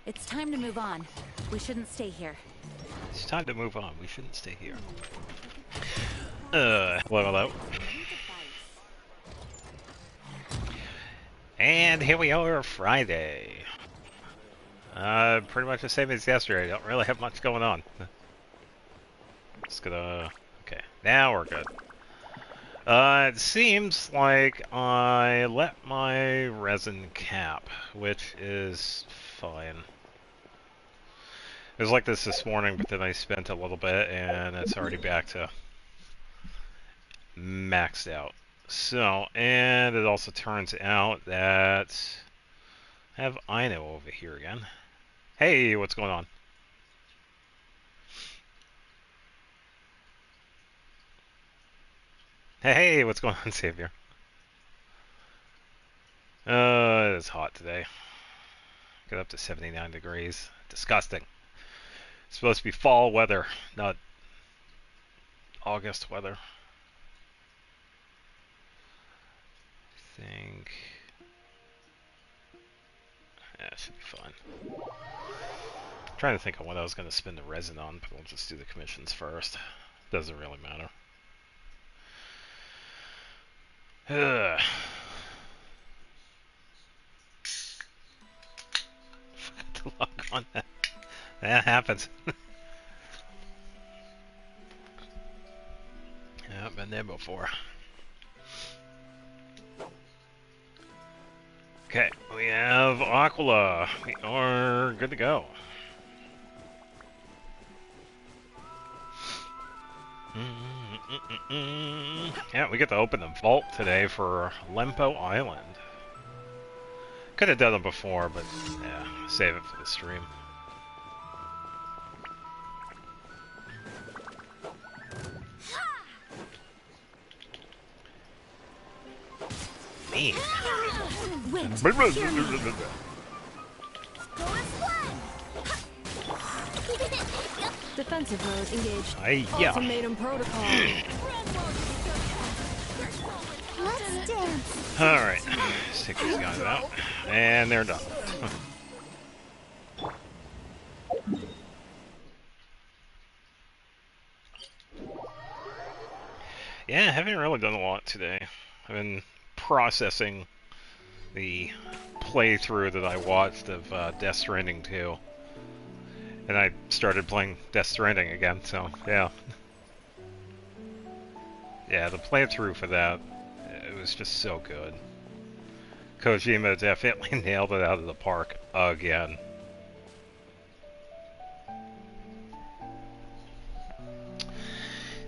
It's time to move on. We shouldn't stay here. It's time to move on. We shouldn't stay here. Hello. And here we are, Friday. Pretty much the same as yesterday. Don't really have much going on. Just gonna... Okay, now we're good. It seems like I let my resin cap, which is fine. It was like this morning, but then I spent a little bit, and it's already back to maxed out. So, and it also turns out that I have Ino over here again. Hey, what's going on? Hey, what's going on, Savior? It's hot today. Got up to 79 degrees. Disgusting. It's supposed to be fall weather, not August weather. I think... Yeah, it should be fine. I'm trying to think of what I was going to spend the resin on, but I'll just do the commissions first. Doesn't really matter. Ugh. Forgot to log on that. That happens. Yeah, I've been there before. Okay, we have Aquila. We are good to go. Yeah, we get to open the vault today for Lempo Island. Could have done it before, but yeah, save it for the stream. Me. Defensive mode engaged. Yeah. Ultimatum protocol. Let's dance. Alright, let's take these guys out. And they're done. Yeah, I haven't really done a lot today. I've been processing the playthrough that I watched of Death Stranding 2. And I started playing Death Stranding again, so yeah. Yeah, the playthrough for that, it was just so good. Kojima definitely nailed it out of the park again.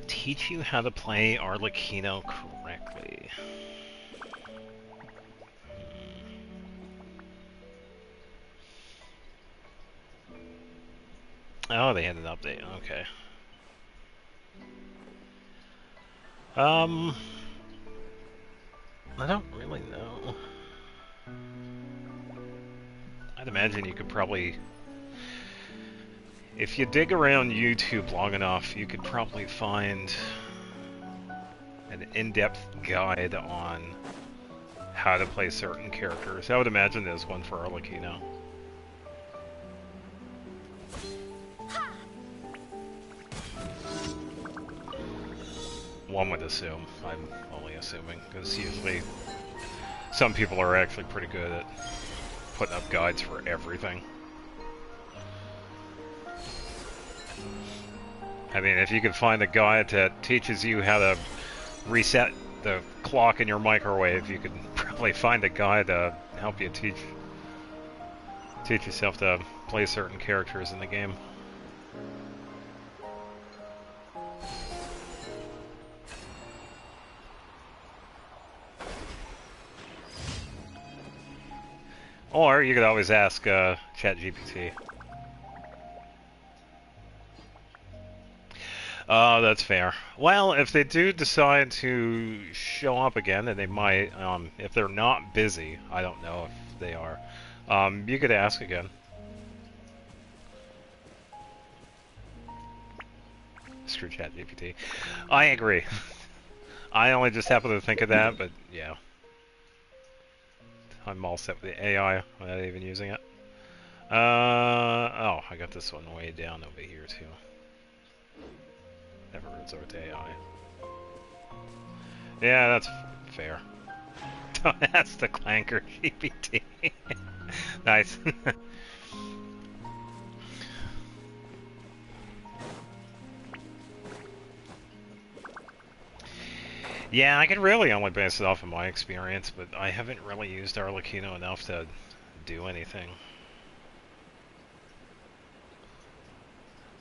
Teach you how to play Arlecchino correctly. Oh, they had an update. Okay. I don't really know. I'd imagine you could probably... If you dig around YouTube long enough, you could probably find an in-depth guide on how to play certain characters. I would imagine there's one for Arlecchino. One would assume. I'm only assuming, because usually some people are actually pretty good at putting up guides for everything. I mean, if you could find a guide that teaches you how to reset the clock in your microwave, you could probably find a guide to help you teach yourself to play certain characters in the game. Or you could always ask ChatGPT. Oh, that's fair. Well, if they do decide to show up again, and they might, if they're not busy, I don't know if they are, you could ask again. Screw ChatGPT. I agree. I only just happened to think of that, but yeah. I'm all set with the AI without even using it. got this one way down over here too. Never resort to AI. Yeah, that's fair. That's the Clanker GPT. Nice. Yeah, I can really only base it off of my experience, but I haven't really used Arlecchino enough to do anything.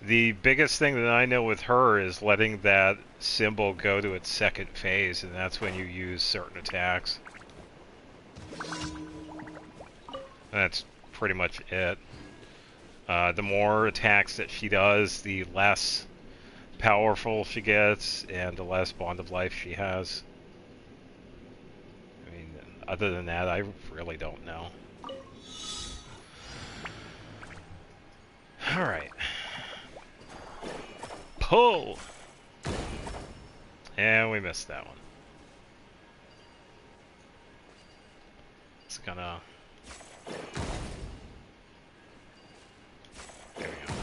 The biggest thing that I know with her is letting that symbol go to its second phase, and that's when you use certain attacks. That's pretty much it. The more attacks that she does, the less powerful she gets, and the less bond of life she has. I mean, other than that, I really don't know. Alright. Pull! And we missed that one. It's gonna... There we go.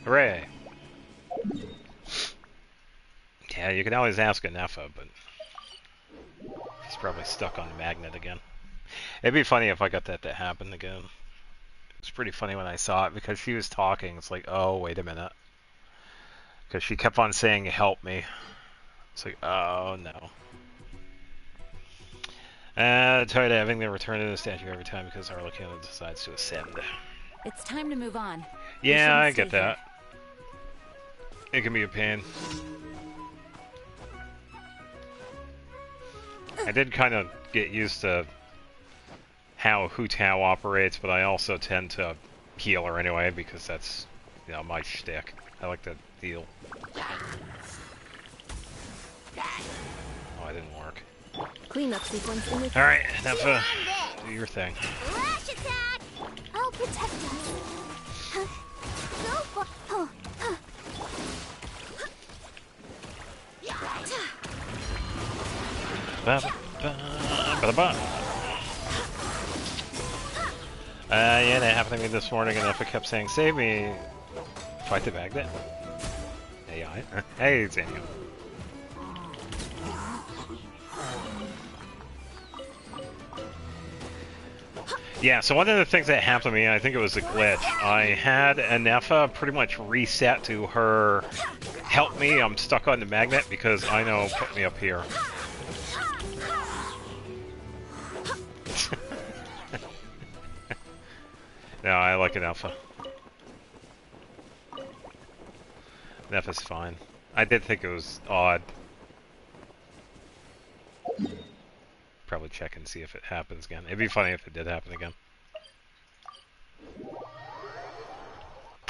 Hooray! Yeah, you can always ask a Nepha, but he's probably stuck on the magnet again. It'd be funny if I got that to happen again. It was pretty funny when I saw it because she was talking. It's like, oh, wait a minute. Because she kept on saying, help me. It's like, oh, no. Tired of having to return to the statue every time because Arlecchino decides to ascend. It's time to move on. Yeah, I get that. It can be a pain. I did kind of get used to how Hu Tao operates, but I also tend to heal her anyway because that's, you know, my shtick. I like to heal. Oh, it didn't work. Cleanup sequence in the... Alright, Nepha, do your thing. Flash attack! I'll protect us. Go for... Yeah, that happened to me this morning, and Nepha kept saying, save me. Fight the magnet. AI. Hey, it's Daniel. Yeah, so one of the things that happened to me, I think it was a glitch, I had Nepha pretty much reset to her, help me, I'm stuck on the magnet, because I know put me up here. No, I like Nepha. Nepha's fine. I did think it was odd. Probably check and see if it happens again. It'd be funny if it did happen again.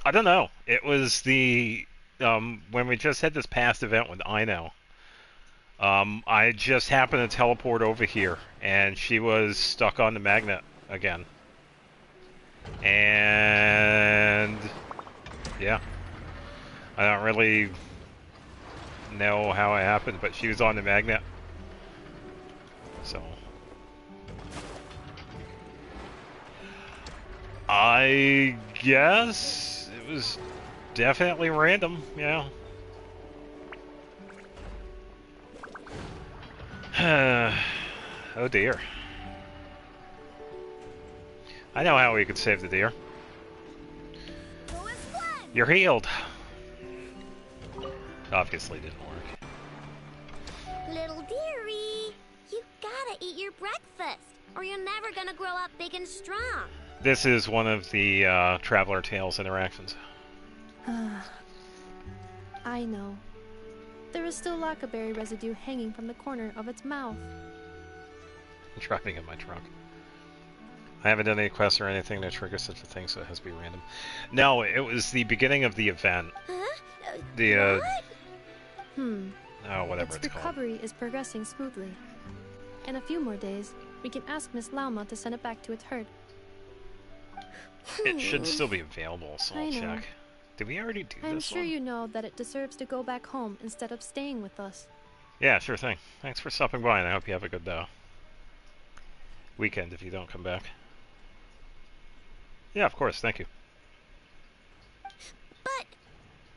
I don't know. It was the when we just had this past event with Ino. I just happened to teleport over here, and she was stuck on the magnet again. And yeah, I don't really know how it happened, but she was on the magnet. So I guess it was definitely random, yeah. Oh dear. I know how we could save the deer. You're healed. Obviously didn't work. Little dearie, you gotta eat your breakfast, or you're never gonna grow up big and strong. This is one of the Traveler Tales interactions. I know. There is still lacquerberry residue hanging from the corner of its mouth. I'm driving in my truck. I haven't done any quests or anything to trigger such a thing, so it has to be random. No, it was the beginning of the event. Huh? The, What? oh, whatever Its it's called. recovery is progressing smoothly. In a few more days, we can ask Miss Lauma to send it back to its herd. It should still be available, so I I'll know. check. Did we already do I'm this sure one? you know that it deserves to go back home instead of staying with us. Yeah, sure thing. Thanks for stopping by, and I hope you have a good weekend if you don't come back. Yeah, of course, thank you. But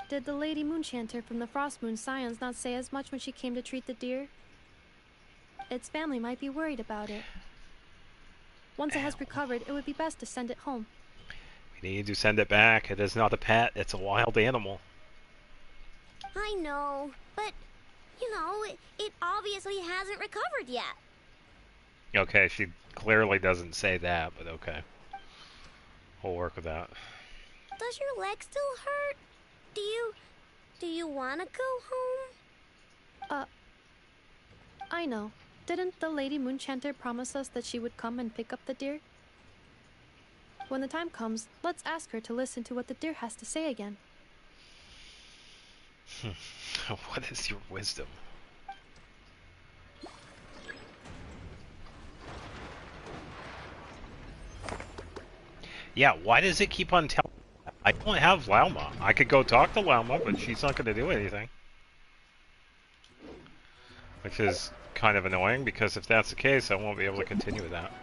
Did the Lady Moonchanter from the Frost Moon Scions not say as much when she came to treat the deer? Its family might be worried about it. Once it has recovered, it would be best to send it home. We need to send it back. It is not a pet, it's a wild animal. I know, but you know, it obviously hasn't recovered yet. Okay, she clearly doesn't say that, but okay. We'll work with that. Does your leg still hurt? Do you want to go home? I know. Didn't the Lady Moonchanter promise us that she would come and pick up the deer? When the time comes, let's ask her to listen to what the deer has to say again. What is your wisdom? Yeah, why does it keep on telling? I don't have Lauma. I could go talk to Lauma, but she's not going to do anything. Which is kind of annoying, because if that's the case, I won't be able to continue with that.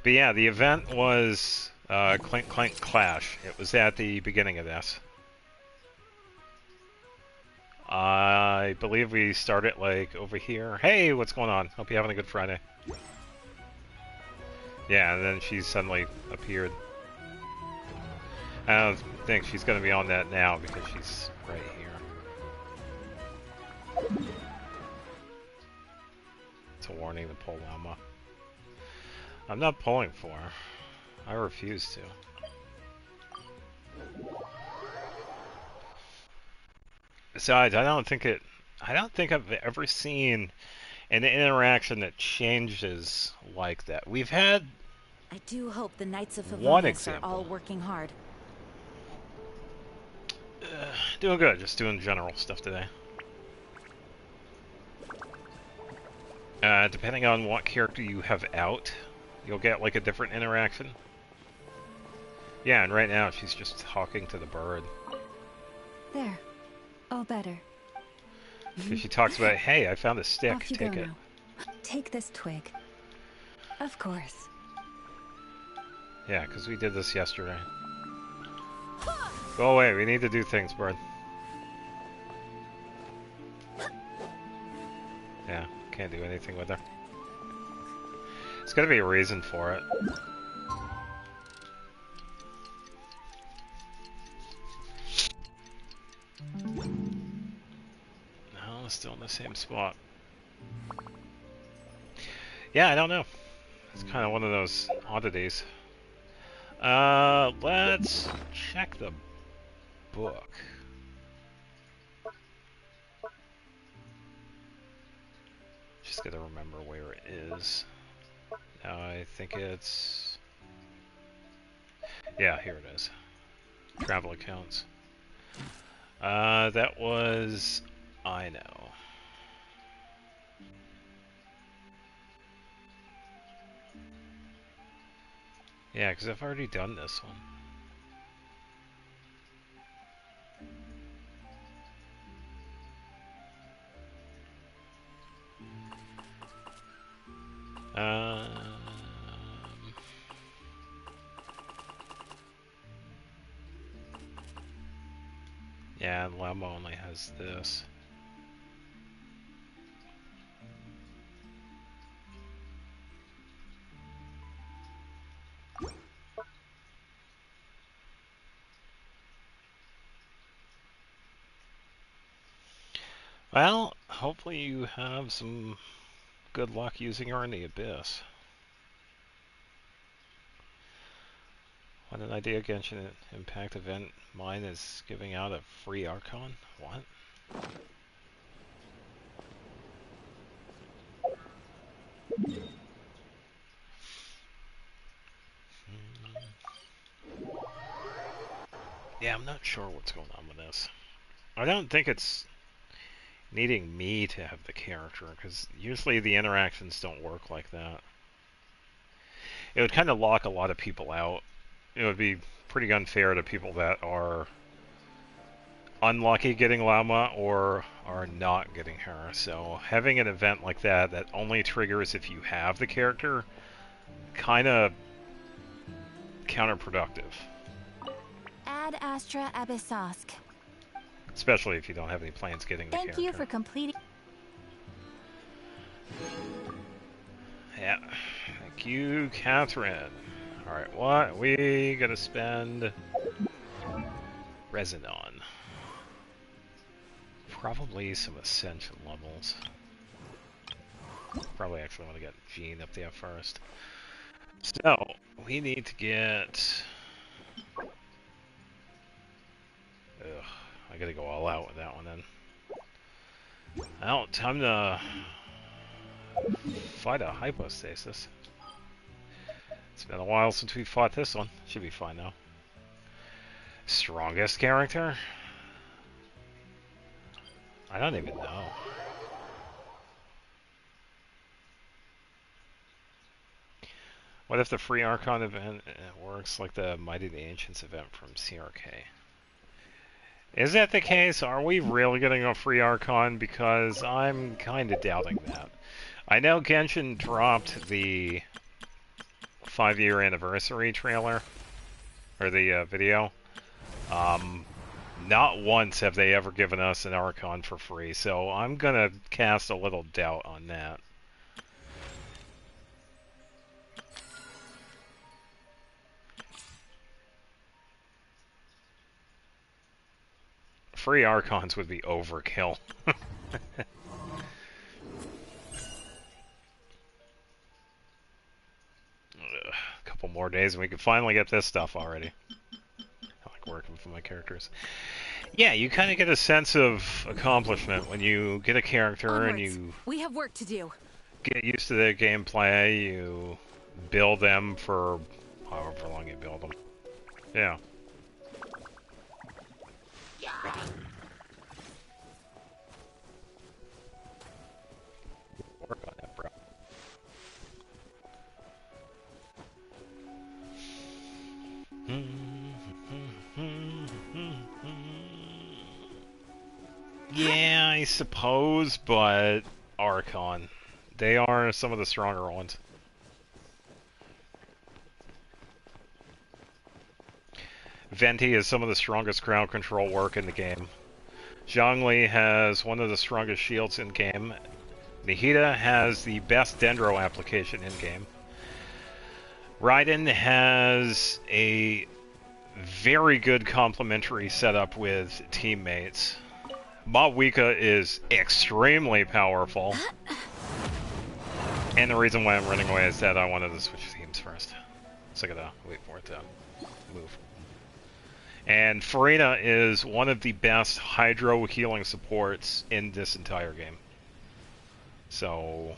But yeah, the event was Clink Clank Clash. It was at the beginning of this. I believe we started like over here. Hey, what's going on? Hope you're having a good Friday. Yeah, and then she suddenly appeared. I don't think she's going to be on that now because she's right here. It's a warning to pull Llama. I'm not pulling for her. I refuse to. Besides, I don't think I've ever seen an interaction that changes like that. We've had I do hope the Knights of one Favonius are example. all working hard. Doing good, just doing general stuff today. Depending on what character you have out, you'll get like a different interaction. Yeah, and right now she's just talking to the bird. There. All better. So she talks about, hey, I found a stick, Off you take go it. now. Take this twig. Of course. Yeah, because we did this yesterday. Go away, we need to do things, bird. Yeah, can't do anything with her. There's gotta be a reason for it. No, still in the same spot. Yeah, I don't know. It's kind of one of those oddities. Let's check the book. Just gotta remember where it is. Now I think it's... Yeah, here it is. Travel accounts. That was... I know. Yeah, because I've already done this one. Yeah, and Llama only has this. Well, hopefully you have some good luck using her in the Abyss. What an idea, Genshin Impact event. Mine is giving out a free Archon? What? Yeah, I'm not sure what's going on with this. I don't think it's needing me to have the character, because usually the interactions don't work like that. It would kind of lock a lot of people out. It would be pretty unfair to people that are unlucky getting Llama or are not getting her. So having an event like that that only triggers if you have the character kind of counterproductive. Ad Astra Abyssosk. Especially if you don't have any plans getting the character. Thank you for completing. Yeah. Thank you, Catherine. Alright, what we gonna spend resin on? Probably some ascension levels. Probably actually want to get Jean up there first. So, we need to get... Ugh, I gotta go all out with that one then. Well, time to fight a hypostasis. It's been a while since we fought this one. Should be fine now. Strongest character? I don't even know. What if the free Archon event works like the Mighty the Ancients event from CRK? Is that the case? Are we really getting a free Archon? Because I'm kind of doubting that. I know Genshin dropped the 5-year anniversary trailer, or the video. Not once have they ever given us an Archon for free, so I'm gonna cast a little doubt on that. Free Archons would be overkill. A couple more days and we can finally get this stuff already. I like working with my characters. Yeah, you kind of get a sense of accomplishment when you get a character and you... We have work to do. Get used to their gameplay, you build them for however long you build them. Yeah. Work on that, bro. Yeah, I suppose, but Archon. They are some of the stronger ones. Venti is some of the strongest crowd control work in the game. Zhongli has one of the strongest shields in game. Nihida has the best Dendro application in game. Raiden has a very good complementary setup with teammates. Mawika is extremely powerful. And the reason why I'm running away is that I wanted to switch teams first. So I gotta wait for it to move. And Farina is one of the best hydro healing supports in this entire game. So...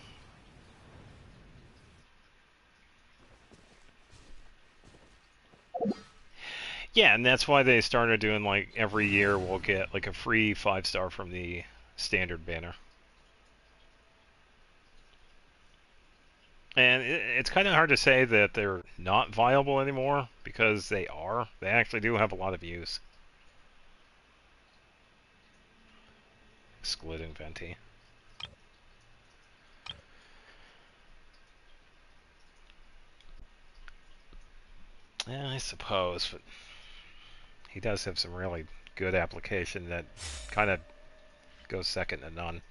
yeah, and that's why they started doing, like, every year we'll get, like, a free 5-star from the standard banner. And it's kind of hard to say that they're not viable anymore, because they are. They actually do have a lot of use. Excluding Venti. Yeah, I suppose, but he does have some really good application that kind of goes second to none.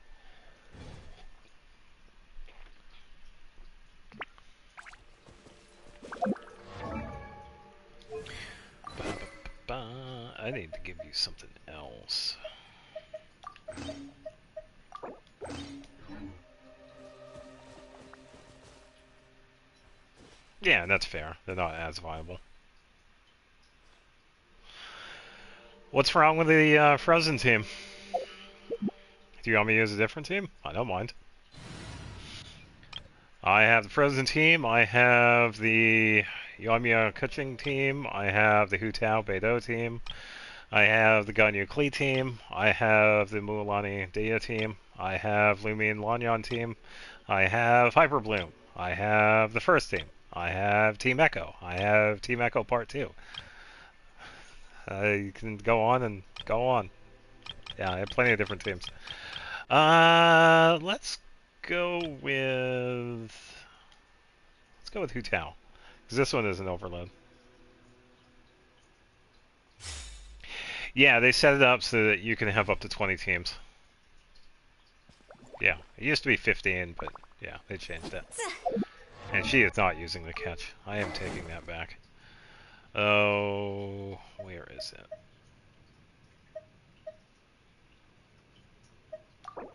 I need to give you something else. Yeah, and that's fair. They're not as viable. What's wrong with the Frozen team? Do you want me to use a different team? I don't mind. I have the Frozen team, I have the Yoimiya Kuching team, I have the Hu Tao Beidou team, I have the Ganyu Kli team, I have the Mualani Dia team, I have Lumion Lanyan team, I have Hyper Bloom, I have the first team, I have Team Echo, I have Team Echo Part 2. You can go on and go on. Yeah, I have plenty of different teams. Let's go with go with Hu Tao. Because this one is an overload. Yeah, they set it up so that you can have up to 20 teams. Yeah, it used to be 15, but yeah, they changed that. And she is not using the catch. I am taking that back. Oh, where is it?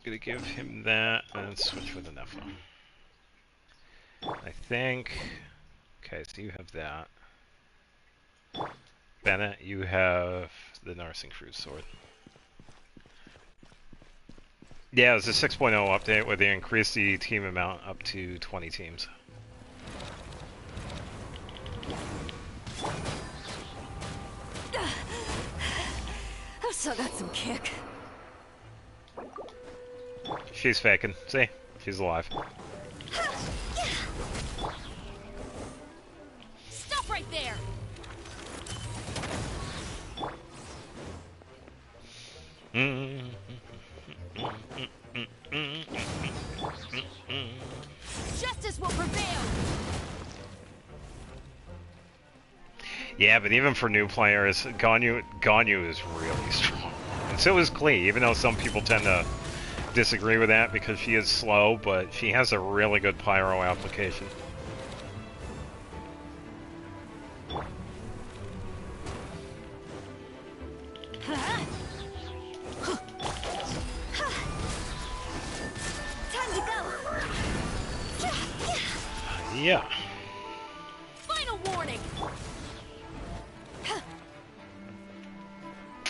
Gonna give him that and switch with an Nepha. I think. Okay, so you have that. Bennett, you have the Nursing Cruise Sword. Yeah, it was a 6.0 update where they increased the team amount up to 20 teams. I've still got some kick. She's faking. See? She's alive. Stop right there! Justice will prevail! Yeah, but even for new players, Ganyu is really strong. And so is Klee, even though some people tend to disagree with that because she is slow, but she has a really good pyro application. Time to go! Yeah. Final warning!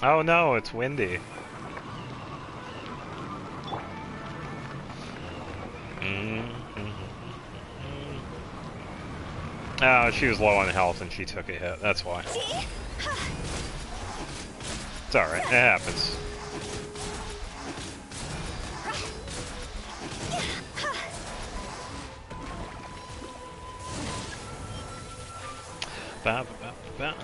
Oh no, it's windy. Oh, she was low on health and she took a hit, that's why. It's alright, it happens. Ba, ba, ba, ba.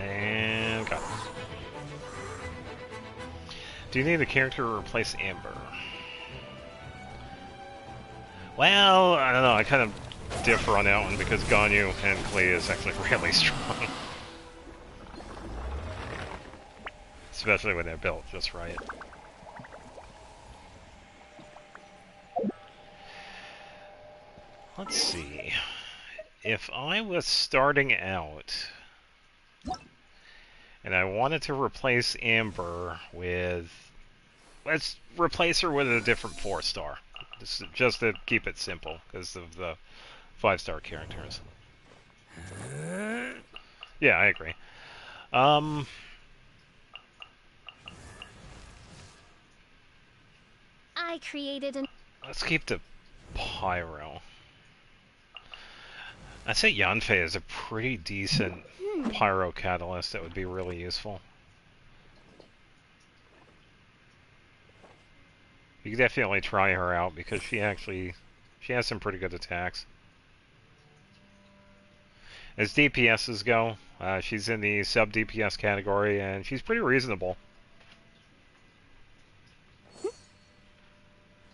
And got it. Do you need a character to replace Amber? Well, I don't know. I kind of differ on that one because Ganyu and Klee is actually really strong. Especially when they're built just right. Let's see. If I was starting out and I wanted to replace Amber with... Let's replace her with a different 4-star. Just to keep it simple, because of the 5-star characters. Yeah, I agree. I created an... Let's keep the Pyro. I'd say Yanfei is a pretty decent Pyro catalyst that would be really useful. You could definitely try her out because she has some pretty good attacks. As DPSs go, she's in the sub DPS category and she's pretty reasonable.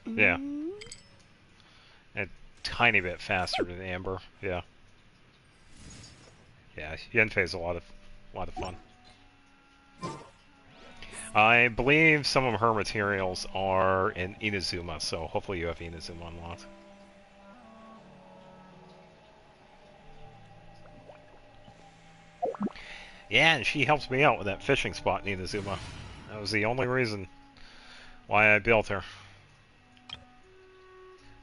Yeah. A tiny bit faster than Amber, yeah. Yeah, Yanfei's a lot of fun. I believe some of her materials are in Inazuma, so hopefully you have Inazuma unlocked. Yeah, and she helps me out with that fishing spot in Inazuma. That was the only reason why I built her.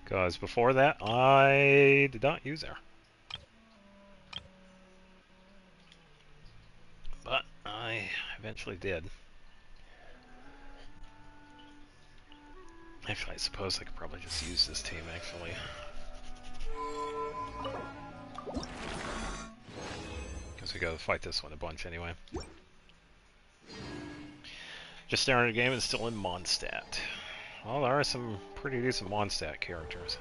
Because before that, I did not use her. But I eventually did. Actually, I suppose I could probably just use this team, actually. Because we gotta fight this one a bunch anyway. Just started the game and still in Mondstadt. Well, there are some pretty decent Mondstadt characters.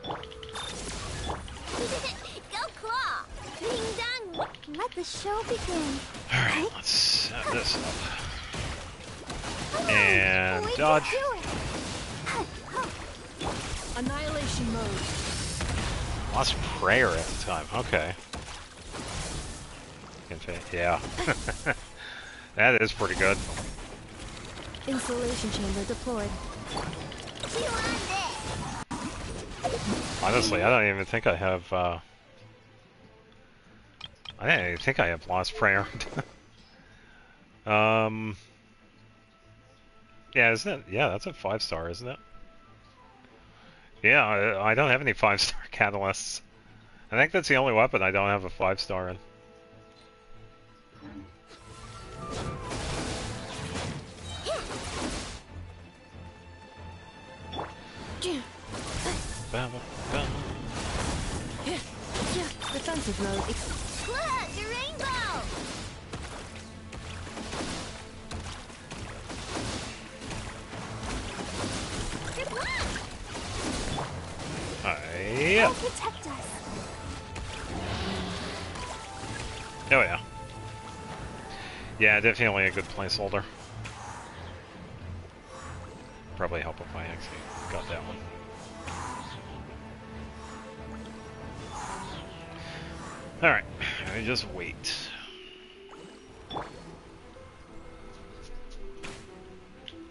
Go Claw! Ding dong Let the show begin. Alright, let's set this up. Come on, And we dodge. can do it. Annihilation mode. Lost prayer at the time. Okay. Yeah. That is pretty good. Insulation chamber deployed. You want this? Honestly, I don't even think I have, I don't even think I have Lost Prayer. Yeah, isn't it? Yeah, that's a 5-star, isn't it? Yeah, I don't have any 5-star catalysts. I think that's the only weapon I don't have a 5-star in. Defensive mode. Look, the rainbow! Good luck! Yeah. They'll protect us. Oh yeah. Yeah, definitely a good placeholder. Probably help if I actually got that one. Alright, I just wait.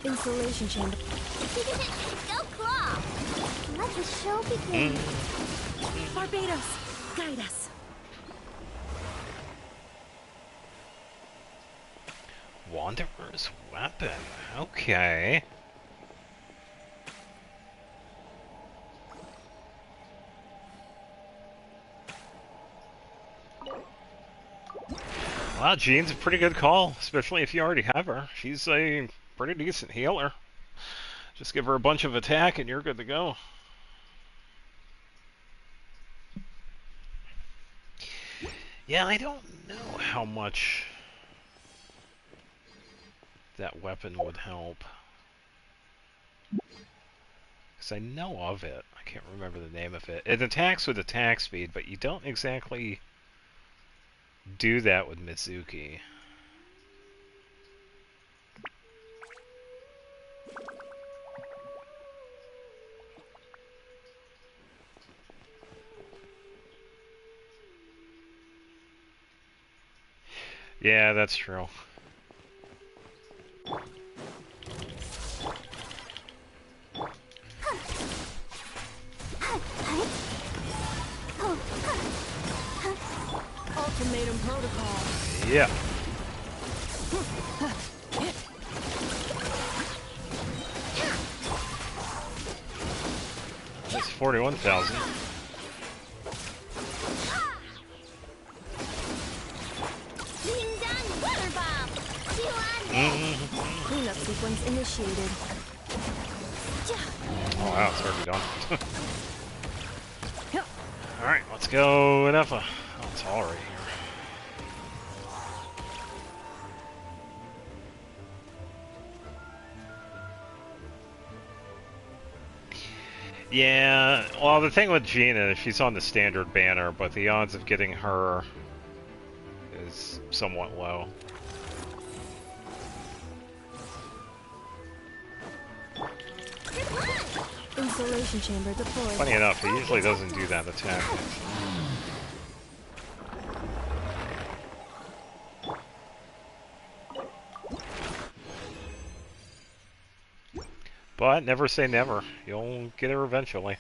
Insulation chamber. Go claw! Let the show begin. Barbados, guide us. Wanderer's weapon. Okay. Wow, Jean's a pretty good call, especially if you already have her. She's a pretty decent healer. Just give her a bunch of attack and you're good to go. Yeah, I don't know how much that weapon would help. Because I know of it. I can't remember the name of it. It attacks with attack speed, but you don't exactly do that with Mizuki. Yeah, that's true. Ultimatum protocol. Yeah. That's 41,000. Ding dong water bomb! You want this? Cleanup sequence initiated. Oh wow, it's already done. Alright, let's go with Effa. Oh, it's all right here. Yeah, well, the thing with Gina is she's on the standard banner, but the odds of getting her is somewhat low. Insulation chamber deployed. Funny enough, he usually doesn't do that attack. But never say never. You'll get her eventually.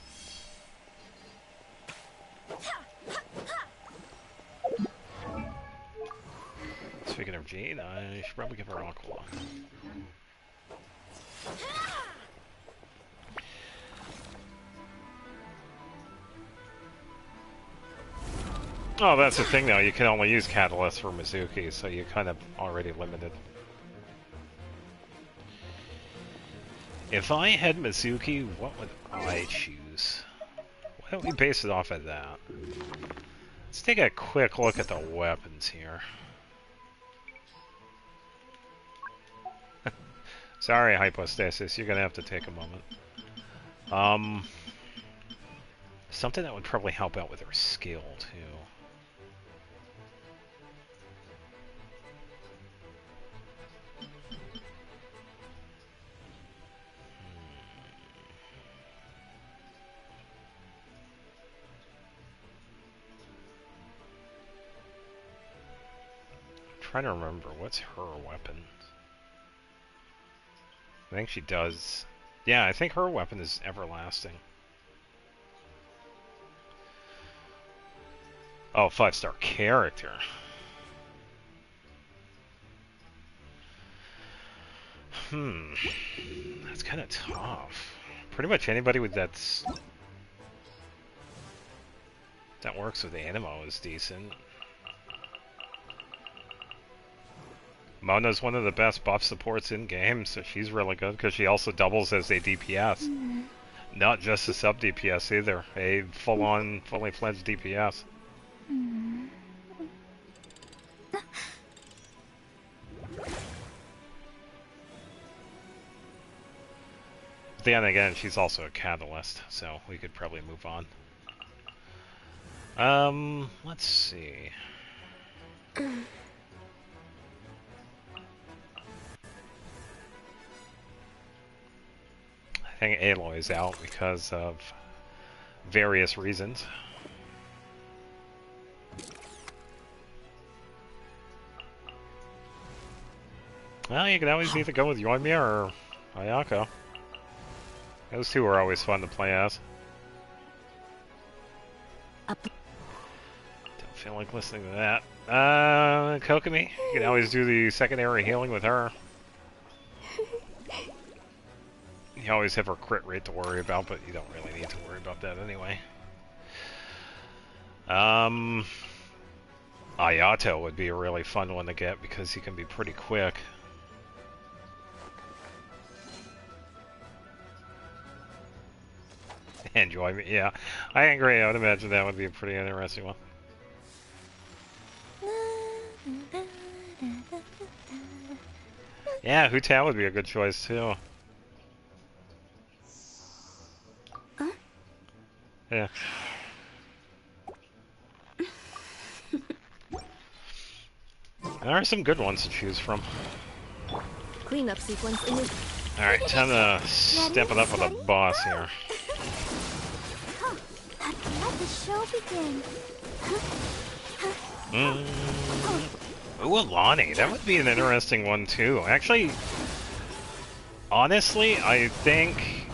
Speaking of Jean, I should probably give her Aqua. Oh, that's the thing though, you can only use Catalyst for Mizuki, so you're kind of already limited. If I had Mizuki, what would I choose? Why don't we base it off of that? Let's take a quick look at the weapons here. Sorry, Hypostasis, you're gonna have to take a moment. Something that would probably help out with her skill, too. trying to remember. What's her weapon? I think she does. Yeah, I think her weapon is everlasting. Oh, 5-star character. That's kind of tough. Pretty much anybody with that works with Animo is decent. Mona's one of the best buff supports in game, so she's really good because she also doubles as a DPS. Not just a sub DPS either, a full-on, fully fledged DPS. But then again, she's also a catalyst, so we could probably move on. Let's see. I think Aloy's out because of various reasons. Well, you can always either go with Yoimiya or Ayako. Those two are always fun to play as. Don't feel like listening to that. Kokomi, you can always do the secondary healing with her. You always have her crit rate to worry about, but you don't really need to worry about that anyway. Ayato would be a really fun one to get because he can be pretty quick. Enjoy me, yeah. I agree, I would imagine that would be a pretty interesting one. Yeah, Hu Tao would be a good choice too. Yeah. There are some good ones to choose from. Cleanup sequence in this. Alright, time to step it up with a boss here. Let the show begin. Ooh, Alani, that would be an interesting one too. Actually, honestly, I think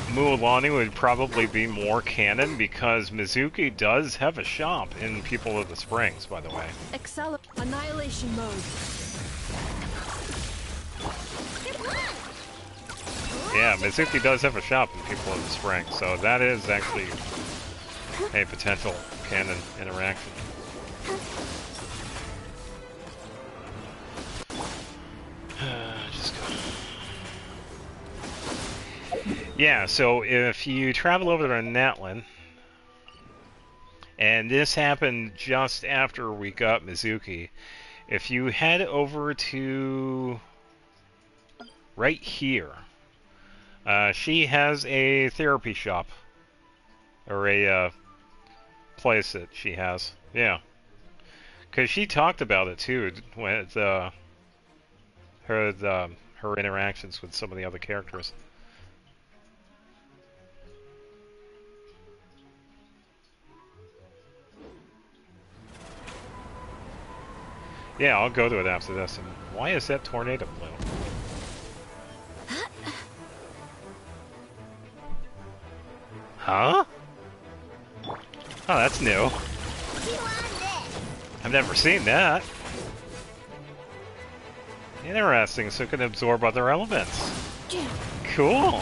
Mualani would probably be more canon because Mizuki does have a shop in People of the Springs, by the way. Annihilation mode. Yeah, Mizuki does have a shop in People of the Springs, so that is actually a potential canon interaction. Just go. Yeah, so if you travel over to Natlin, and this happened just after we got Mizuki, if you head over to right here, she has a therapy shop, or a place that she has, yeah. Because she talked about it too, with her interactions with some of the other characters. Yeah, I'll go to it after this. And why is that tornado blue? Huh? Oh, that's new. I've never seen that. Interesting, so it can absorb other elements. Cool.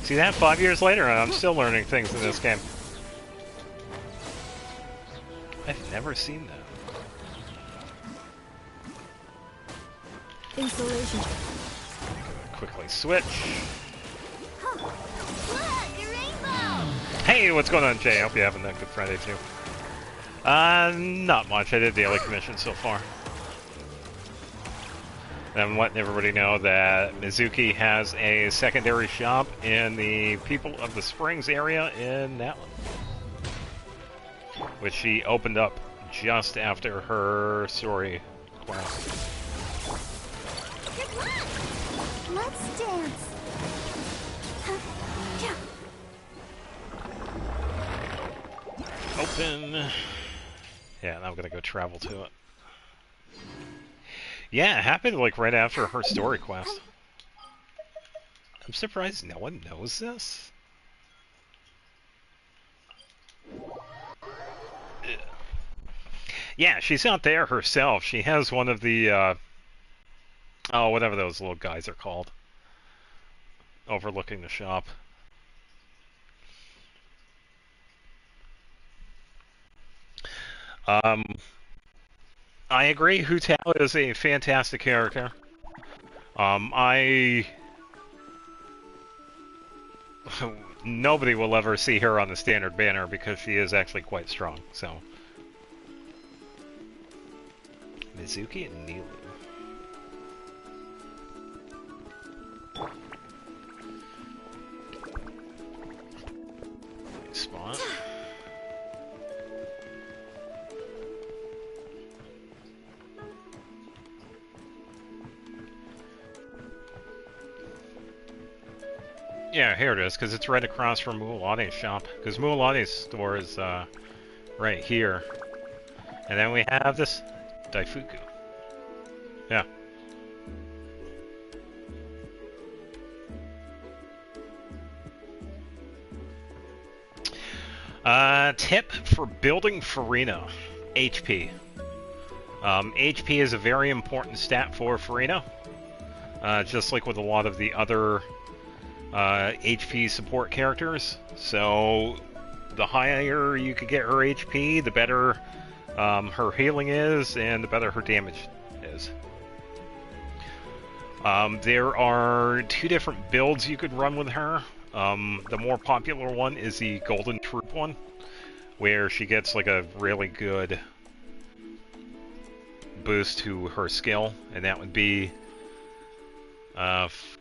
See that 5 years later, and I'm still learning things in this game. I've never seen that. Installation. Quickly switch. Look, a rainbow! Hey, what's going on, Jay? Hope you're having a good Friday too. Not much. I did daily commission so far. And I'm letting everybody know that Mizuki has a secondary shop in the People of the Springs area in Natlin, which she opened up just after her story quest. Let's dance. Open. Yeah, and I'm gonna go travel to it. Yeah, it happened like right after her story quest. I'm surprised no one knows this. Yeah, she's not there herself. She has one of the, oh, whatever those little guys are called, overlooking the shop. Um, I agree, Hu Tao is a fantastic character. Nobody will ever see her on the standard banner because she is actually quite strong, so. Mizuki and Nilu. Spot. Yeah, here it is, because it's right across from Mualane's shop. Because Mualane's store is right here. And then we have this Daifuku. Yeah. Tip for building Farina. HP. HP is a very important stat for Farina. Just like with a lot of the other HP support characters. So the higher you could get her HP, the better her healing is, and the better her damage is. There are two different builds you could run with her. The more popular one is the Golden Troop one, where she gets like a really good boost to her skill, and that would be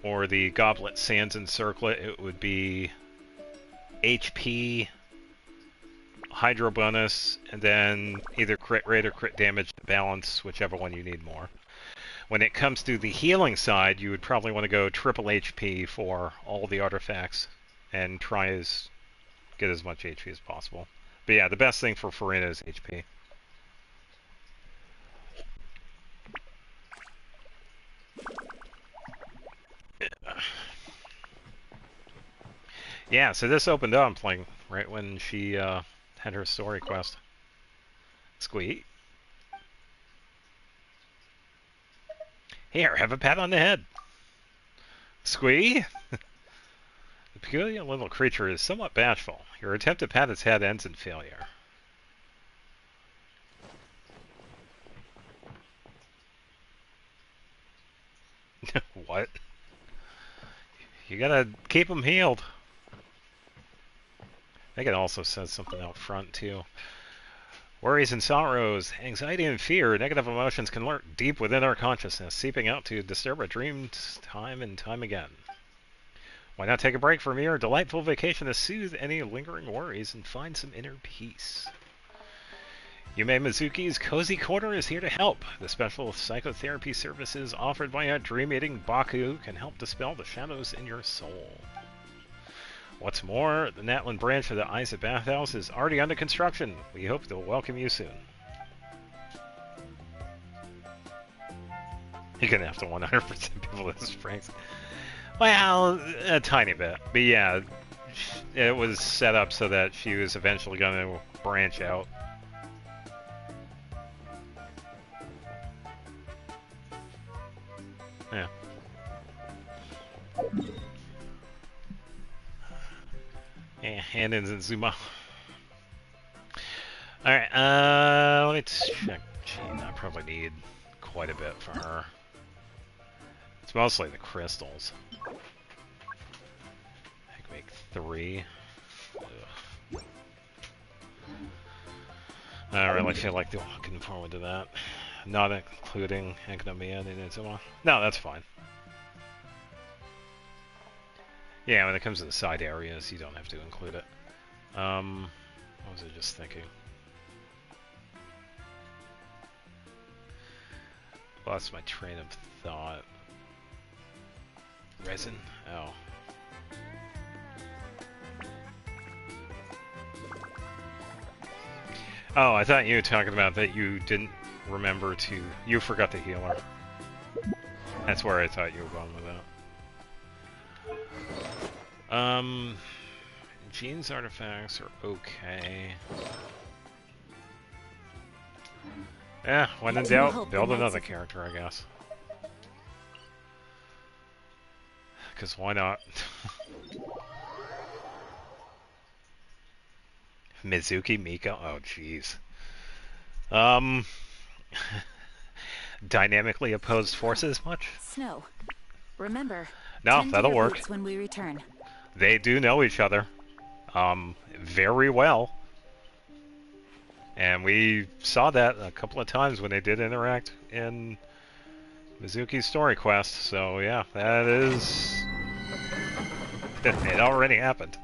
for the Goblet, Sands, and Circlet, it would be HP, Hydro bonus, and then either crit rate or crit damage to balance, whichever one you need more. When it comes to the healing side, you would probably want to go triple HP for all the artifacts and try get as much HP as possible. But yeah, the best thing for Farina is HP. Yeah, so this opened up like right when she had her story quest. Squeak. Here, have a pat on the head. Squee? The peculiar little creature is somewhat bashful. Your attempt to pat its head ends in failure. What? You gotta keep them healed. I think it also says something out front, too. Worries and sorrows, anxiety and fear, negative emotions can lurk deep within our consciousness, seeping out to disturb our dreams time and time again. Why not take a break from your delightful vacation to soothe any lingering worries and find some inner peace? Yume Mizuki's Cozy Corner is here to help. The special psychotherapy services offered by a dream-eating Baku can help dispel the shadows in your soul. What's more, the Natlan branch of the Isa Bathhouse is already under construction. We hope they'll welcome you soon. You're gonna have to 100% people this Franks. Well, a tiny bit. But yeah, it was set up so that she was eventually gonna branch out. Yeah. Yeah, and in Zuma. Alright, let me check. Gee, I probably need quite a bit for her. It's mostly the crystals. I can make 3. Ugh. I don't really feel like looking forward to that. Not including Economia and Inazuma. No, that's fine. Yeah, when it comes to the side areas, you don't have to include it. What was I just thinking? Lost my train of thought. Resin? Oh. Oh, I thought you were talking about that you didn't remember to... You forgot the healer. That's where I thought you were going with that. Jean's artifacts are okay. Yeah, when in doubt, build another character, I guess. Because why not? Mizuki Miko? Oh, jeez. Dynamically opposed forces much? Snow. Remember, No, tend to that'll your work. boots when we return. They do know each other. Very well. And we saw that a couple of times when they did interact in Mizuki's story quest. So yeah, that is... It already happened.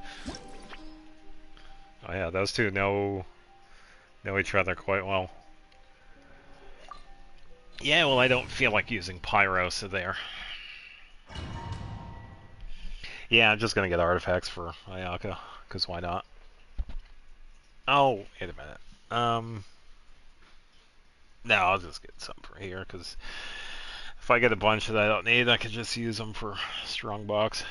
Oh yeah, those two know each other quite well. Yeah, well, I don't feel like using Pyro, so there. Yeah, I'm just gonna get artifacts for Ayaka, because why not? Oh, wait a minute. No, I'll just get some for here, because if I get a bunch that I don't need, I can just use them for Strongbox.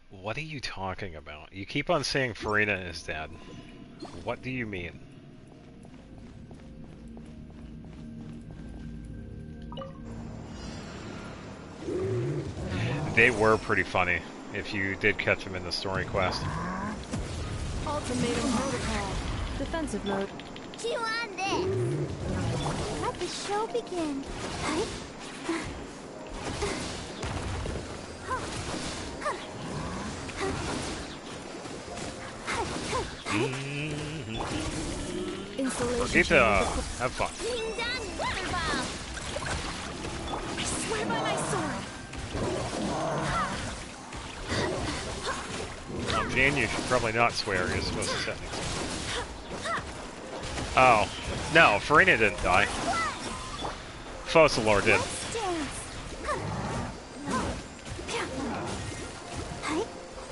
What are you talking about? You keep on saying Farina is dead. What do you mean? They were pretty funny, if you did catch them in the story quest. Ultimatum protocol. Defensive mode. Chew on this. Let the show begin. Installation. Forget have fun. Ding dong water ball. I swear by my sword. Oh, Jane, you should probably not swear. You're supposed to set me. Oh. No, Farina didn't die. Focalor did. Let's dance.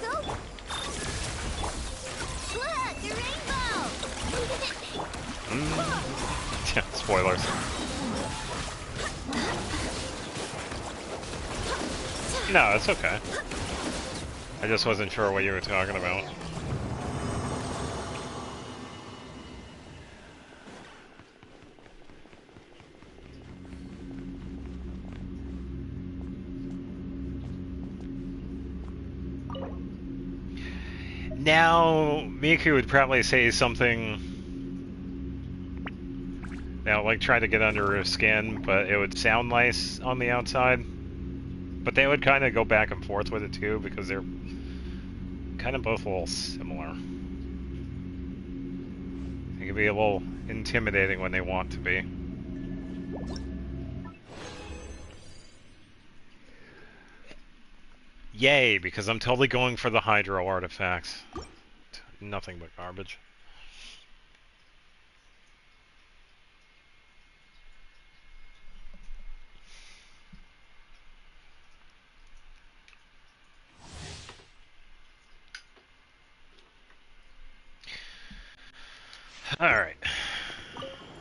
Go. Look, a rainbow. Yeah, spoilers. No, it's okay. I just wasn't sure what you were talking about. Now, Miku would probably say something... Now, like, try to get under her skin, but it would sound nice on the outside. But they would kind of go back and forth with it, too, because they're kind of both a little similar. They can be a little intimidating when they want to be. Yay, because I'm totally going for the Hydro artifacts. Nothing but garbage. Alright.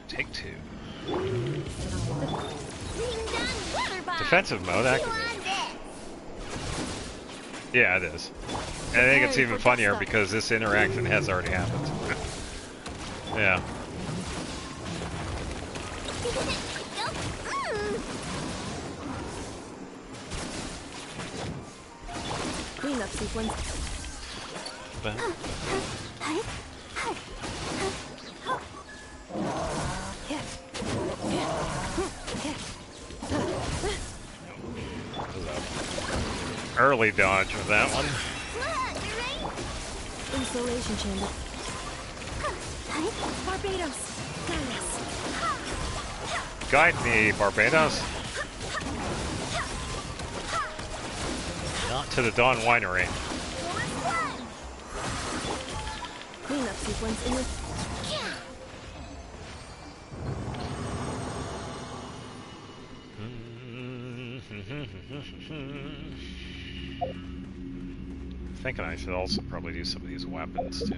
Take two. Defensive mode activated. Yeah, it is. I think it's even funnier because this interaction has already happened. Yeah. Cleanup sequence. Early dodge with that one. Installation chamber. Barbados. Guide me, Barbados. Not to the Dawn Winery. Cleanup sequence in the... thinking I should also probably do some of these weapons too.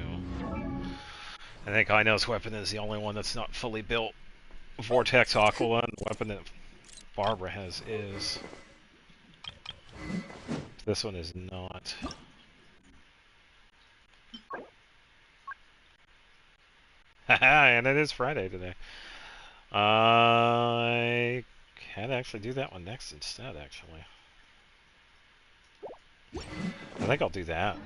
I think Ino's weapon is the only one that's not fully built. Vortex Aquila, the weapon that Barbara has is. This one is not. Haha, and it is Friday today. I can actually do that one next instead, actually. I think I'll do that.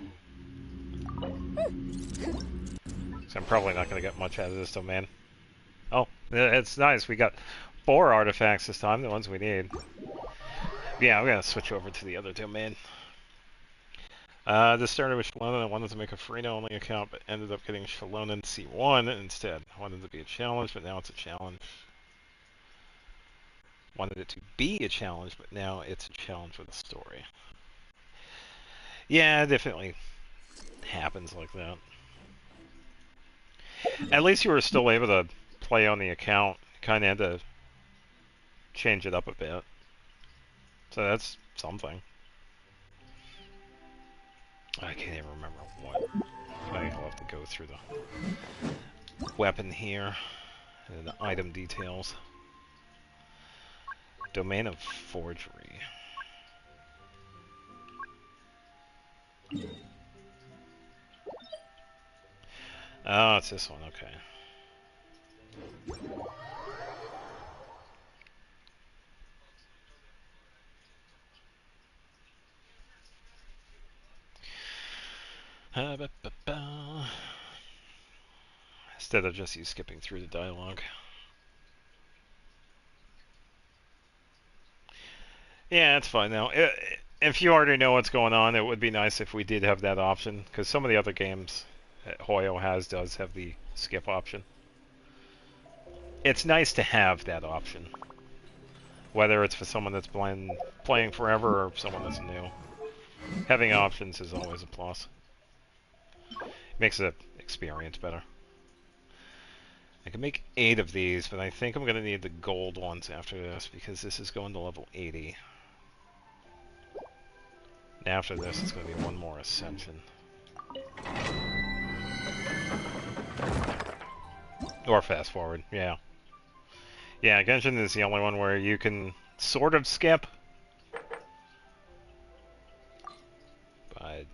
So I'm probably not going to get much out of this domain. Oh, it's nice. We got 4 artifacts this time, the ones we need. Yeah, I'm going to switch over to the other domain. This started with Shallonen. I wanted to make a Farina-only account, but ended up getting Shallonen C1 instead. I wanted it to be a challenge, but now it's a challenge. Wanted it to be a challenge, but now it's a challenge with a story. Yeah, it definitely happens like that. At least you were still able to play on the account. Kind of had to change it up a bit. So that's something. I can't even remember what. I'll have to go through the weapon here and the item details. Domain of forgery. Oh, it's this one, okay. Instead of just you skipping through the dialogue. Yeah, it's fine now. If you already know what's going on, it would be nice if we did have that option, because some of the other games that Hoyo does have the skip option. It's nice to have that option, whether it's for someone that's playing forever or someone that's new. Having options is always a plus. Makes the experience better. I can make 8 of these, but I think I'm going to need the gold ones after this, because this is going to level 80. And after this, it's going to be one more ascension. Or fast forward, yeah. Yeah, Genshin is the only one where you can sort of skip. But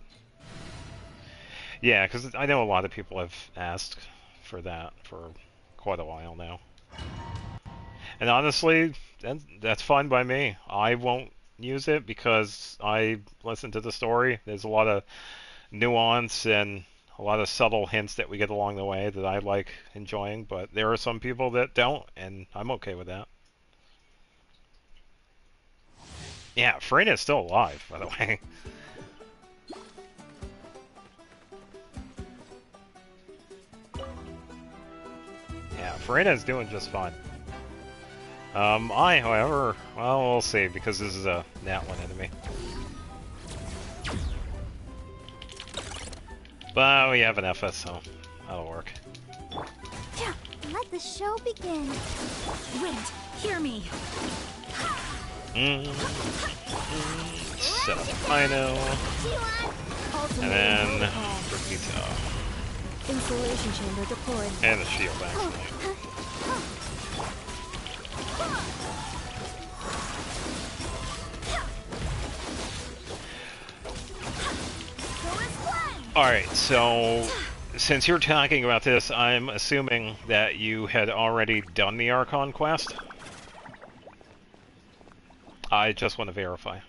yeah, because I know a lot of people have asked for that for quite a while now. And honestly, that's fine by me. I won't use it because I listen to the story. There's a lot of nuance and a lot of subtle hints that we get along the way that I like enjoying, but there are some people that don't, and I'm okay with that. Yeah, Farina's still alive, by the way. Yeah, Farina's doing just fine. However, well, we'll see, because this is a Nat 1 enemy. But we have an FS, so that'll work. Let the show begin. Wait, hear me. Set up Ino. And then Brigitte. Insulation chamber deployed. And the shield, actually. Alright, so since you're talking about this, I'm assuming that you had already done the Archon quest. I just want to verify.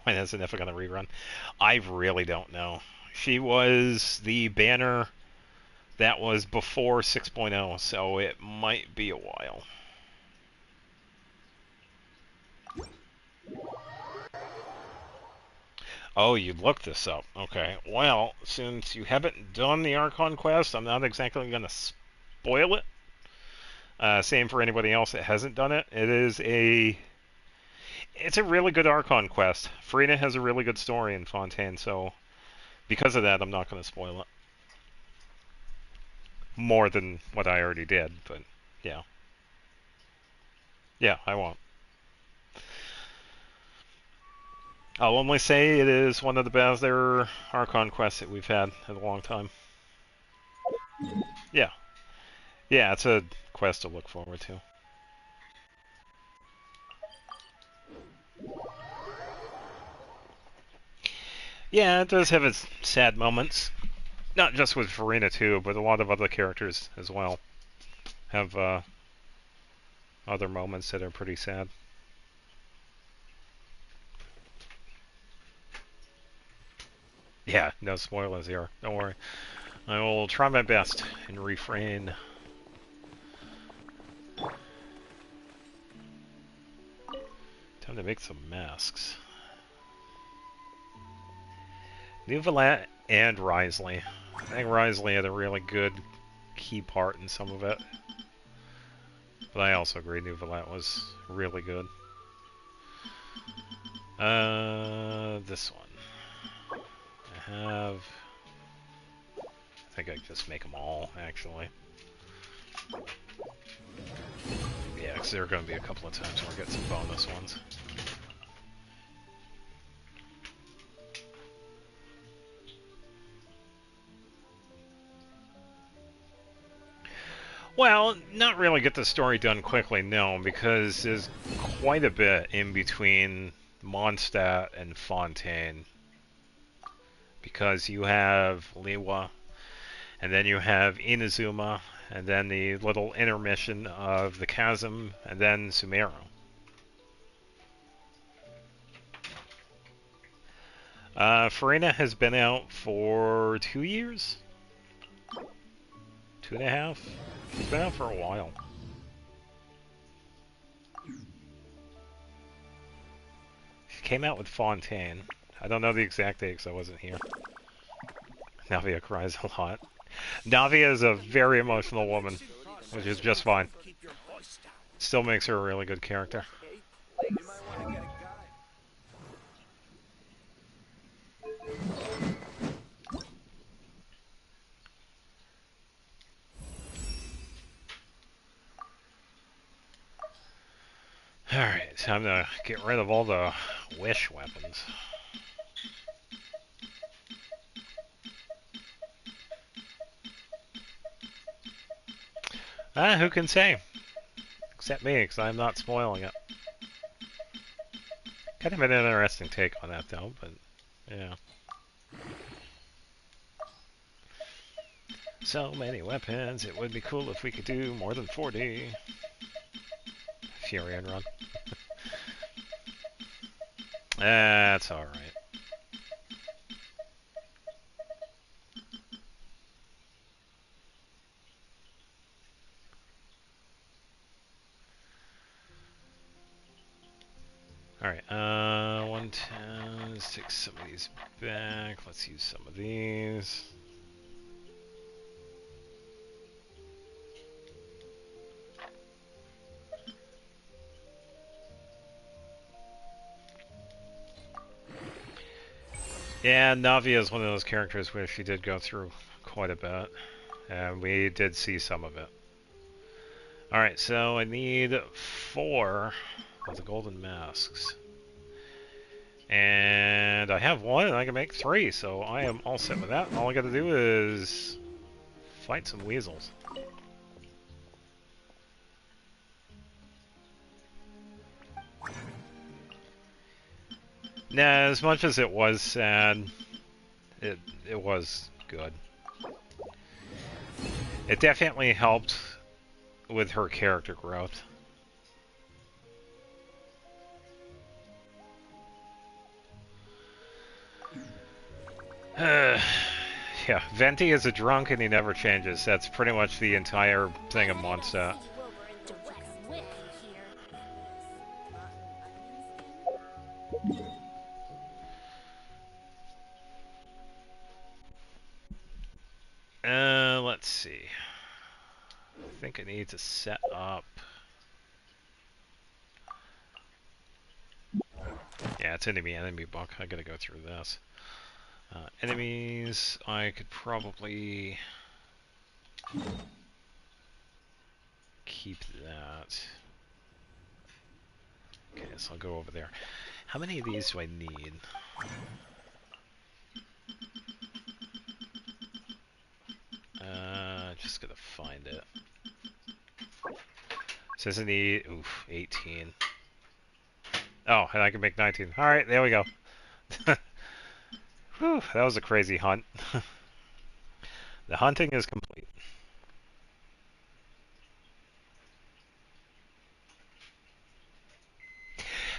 When is it going to rerun? I really don't know. She was the banner that was before 6.0, so it might be a while. Oh, you looked this up. Okay. Well, since you haven't done the Archon quest, I'm not exactly going to spoil it. Same for anybody else that hasn't done it. It's a really good Archon quest. Farina has a really good story in Fontaine, so because of that, I'm not going to spoil it. More than what I already did, but yeah. Yeah, I won't. I'll only say it is one of the best Archon quests that we've had in a long time. Yeah. Yeah, it's a quest to look forward to. Yeah, it does have its sad moments. Not just with Farina too, but a lot of other characters as well have other moments that are pretty sad. Yeah, no spoilers here. Don't worry. I will try my best and refrain. Time to make some masks. Nuvalat and Risley. I think Risley had a really good key part in some of it. But I also agree Nuvalat was really good. This one. I think I can just make them all, actually. Yeah, because there are going to be a couple of times where I get some bonus ones. Well, not really get the story done quickly, no, because there's quite a bit in between Mondstadt and Fontaine. Because you have Liwa, and then you have Inazuma, and then the little intermission of the Chasm, and then Sumeru. Farina has been out for 2 years? 2.5? She's been out for a while. She came out with Fontaine. I don't know the exact date because I wasn't here. Navia cries a lot. Navia is a very emotional woman, which is just fine. Still makes her a really good character. Alright, time to get rid of all the wish weapons. Who can say? Except me, because I'm not spoiling it. Kind of an interesting take on that, though, but yeah. So many weapons, it would be cool if we could do more than 40. Fury and run. That's alright. Alright, 110, let's take some of these back, let's use some of these. Yeah, Navia is one of those characters where she did go through quite a bit, and we did see some of it. Alright, so I need 4 of the golden masks. And I have 1 and I can make 3, so I am all set with that. All I gotta do is fight some weasels. Nah, as much as it was sad, it was good. It definitely helped with her character growth. Yeah, Venti is a drunk and he never changes. That's pretty much the entire thing of Mondstadt. Let's see. I think I need to set up. Yeah, it's enemy book. I gotta go through this. Enemies, I could probably keep that. Okay, so I'll go over there. How many of these do I need? Just gonna find it. Says I need, oof, 18. Oh, and I can make 19. Alright, there we go. Whew, that was a crazy hunt. The hunting is complete.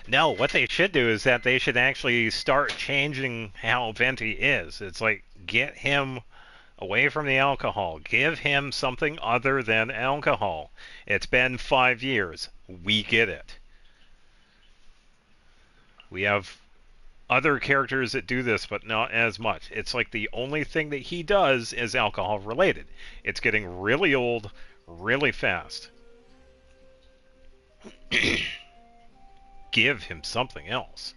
No, what they should do is that they should actually start changing how Venti is. It's like, get him away from the alcohol. Give him something other than alcohol. It's been 5 years. We get it. We have other characters that do this, but not as much. It's like the only thing that he does is alcohol related. It's getting really old, really fast. Give him something else.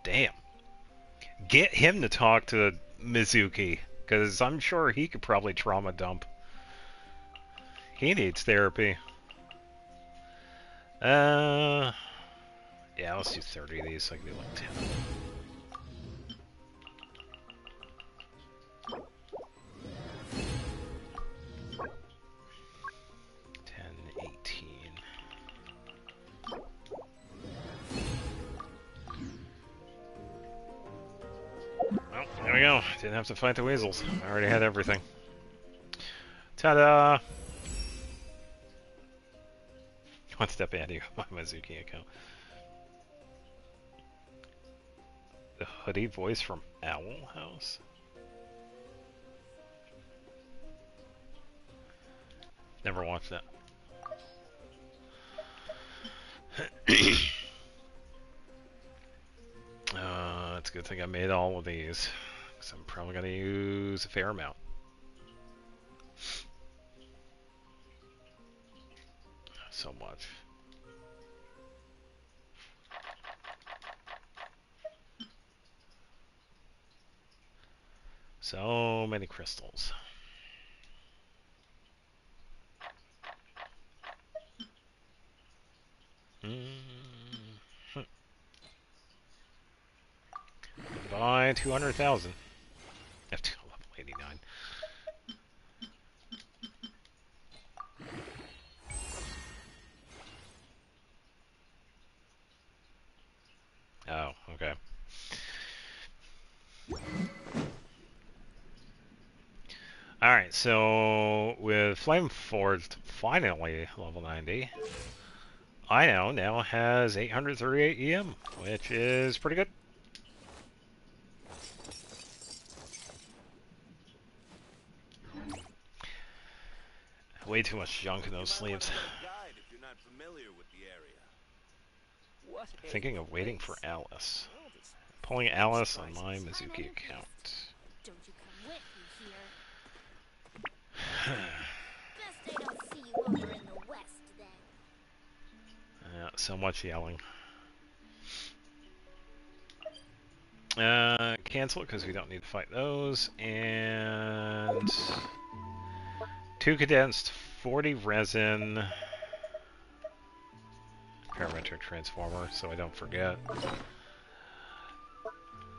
Damn. Get him to talk to Mizuki, because I'm sure he could probably trauma dump. He needs therapy. Yeah, let's do 30 of these so I can do like 10. 18. Well, there we go. Didn't have to fight the weasels. I already had everything. Ta-da! One step ahead of you on my Mizuki account. The hoodie voice from Owl House? Never watched that. It's a good thing I made all of these, because I'm probably going to use a fair amount. So much. So many crystals. Buy 200,000. F to level 89. Oh, okay. Alright, so with Flame Forged finally level 90, I now has 838 EM, which is pretty good. Way too much junk in those sleeves. Thinking of waiting for Alice. Pulling Alice on my Mizuki account. Don't you come with me here. Best I don't see you over in the west then. Yeah, so much yelling. Cancel it because we don't need to fight those. And 2 condensed, 40 resin. Parametric transformer, so I don't forget.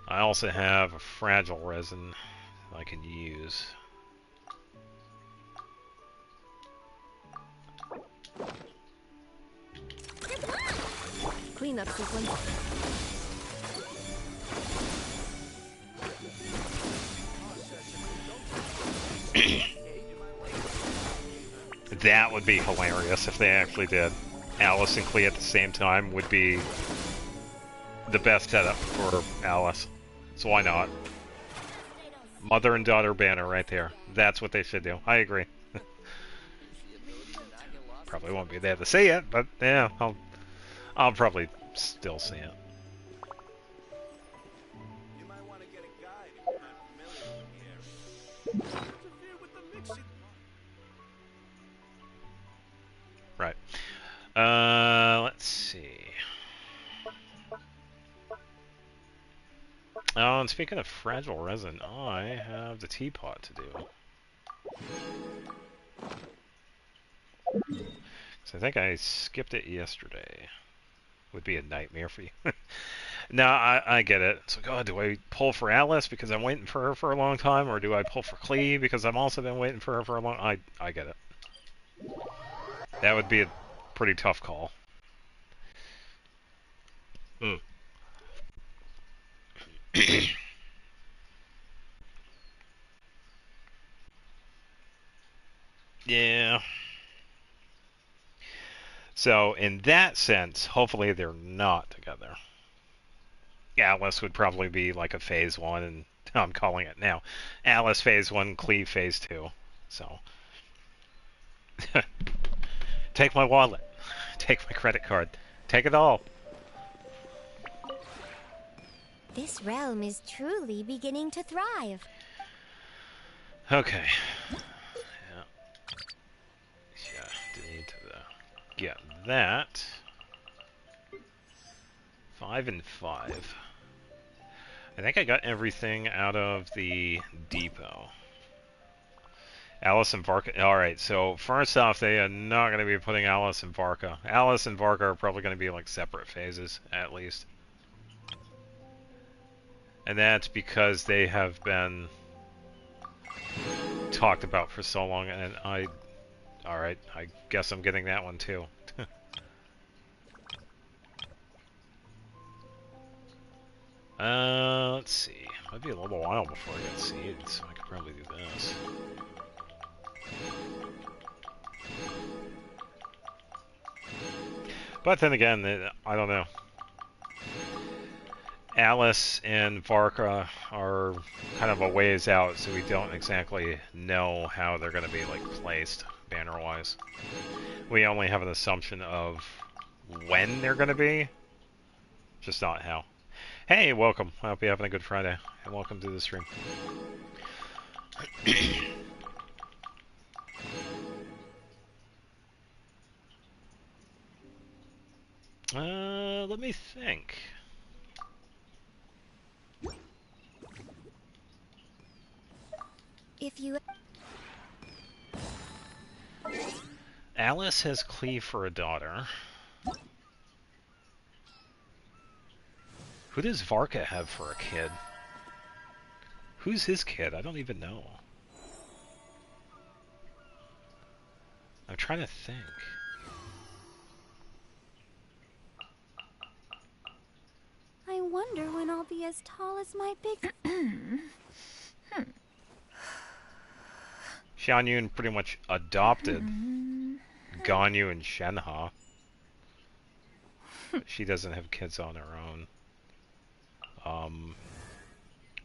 I also have a fragile resin I can use. Cleanup sequence. That would be hilarious if they actually did. Alice and Clea at the same time would be the best setup for Alice. So why not? Mother and daughter banner right there. That's what they should do. I agree. Probably won't be there to see it, but yeah, I'll probably still see it. You might want to get a guide if you're not familiar with the area. Interfere with the mixing. Right. Let's see. Oh, and speaking of fragile resin, I have the teapot to do. So I think I skipped it yesterday. would be a nightmare for you. No, I get it. It's like, oh, do I pull for Alice because I'm waiting for her for a long time, or do I pull for Clee because I've also been waiting for her for a long... I get it. That would be a pretty tough call. Hmm. Yeah. So, in that sense, hopefully they're not together. Alice would probably be like a phase 1, and I'm calling it now. Alice phase 1, Cleve phase 2. So, take my wallet. Take my credit card. Take it all. This realm is truly beginning to thrive. Okay. Yeah. Do need to get that. 5 and 5. I think I got everything out of the depot. Alice and Varka. Alright, so first off, they are not going to be putting Alice and Varka. Alice and Varka are probably going to be like separate phases, at least. And that's because they have been talked about for so long, and Alright, I guess I'm getting that one too. Let's see. Might be a little while before I get seeds, so I could probably do this. But then again, I don't know. Alice and Varka are kind of a ways out, so we don't exactly know how they're going to be like placed banner-wise. We only have an assumption of when they're going to be, just not how. Hey, welcome. I hope you're having a good Friday, and welcome to the stream. Let me think. If you... Alice has Cleve for a daughter. Who does Varka have for a kid? Who's his kid? I don't even know. I'm trying to think. I wonder when I'll be as tall as my big... Xianyun pretty much adopted Ganyu and Shenhe. She doesn't have kids on her own.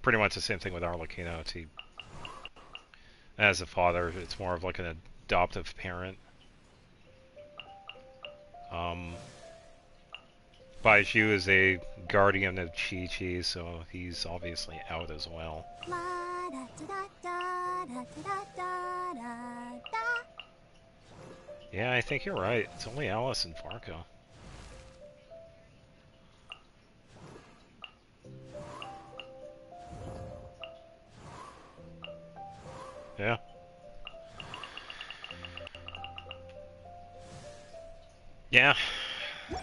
Pretty much the same thing with Arlecchino. As a father, it's more of like an adoptive parent. Baizhu is a guardian of Chi-Chi, so he's obviously out as well. Yeah, I think you're right. It's only Alice and Varka. Yeah. Yeah.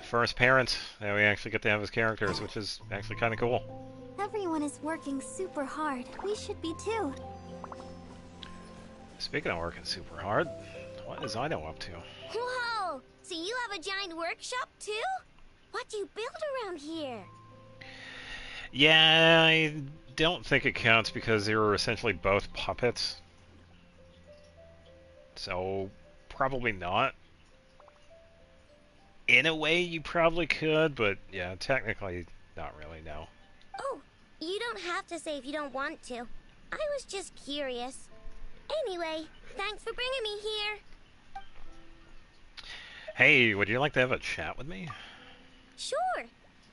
First parent that we actually get to have as characters, which is actually kind of cool. Everyone is working super hard. We should be too. Speaking of working super hard, what is Ino up to? Whoa! So you have a giant workshop too? What do you build around here? Yeah, I don't think it counts because they were essentially both puppets. So, probably not. In a way, you probably could, but yeah, technically, not really, no. Oh, you don't have to say if you don't want to. I was just curious. Anyway, thanks for bringing me here. Hey, would you like to have a chat with me? Sure,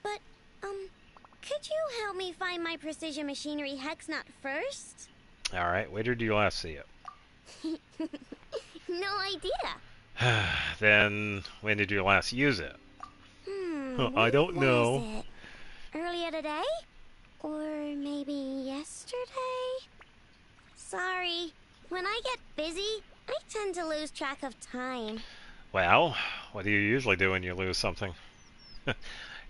but, could you help me find my precision machinery hex nut first? Alright, where did you last see it? No idea. Then, when did you last use it? I When don't know. was it? Earlier today? Or maybe yesterday? Sorry. When I get busy, I tend to lose track of time. Well, what do you usually do when you lose something?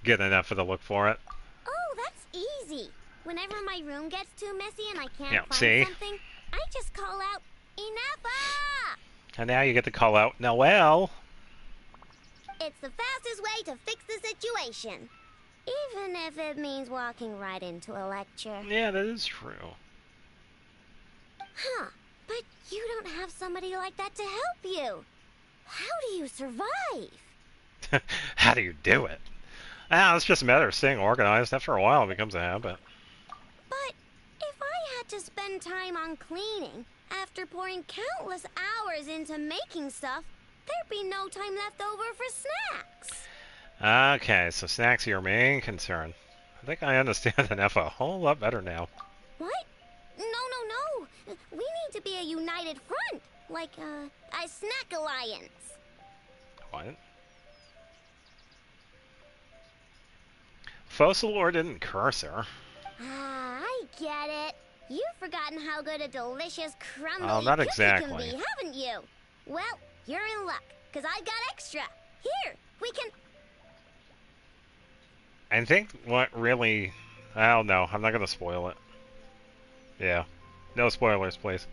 Get enough of the look for it. Oh, that's easy. Whenever my room gets too messy and I can't Yeah, find see? something, I just call out, "Enough!" And now you get to call out Noelle. It's the fastest way to fix the situation. Even if it means walking right into a lecture. Yeah, that is true. Huh. But you don't have somebody like that to help you. How do you survive? How do you do it? Ah, it's just a matter of staying organized. After a while, it becomes a habit. But if I had to spend time on cleaning after pouring countless hours into making stuff, there'd be no time left over for snacks. Okay, so snacks are your main concern. I think I understand enough a whole lot better now. What? No, no, no. We need to be a united front, like a snack alliance. What? Fossilor didn't curse her. Ah, I get it. You've forgotten how good a delicious crumbly Oh, not cookie exactly. can be, haven't you? Well, you're in luck, because I've got extra. Here, we can... I think what really... I don't know. I'm not going to spoil it. Yeah. No spoilers, please.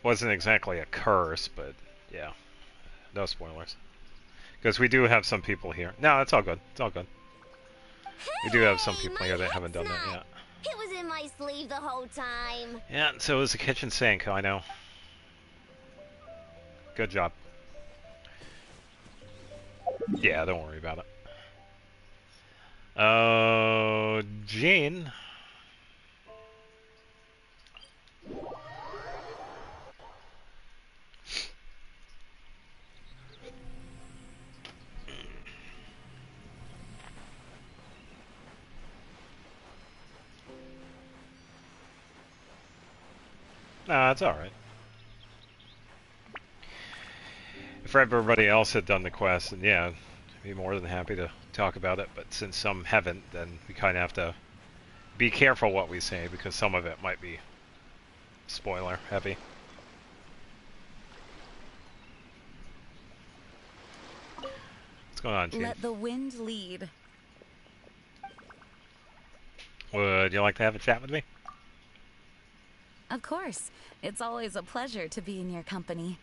Wasn't exactly a curse, but yeah. No spoilers. Because we do have some people here. No, it's all good. It's all good. We do have some Hey, people my here that haven't done that head's yet. not. It was in my sleeve the whole time. Yeah, so is the kitchen sink, I know. Good job. Yeah, don't worry about it. Jean. Nah, it's alright. If everybody else had done the quest, then yeah, I'd be more than happy to talk about it, but since some haven't, then we kind of have to be careful what we say, because some of it might be spoiler heavy. What's going on, Gene? Let the wind lead. Would you like to have a chat with me? Of course. It's always a pleasure to be in your company.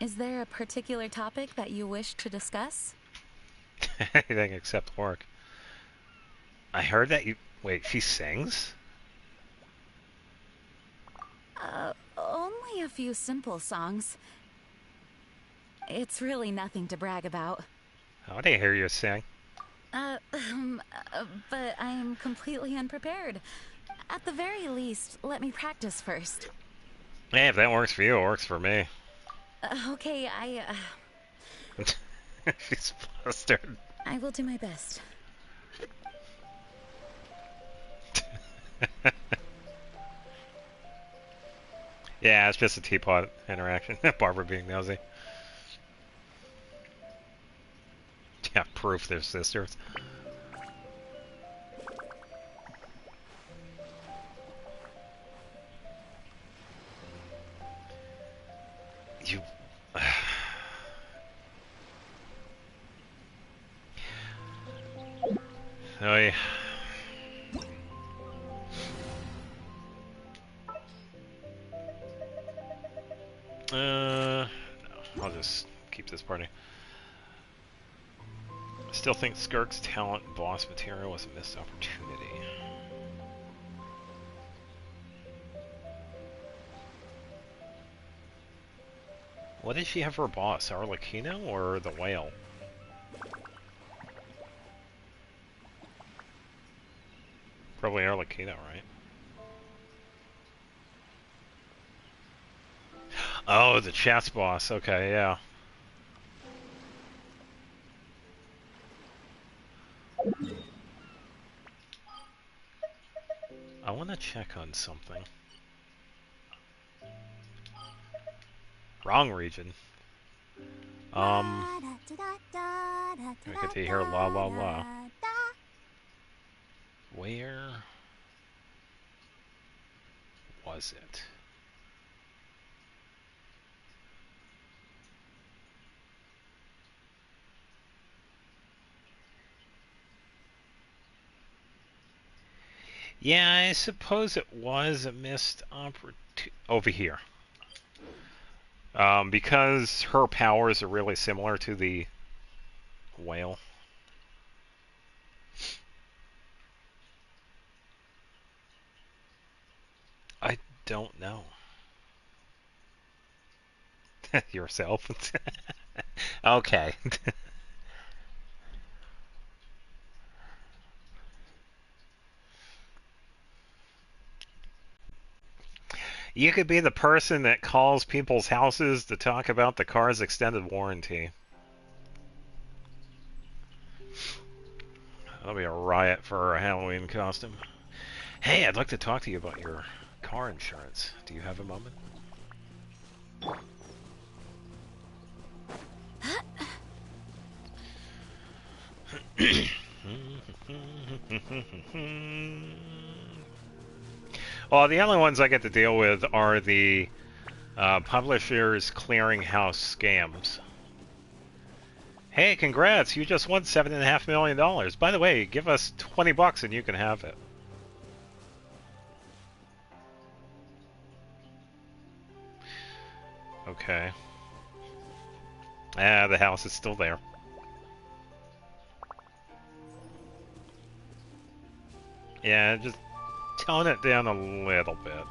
Is there a particular topic that you wish to discuss? Anything except work. I heard that you... Wait, she sings? Only a few simple songs. It's really nothing to brag about. I didn't hear you sing. But I'm completely unprepared. At the very least, let me practice first. Hey, if that works for you, it works for me. Okay, She's flustered. I will do my best. Yeah, it's just a teapot interaction. Barbara being nosy. Yeah, proof they're sisters. You... Oh, yeah. No, I'll just keep this party. I still think Skirk's talent and boss material was a missed opportunity. What did she have for a boss? Arlecchino or the whale? Probably Arlecchino, right? Oh, the chess boss. Okay, yeah. I want to check on something. Wrong region. I get to hear la la la. Where was it? Yeah, I suppose it was a missed opportunity over here. Because her powers are really similar to the whale. I don't know. Yourself? Okay. You could be the person that calls people's houses to talk about the car's extended warranty. That'll be a riot for a Halloween costume. Hey, I'd like to talk to you about your car insurance. Do you have a moment? Well, the only ones I get to deal with are the publishers' clearinghouse scams. Hey, congrats! You just won $7.5 million. By the way, give us $20 and you can have it. Okay. Ah, the house is still there. Yeah, just tone it down a little bit.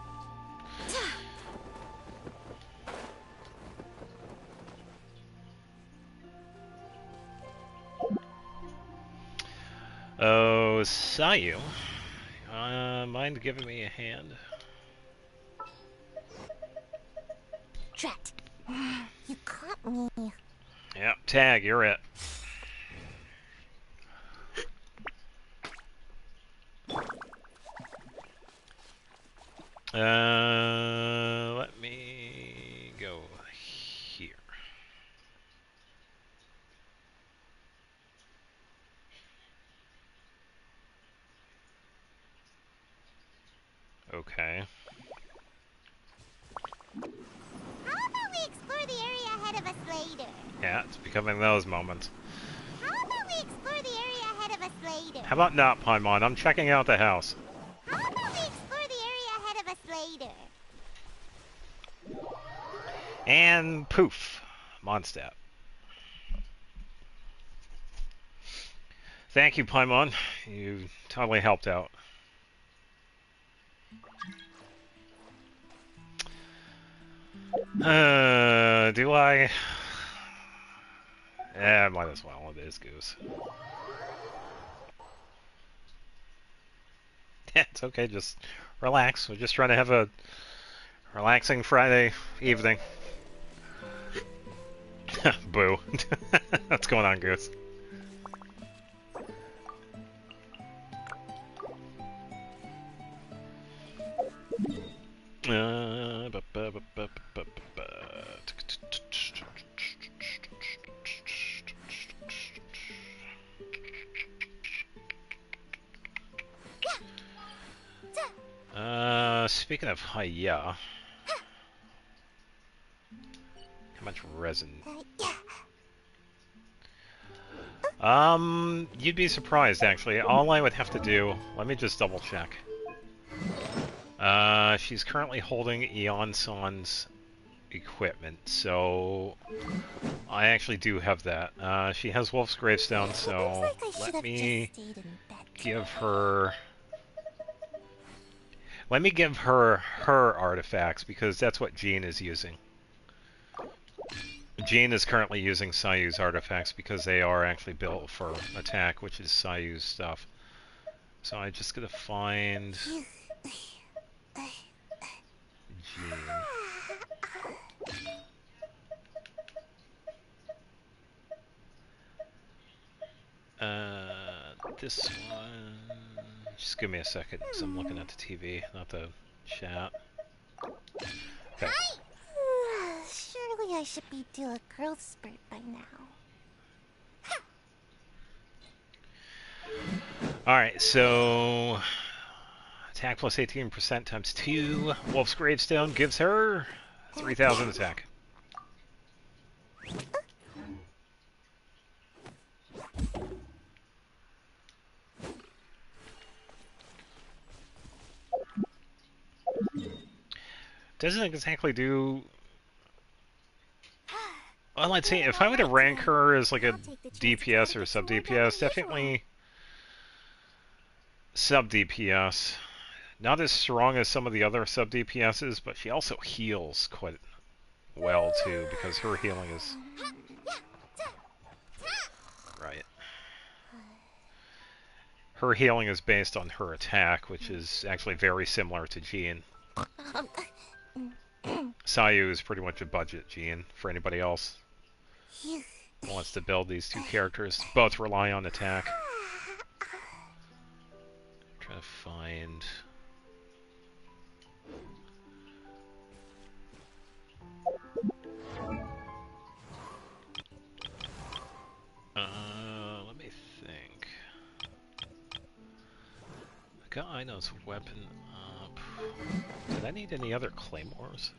Oh, Sayu. Mind giving me a hand? Drat. You caught me. Yep, tag, you're it. Let me go here. Okay. How about we explore the area ahead of us later? Yeah, it's becoming those moments. How about we explore the area ahead of us later? How about not, Paimon? I'm checking out the house. How about we explore the area ahead of us later? And poof. Mondstadt. Thank you, Paimon. You totally helped out. Do I? Yeah, might as well. It is Goose. Yeah, it's okay. Just relax. We're just trying to have a relaxing Friday evening. Boo. What's going on, Goose? Speaking of hiya, how much resin? You'd be surprised actually. All I would have to do, let me just double check. She's currently holding Eon-san's equipment, so I actually do have that. She has Wolf's Gravestone, so let me give her... Let me give her her artifacts, because that's what Jean is using. Jean is currently using Sayu's artifacts because they are actually built for attack, which is Sayu's stuff. So I'm just gonna find Jean. This one... Just give me a second, because I'm looking at the TV, not the chat. Okay. Surely I should be due a growth spurt by now. Alright, so... Attack plus 18% times 2. Wolf's Gravestone gives her 3,000 attack. doesn't exactly do. Well, I'd say if I were to rank her as like a DPS or sub DPS, definitely sub DPS. Not as strong as some of the other sub DPSs, but she also heals quite well too, because her healing is right. Her healing is based on her attack, which is actually very similar to Jean. Sayu is pretty much a budget Jean for anybody else who wants to build these two characters. Both rely on attack. Try to find. Let me think. Got Ino's weapon up. Did I need any other claymores?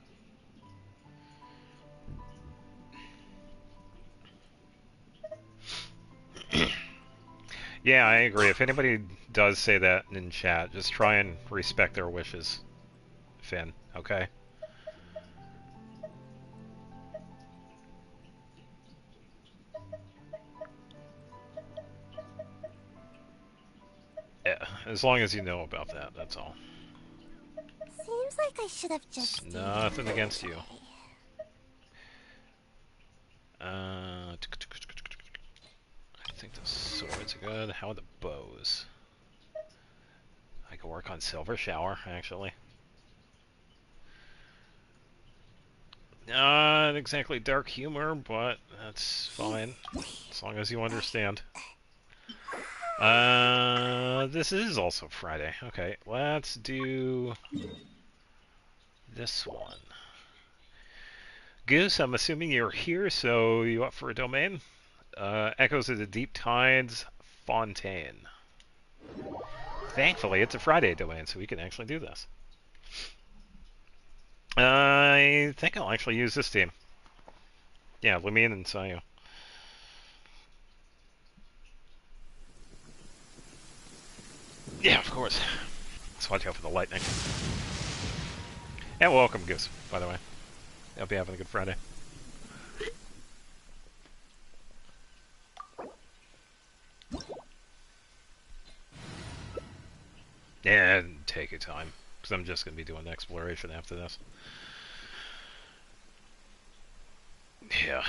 Yeah, I agree. If anybody does say that in chat, just try and respect their wishes, Finn, okay? Yeah, as long as you know about that, that's all. Seems like I should have just. It's nothing against you. I think the swords are good. How are the bows? I could work on Silver Shower, actually. Not exactly dark humor, but that's fine. As long as you understand. This is also Friday. Okay, let's do this one. Goose, I'm assuming you're here, so you up for a domain? Echoes of the Deep Tides Fontaine. Thankfully, it's a Friday domain, so we can actually do this. I think I'll actually use this team. Yeah, Lumion and Sayu. Yeah, of course. Let's watch out for the lightning. And welcome, Goose, by the way. Hope you're having a good Friday. And take your time, because I'm just going to be doing exploration after this. Yeah.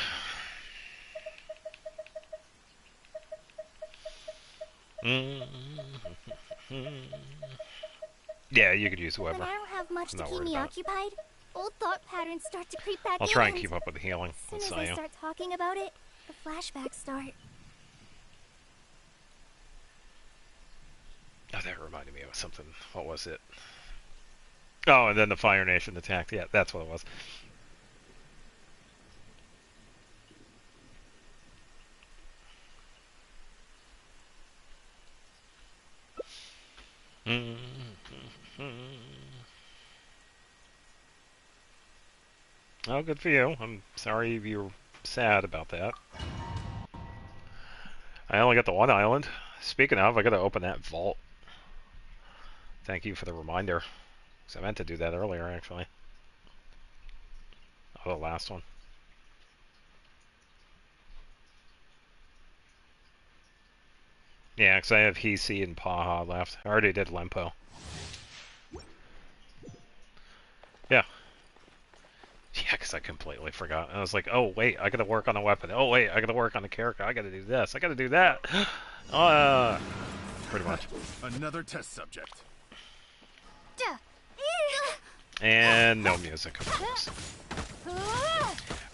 Yeah, you could use whoever. When I don't have much to Not keep worried me about it. occupied, old thought patterns start to creep back in. I'll try and keep up with the healing As with soon as I Sayu. start talking about it, the flashbacks start. Oh, that reminded me of something. What was it? Oh, and then the Fire Nation attacked. Yeah, that's what it was. Oh, good for you. I'm sorry you're sad about that. I only got the one island. Speaking of, I gotta open that vault. Thank you for the reminder. 'Cause I meant to do that earlier, actually. Oh, the last one. Yeah, because I have Hisi and Paha left. I already did Lempo. Yeah. Yeah, because I completely forgot. I was like, oh, wait, I gotta work on a weapon. Oh, wait, I gotta work on the character. I gotta do this. I gotta do that. Pretty much. Another test subject. And no music, of course.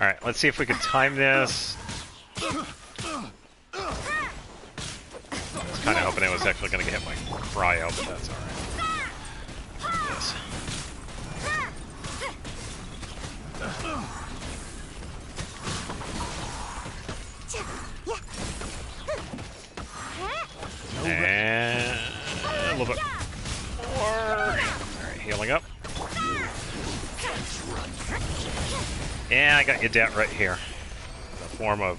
Alright, let's see if we can time this. I was kind of hoping it was actually going to get my cryo, but that's alright. Yes. And a little bit more. Alright, healing up. Yeah, I got your debt right here. The form of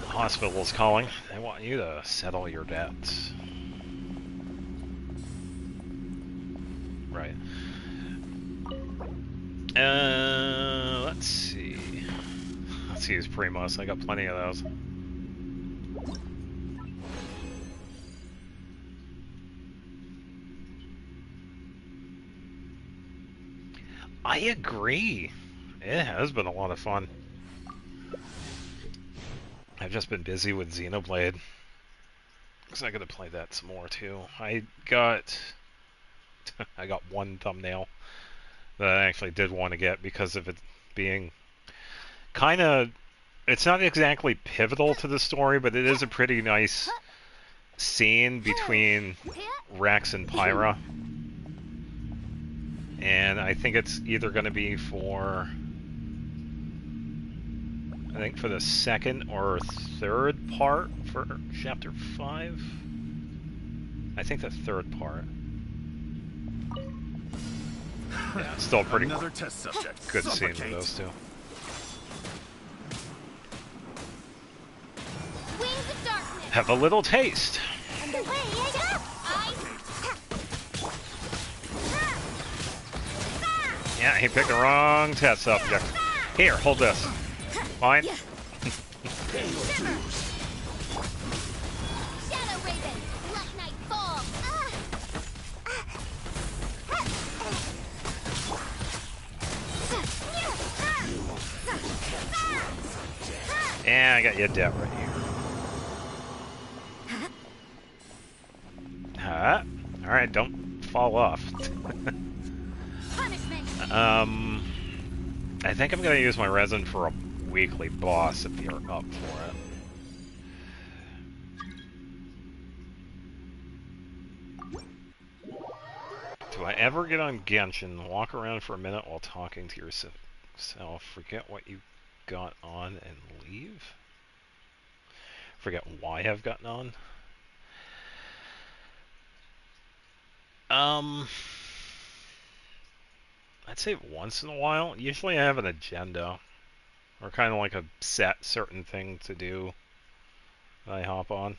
the hospital's calling. They want you to settle your debts. Right. Let's see. Let's use Primos. I got plenty of those. I agree. It has been a lot of fun. I've just been busy with Xenoblade. Because I gotta play that some more too. I got one thumbnail that I actually did want to get because of it being kind of... It's not exactly pivotal to the story, but it is a pretty nice scene between Rex and Pyra. And I think it's either going to be for... I think for the second or third part for Chapter 5. I think the third part. Yeah, it's still a pretty Another test subject. good scene Suffocate. with those two. Wings of darkness. Have a little taste. And away I go. Yeah, he picked the wrong test subject. Here, hold this. Fine. Shadow Raven. Black Knight fall. Yeah, I got you dead right here. Huh? Alright, don't fall off. Punishment. I think I'm gonna use my resin for a weekly boss if you're up for it. Do I ever get on Genshin, walk around for a minute while talking to yourself, forget what you got on, and leave? Forget why I've gotten on? I'd say once in a while. Usually I have an agenda, or kind of like a set certain thing to do that I hop on.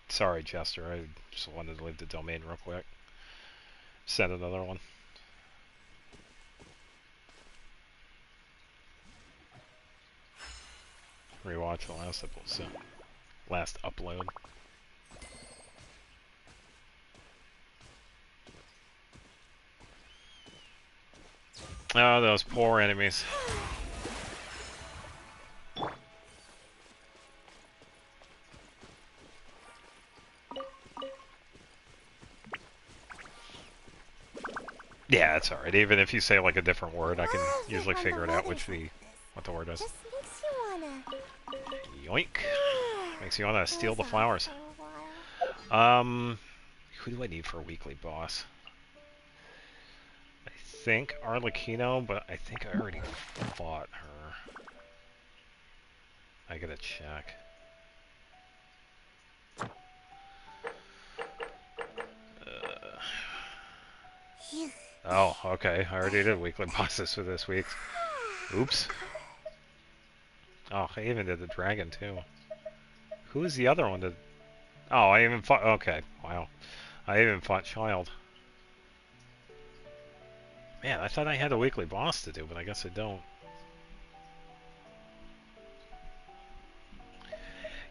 Sorry, Chester, I just wanted to leave the domain real quick. Send another one. Rewatch the last episode. Last upload. Oh, those poor enemies. Yeah, it's alright. Even if you say like a different word, I can usually figure it out what the word is. Just makes you wanna. Yoink. Makes you wanna steal the flowers. For a while. Who do I need for a weekly boss? I think Arlecchino, but I think I already fought her. I gotta check. Oh, okay. I already did weekly bosses for this week. Oops. Oh, I even did the dragon too. Who is the other one that... Oh, I even fought... Okay, wow. I even fought Child. Man, I thought I had a weekly boss to do, but I guess I don't.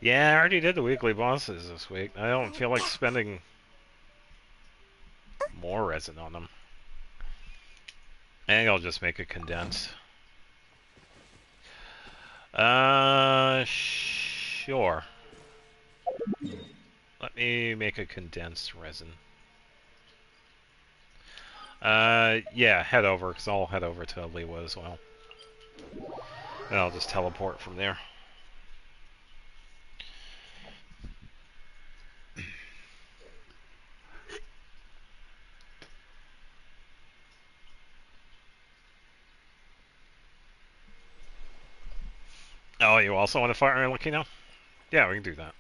Yeah, I already did the weekly bosses this week. I don't feel like spending more resin on them. I think I'll just make it condensed. Sure. Let me make a condensed resin. Yeah, head over, because I'll head over to Liwa as well. And I'll just teleport from there. Oh, you also want to fight Arlecchino? Yeah, we can do that.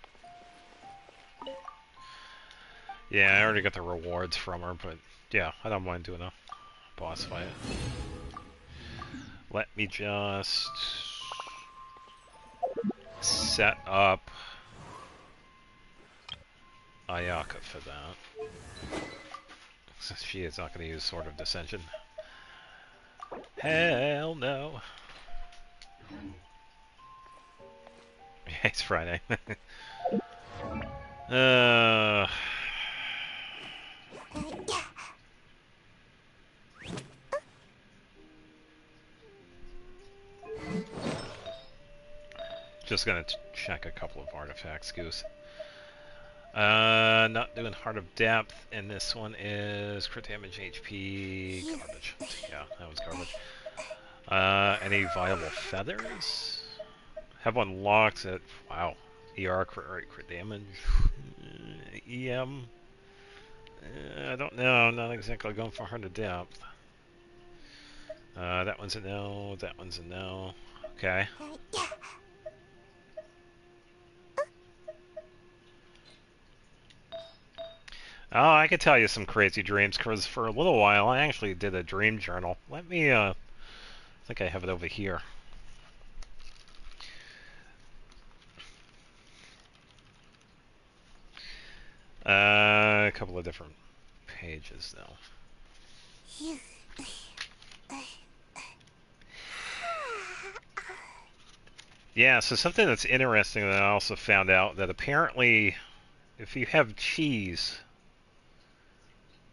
Yeah, I already got the rewards from her, but yeah, I don't mind doing a boss fight. Let me just set up Ayaka for that. Since she is not going to use Sword of Dissension. Hell no. It's Friday. uh... Just gonna check a couple of artifacts, Goose. Not doing Heart of Depth, and this one is crit damage, HP, garbage. Yeah, that was garbage. Any viable feathers? Have one locked at, wow, ER, crit damage, EM. I don't know, I'm not exactly going for Heart of Depth. That one's a no, that one's a no. Okay. Oh, I could tell you some crazy dreams, because for a little while I actually did a dream journal. Let me, I think I have it over here. A couple of different pages, though. Yeah, so something that's interesting that I also found out, that apparently if you have cheese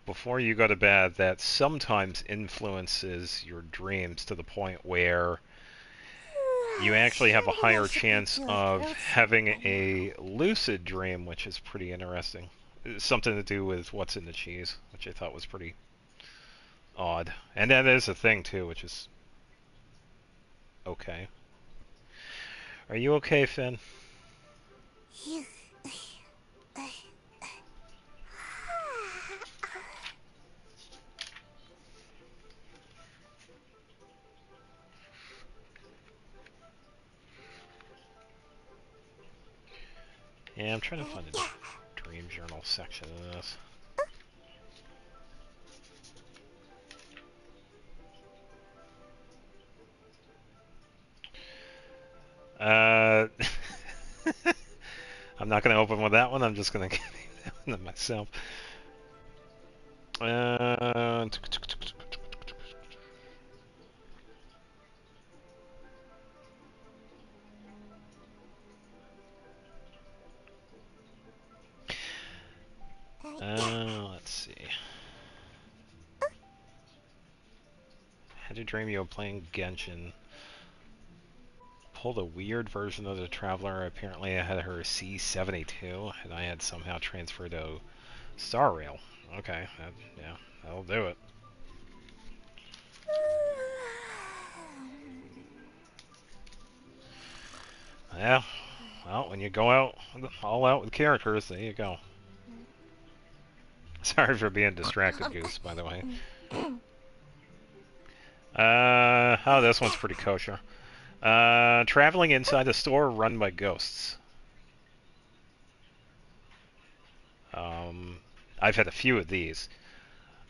before you go to bed, that sometimes influences your dreams to the point where you actually have a higher chance of having a lucid dream, which is pretty interesting. It's something to do with what's in the cheese, which I thought was pretty odd. And that is a thing, too, which is okay. Are you okay, Finn? Yeah, I'm trying to find a dream journal section of this. I'm not going to open with that one. I'm just going to get that one to myself. Let's see. Had a dream you were playing Genshin. Pulled a weird version of the Traveler. Apparently I had her C-72, and I had somehow transferred to Star Rail. Okay, yeah, that'll do it. Yeah, well, when you go out, all out with characters, there you go. Sorry for being distracted, Goose, by the way. Oh, this one's pretty kosher. Traveling inside a store run by ghosts. I've had a few of these.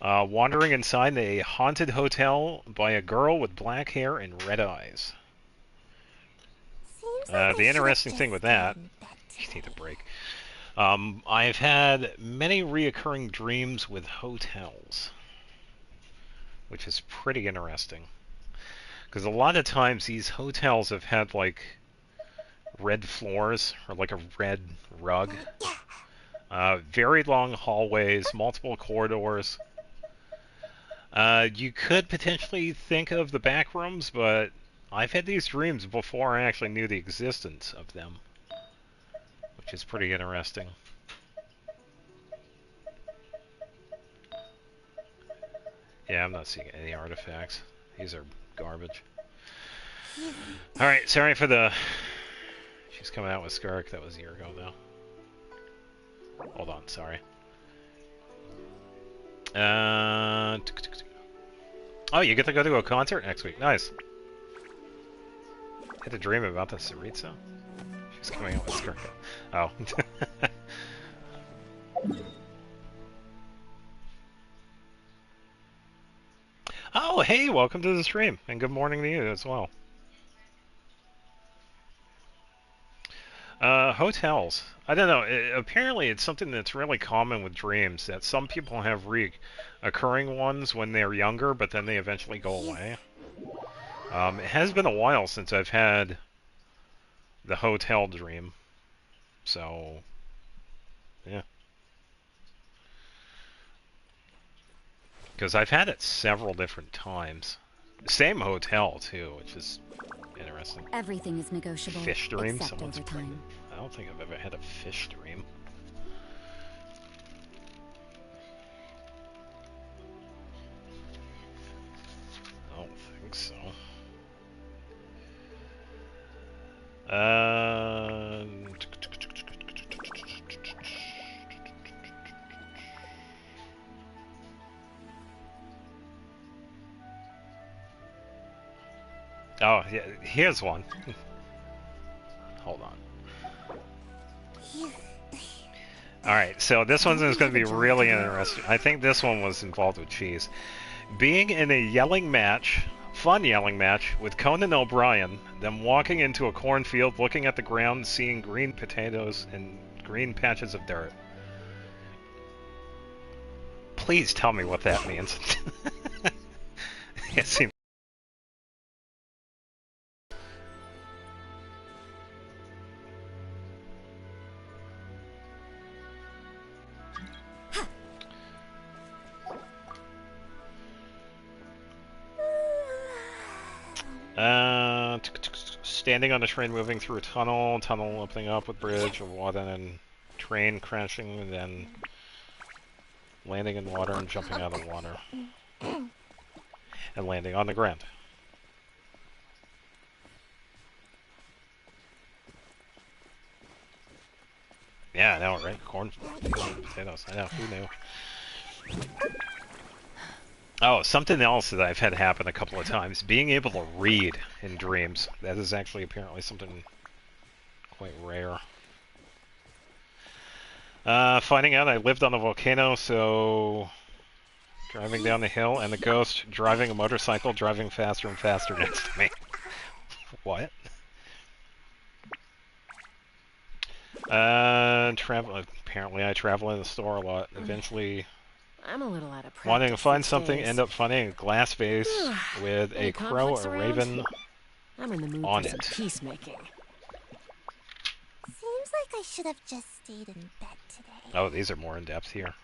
Wandering inside a haunted hotel by a girl with black hair and red eyes. The interesting thing with that, you need a break. I've had many reoccurring dreams with hotels, which is pretty interesting. Because a lot of times these hotels have had like red floors or like a red rug. Very long hallways, multiple corridors. You could potentially think of the back rooms, but I've had these dreams before I actually knew the existence of them, which is pretty interesting. Yeah, I'm not seeing any artifacts. These are garbage. Alright, sorry for the... She's coming out with Skark. That was a year ago, though. Hold on, sorry. Oh, you get to go to a concert next week. Nice. I had a dream about the Saritsa. She's coming out with Skark. Oh. Oh, hey, welcome to the stream, and good morning to you as well. Hotels. I don't know. Apparently, it's something that's really common with dreams, that some people have reoccurring ones when they're younger, but then they eventually go away. It has been a while since I've had the hotel dream, so yeah. Because I've had it several different times. Same hotel too, which is interesting. Everything is negotiable, Fish dream? except Someone's over pregnant. time. I don't think I've ever had a fish dream. I don't think so. Uh, oh, yeah, here's one. Hold on. Alright, so this one's going to be really interesting. I think this one was involved with cheese. Being in a yelling match, fun yelling match, with Conan O'Brien, then walking into a cornfield, looking at the ground, seeing green potatoes and green patches of dirt. Please tell me what that means. It seems... Standing on a train moving through a tunnel opening up with bridge of water, and train crashing, and then landing in water and jumping out of water. And landing on the ground. Yeah, I know, right? Corn, potatoes. I know, who knew? Oh, something else that I've had happen a couple of times. Being able to read in dreams. That is actually apparently something quite rare. Finding out I lived on a volcano, so... Driving down the hill, and the ghost driving a motorcycle, driving faster and faster next to me. What? Apparently I travel in the store a lot. Eventually... I'm a little out of practice. Wanting to find these something, days. end up finding a glass vase with Any a crow conflicts or around? raven I'm in the mood on for some it. peacemaking. Seems like I should have just stayed in bed today. Oh, these are more in depth here.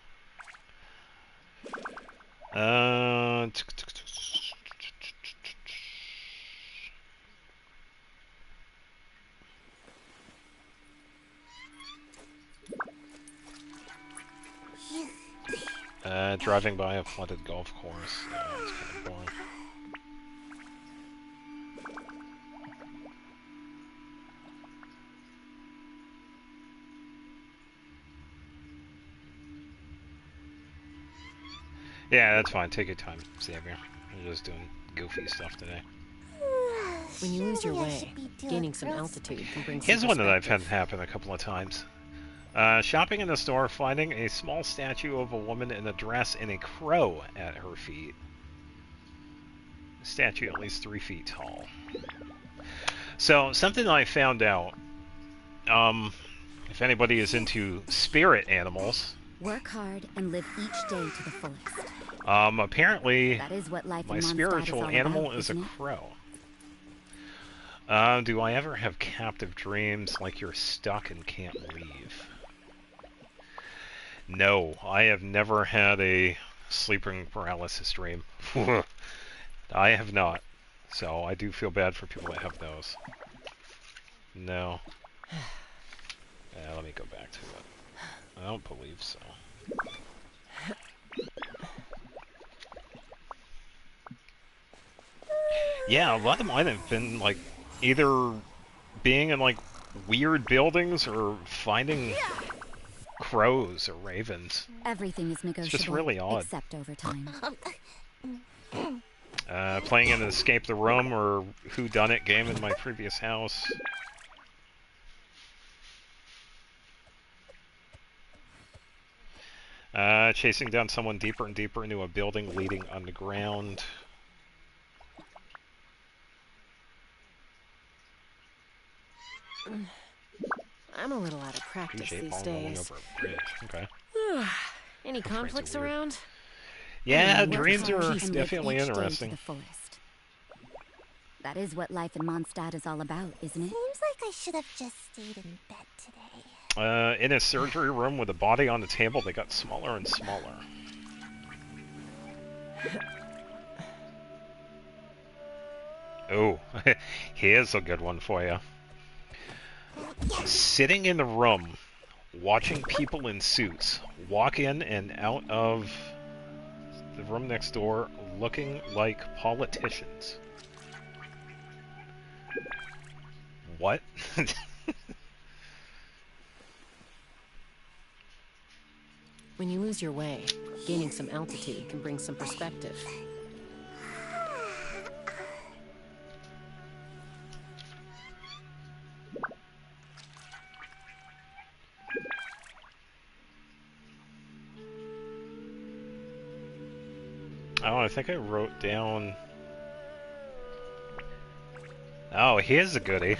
Driving by a flooded golf course. It's kind of boring. Yeah, that's fine. Take your time, Xavier. I'm just doing goofy stuff today. When you lose your Surely I way, should be doing gaining some groceries. altitude can bring some Here's one that I've had perspective. happen a couple of times. Shopping in the store, finding a small statue of a woman in a dress and a crow at her feet. Statue at least 3 feet tall. So, something I found out, if anybody is into spirit animals, Work hard and live each day to the fullest. apparently That is what life my in Mondstadt spiritual is all animal about, is a isn't it? crow. Do I ever have captive dreams like you're stuck and can't leave? No, I have never had a sleeping paralysis dream. I have not. So I do feel bad for people that have those. No. Let me go back to it. I don't believe so. Yeah, a lot of mine have been like either being in like weird buildings or finding crows or ravens. Everything is negotiable. just really odd. Except over time. Playing an Escape the Room or Who Done It game in my previous house. Chasing down someone deeper and deeper into a building leading underground. I'm a little out of practice PJ these falling rolling days. over a bridge. Okay. Any Those friends conflicts are weird. around? Yeah, Work dreams hard are and live definitely each day to interesting. the fullest. That is what life in Mondstadt is all about, isn't it? Seems like I should have just stayed in bed today. In a surgery room with a body on the table, they got smaller and smaller. Oh, here's a good one for you. Sitting in the room, watching people in suits walk in and out of the room next door looking like politicians. What? When you lose your way, gaining some altitude can bring some perspective. Oh, I think I wrote down... Oh, here's a goodie.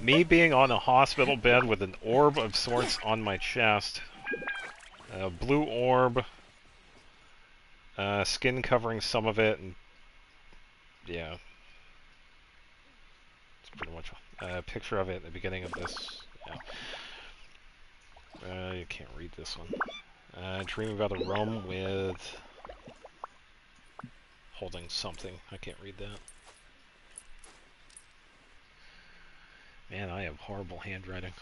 Me being on a hospital bed with an orb of sorts on my chest. A blue orb. Skin covering some of it, and... yeah. It's pretty much a picture of it at the beginning of this. Yeah. You can't read this one. Dream about a room with... holding something. I can't read that. Man, I have horrible handwriting.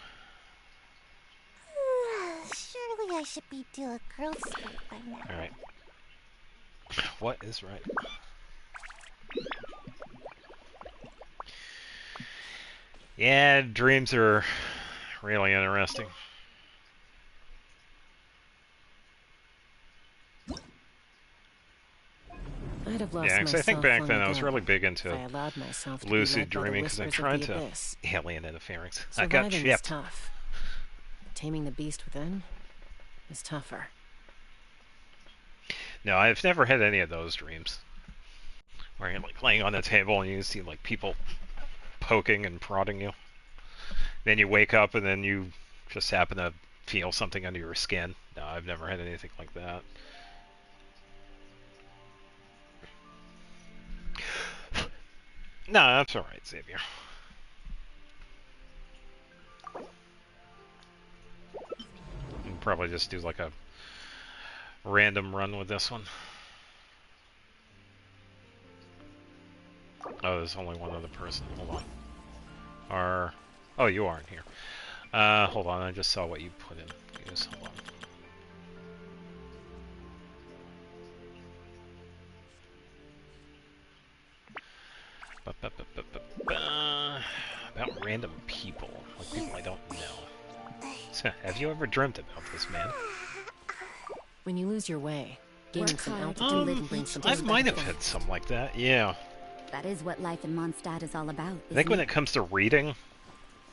Surely I should be due a growth spurt by now. Alright. What is right? Yeah, dreams are really interesting. I'd have lost Yeah, because I think myself back long then I was ago really big if into I allowed myself to be lucid led by the dreaming because I'm whispers of trying the to abyss. alien interference. I got Surviving is chipped. tough. Taming the beast within is tougher. No, I've never had any of those dreams. Where you're like laying on the table and you see like people poking and prodding you. Then you wake up and then you just happen to feel something under your skin. No, I've never had anything like that. No, that's alright, Xavier. You can probably just do like a random run with this one. Oh, there's only one other person. Hold on. Oh, you aren't here. Hold on, I just saw what you put in. Use, hold on. About random people, like people I don't know. So, have you ever dreamt about this, man? When you lose your way, gaining Work some hard, altitude live can bring each some day. I might have perspective. had something like that, yeah. That is what life in Mondstadt is all about, I think isn't when it? it comes to reading,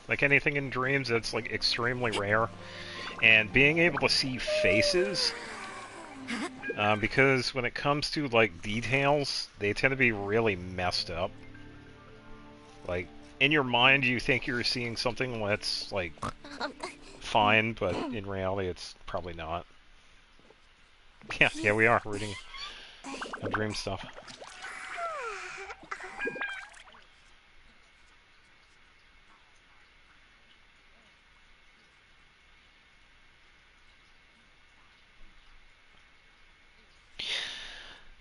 like anything in dreams, it's like extremely rare. And being able to see faces, because when it comes to like details, they tend to be really messed up. Like, in your mind you think you're seeing something that's like fine, but in reality it's probably not. Yeah, here we are reading dream stuff.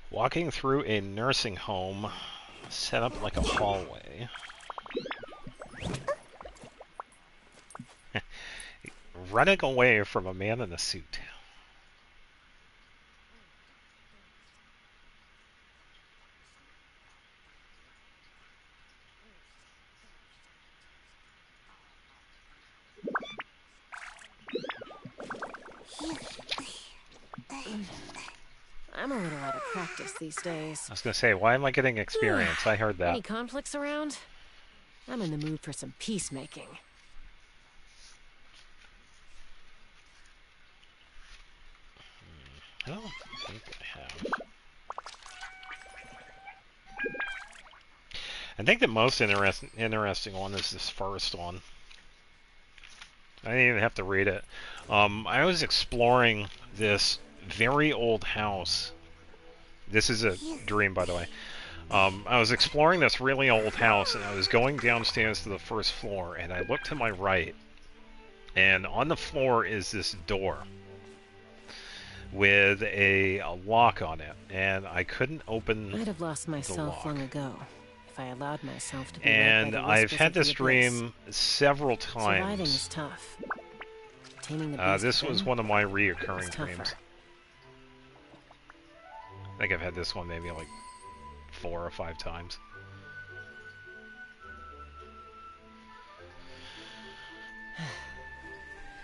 Walking through a nursing home set up like a hallway. Running away from a man in a suit. I'm a little out of practice these days. I was gonna say, why am I getting experience? I heard Any that. conflicts around? I'm in the mood for some peacemaking. I don't think I have. I think the most interesting one is this first one. I didn't even have to read it. I was exploring this very old house This is a dream, by the way. I was exploring this really old house, and I was going downstairs to the first floor, and I looked to my right, and on the floor is this door with a lock on it, and I couldn't open I'd have lost the myself lock. long ago if I allowed myself to be And led by the I've whispers had of this the abyss. dream several Surviving is times. tough. Taming the beast This was within one of my is reoccurring tougher. dreams. I think I've had this one maybe like 4 or 5 times.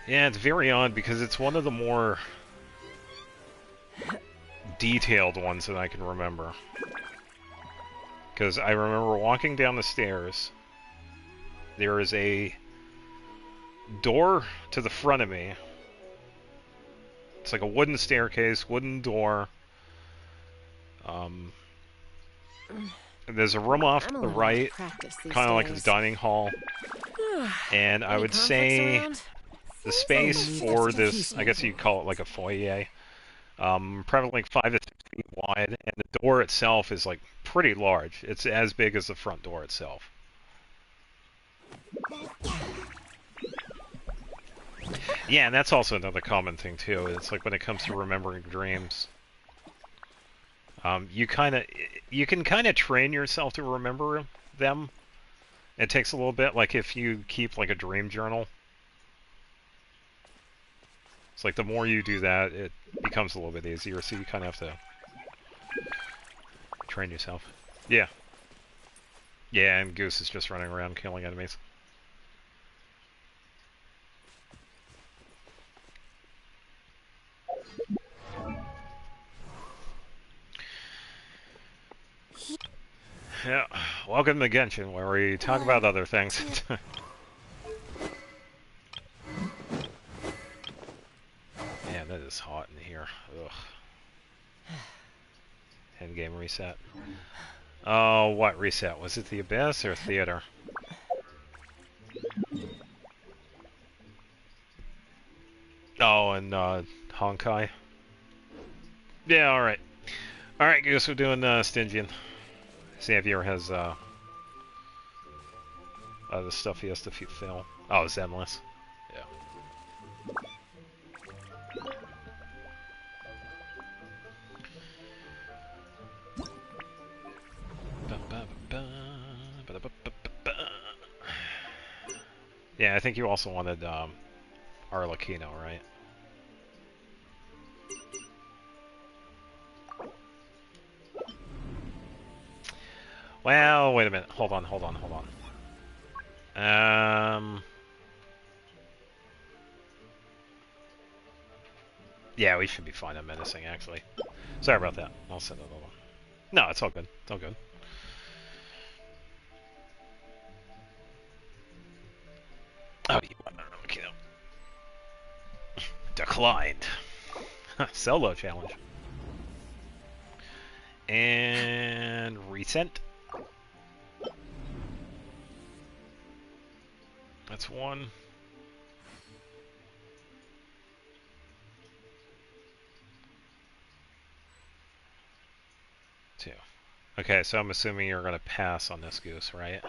Yeah, it's very odd because it's one of the more detailed ones that I can remember. Because I remember walking down the stairs. There is a door to the front of me. It's like a wooden staircase, wooden door. There's a room off to I'm the allowed right, to practice these kind of like this days. dining hall. And I Any would conflicts say around? the space Seems for like this, I guess you'd call it like a foyer, probably like 5 to 6 feet wide, and the door itself is like pretty large. It's as big as the front door itself. Yeah, and that's also another common thing too. It's like when it comes to remembering dreams, you can kind of train yourself to remember them. It takes a little bit. Like if you keep like a dream journal, it's like the more you do that, it becomes a little bit easier. So you kind of have to train yourself. Yeah. Yeah, and Goose is just running around killing enemies. Yeah, welcome to Genshin, where we talk about other things. Man, that is hot in here. Ugh. End game reset. Oh, what reset? Was it the Abyss or Theater? Oh, and Honkai. Yeah, alright. Alright, Goose, we're doing Stygian. Xavier has the stuff he has to fill. Oh, Zenless. Yeah. Yeah, I think you also wanted Arlecchino, right? Well, wait a minute. Hold on. Yeah, we should be fine on menacing, actually. Sorry about that. I'll send it over. No, it's all good. It's all good. Oh, you want Arlecchino. Declined. Solo challenge. And resent. That's 1. 2. Okay, so I'm assuming you're going to pass on this Goose, right?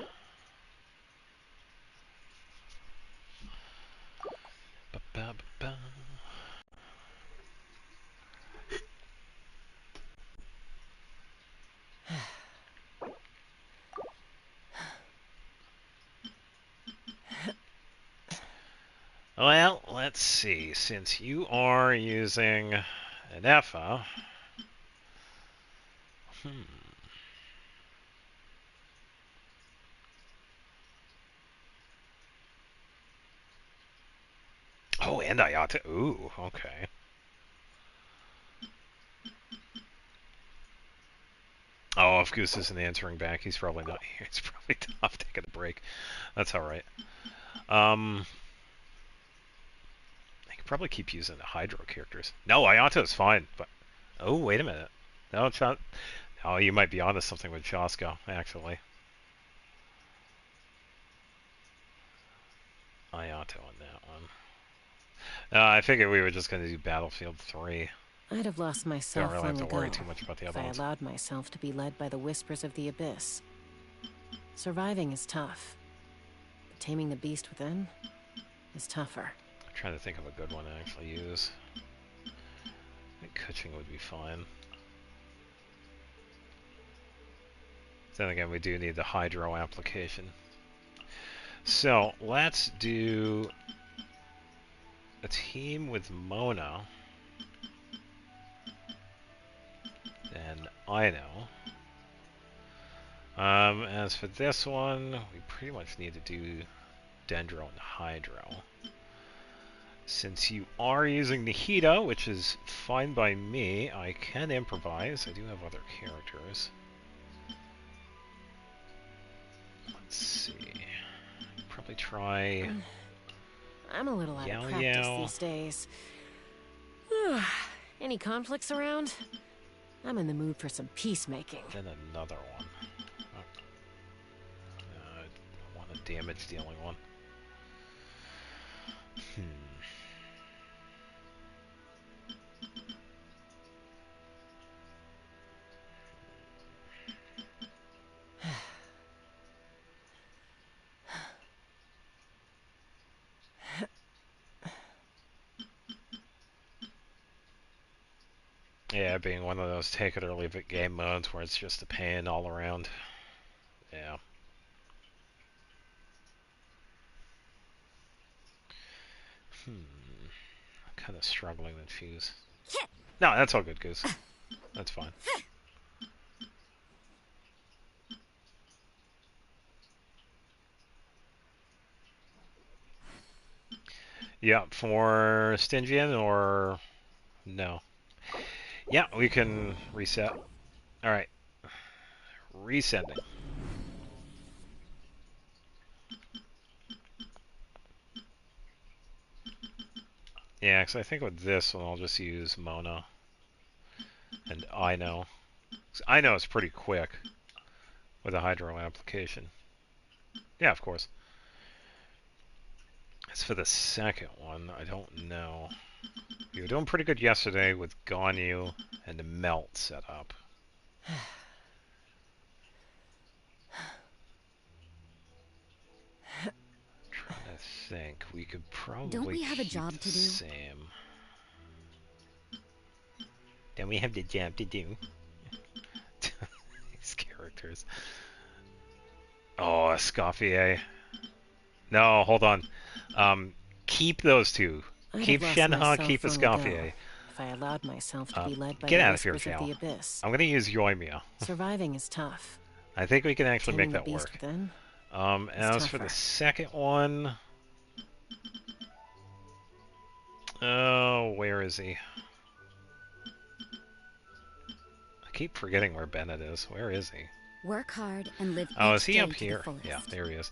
Ba-ba-ba-ba. Well, let's see. Since you are using an EFA, Oh, and Ayata. Ooh, okay. Oh, if Goose isn't answering back, he's probably not here. He's probably off taking a break. That's alright. I could probably keep using the Hydro characters. No, Ayato's fine, but... Oh, wait a minute. No, it's not... Oh, you might be onto something with Shasko, actually. Ayato on that one. I figured we were just going to do Battlefield 3. I'd have lost Don't myself really have long to worry ago too much about the if other I ones. allowed myself to be led by the whispers of the abyss. Surviving is tough, but taming the beast within is tougher. I'm trying to think of a good one to actually use. I think Kuching would be fine. Then again, we do need the hydro application. So, let's do a team with Mona. And Ino. As for this one, we pretty much need to do Dendro and Hydro. Since you are using Nihita, which is fine by me, I can improvise. I do have other characters. Let's see. Probably try I'm a little out Yao of practice Yao. these days. Any conflicts around? I'm in the mood for some peacemaking. Then another one. I want a damage dealing one. Yeah, being one of those take it or leave it game modes where it's just a pain all around. Yeah. Kind of struggling with Fuse. No, that's all good, Goose. That's fine. Yeah, for Stygian or no? Yeah, we can reset. Alright. Resending. Yeah, because I think with this one I'll just use Mona. And Ino. Ino is pretty quick with a Hydro application. Yeah, of course. As for the second one, I don't know. You were doing pretty good yesterday with Ganyu and the Melt set up. Trying to think. We could probably Don't we have a keep job the to do? same. Don't we have the job to do? These characters. Oh, Escoffier. No, hold on. Keep those two. I'd Keep have lost Shenhe, myself keep long ago Escoffier. if I allowed myself to be led by Get the out of here, whispers of Zhao. the abyss. I'm gonna use Yoimiya. Surviving is tough. I think we can actually Taming make the that beast work. within As for the second one... Oh, where is he? I keep forgetting where Bennett is. Where is he? Work hard and live Oh, each is he day up to the here? fullest. Yeah, there he is.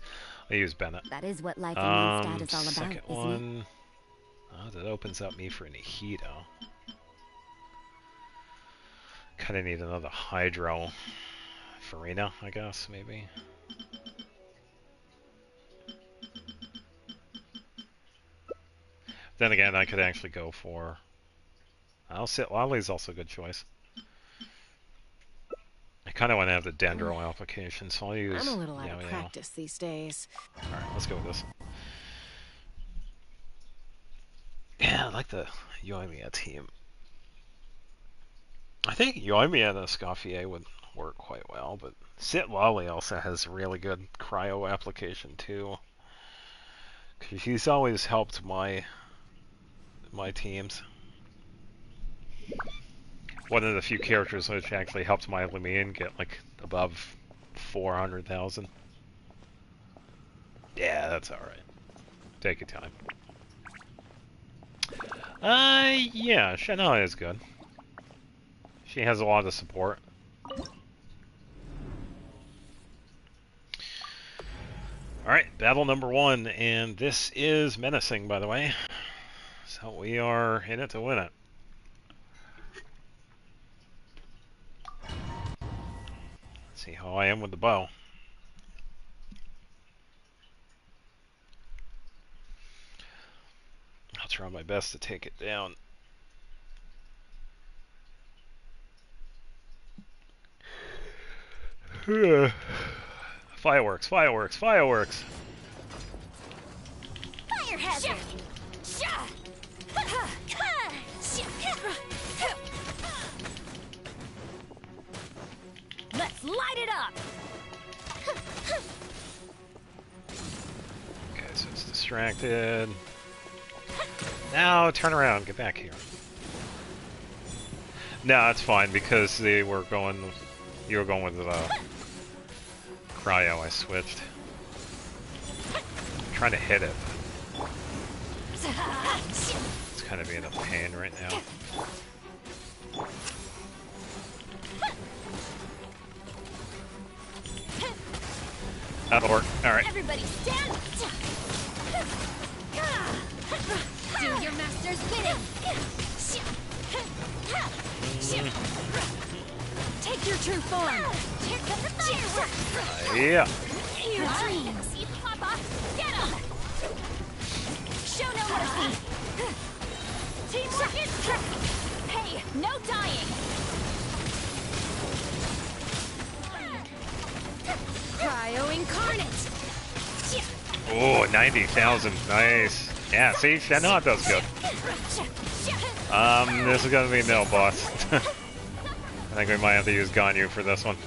I'll use Bennett. That is what life in Mondstadt is all about, Second isn't it? one... Oh, that opens up me for Nihito. Kinda need another Hydro. Farina, I guess, maybe. Then again, I could actually go for... I'll sit Lolly's also a good choice. I kind of want to have the Dendro application, so I'll use... I'm a little out Yao of Yao. practice these days. Alright, let's go with this. Yeah, I like the Yoimiya team. I think Yoimiya and Escoffier would work quite well, but Sit Lolly also has really good cryo application too. Because she's always helped my teams. One of the few characters which actually helped my Lumion get like above 400,000. Yeah, that's alright. Take your time. Yeah, Shenhe is good. She has a lot of support. Alright, battle number 1, and this is menacing, by the way. So we are in it to win it. Let's see how I am with the bow. I'll try my best to take it down. Fireworks, fireworks, fireworks. Fire hazard! Let's light it up! Okay, so it's distracted. Now turn around, get back here. No, it's fine because they were going. You were going with cryo. I switched. I'm trying to hit it. It's kind of being a pain right now. That'll work. All right. Everybody stand! Do your master's bidding! Take your true form! Here comes the fireworks! Yeah. Your dreams! Papa, get him! Show no mercy! Teamwork is tricky! Hey, no dying! Cryo incarnate! Oh, 90,000. Nice. Yeah, see, Shenhua does good. This is gonna be no boss. I think we might have to use Ganyu for this one.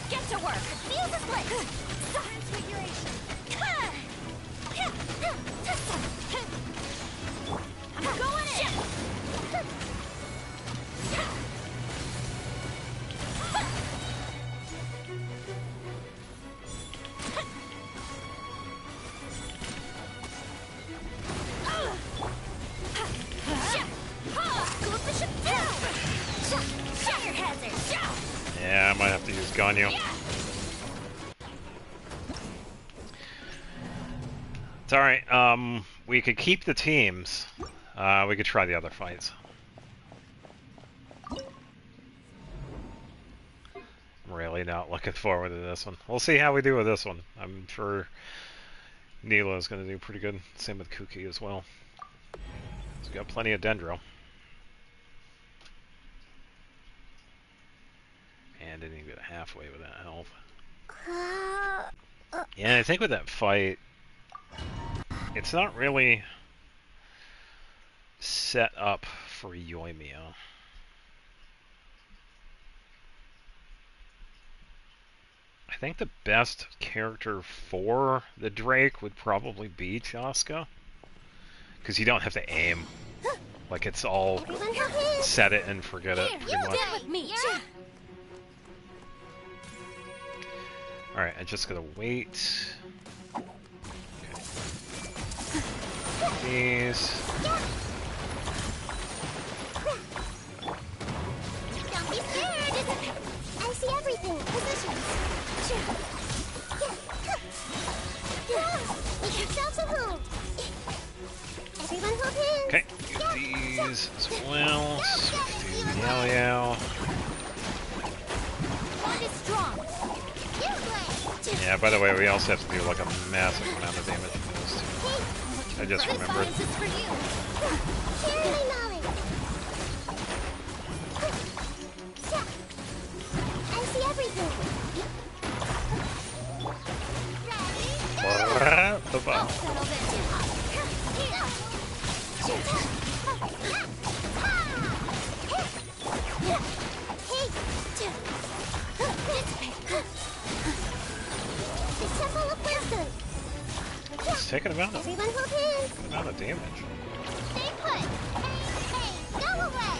Get to work! Feel the split! Transfiguration! I'm going in! Yeah, I might have to use Ganyu. It's alright, we could keep the teams. We could try the other fights. I'm really not looking forward to this one. We'll see how we do with this one. I'm sure Neela's gonna do pretty good. Same with Kuki as well. So we got plenty of Dendro. And didn't even get halfway with that health. Yeah, I think with that fight, it's not really set up for Yoimiya. I think the best character for the Drake would probably be Chaska. Because you don't have to aim. Like, it's all set it and forget it, pretty much. with me! Alright, I just gotta wait. Okay. These. Don't be scared! I see everything! Positions! Make yourselves at home! Everyone hold hands! Okay, get these as well. Switch to Yao Yao. One is strong! Yeah, by the way, we also have to do like a massive amount of damage to those two. I just remembered. This is for you! Share my knowledge! I see everything! Ready? Go! Settle It's taking about a Everyone hold hands! good amount of damage. Stay put! Hey, go away!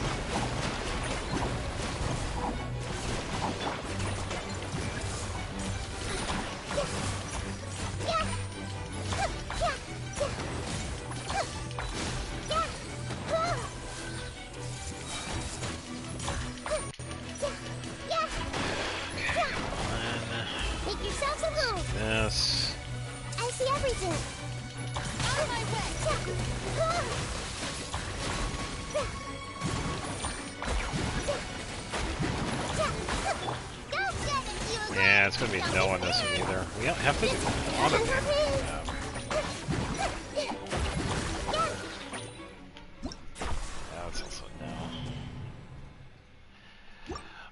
Make yourselves at home! This. I see everything! Out of my way! Yeah, it's gonna be no on this one either. We don't have to do a lot of damage. That's also no.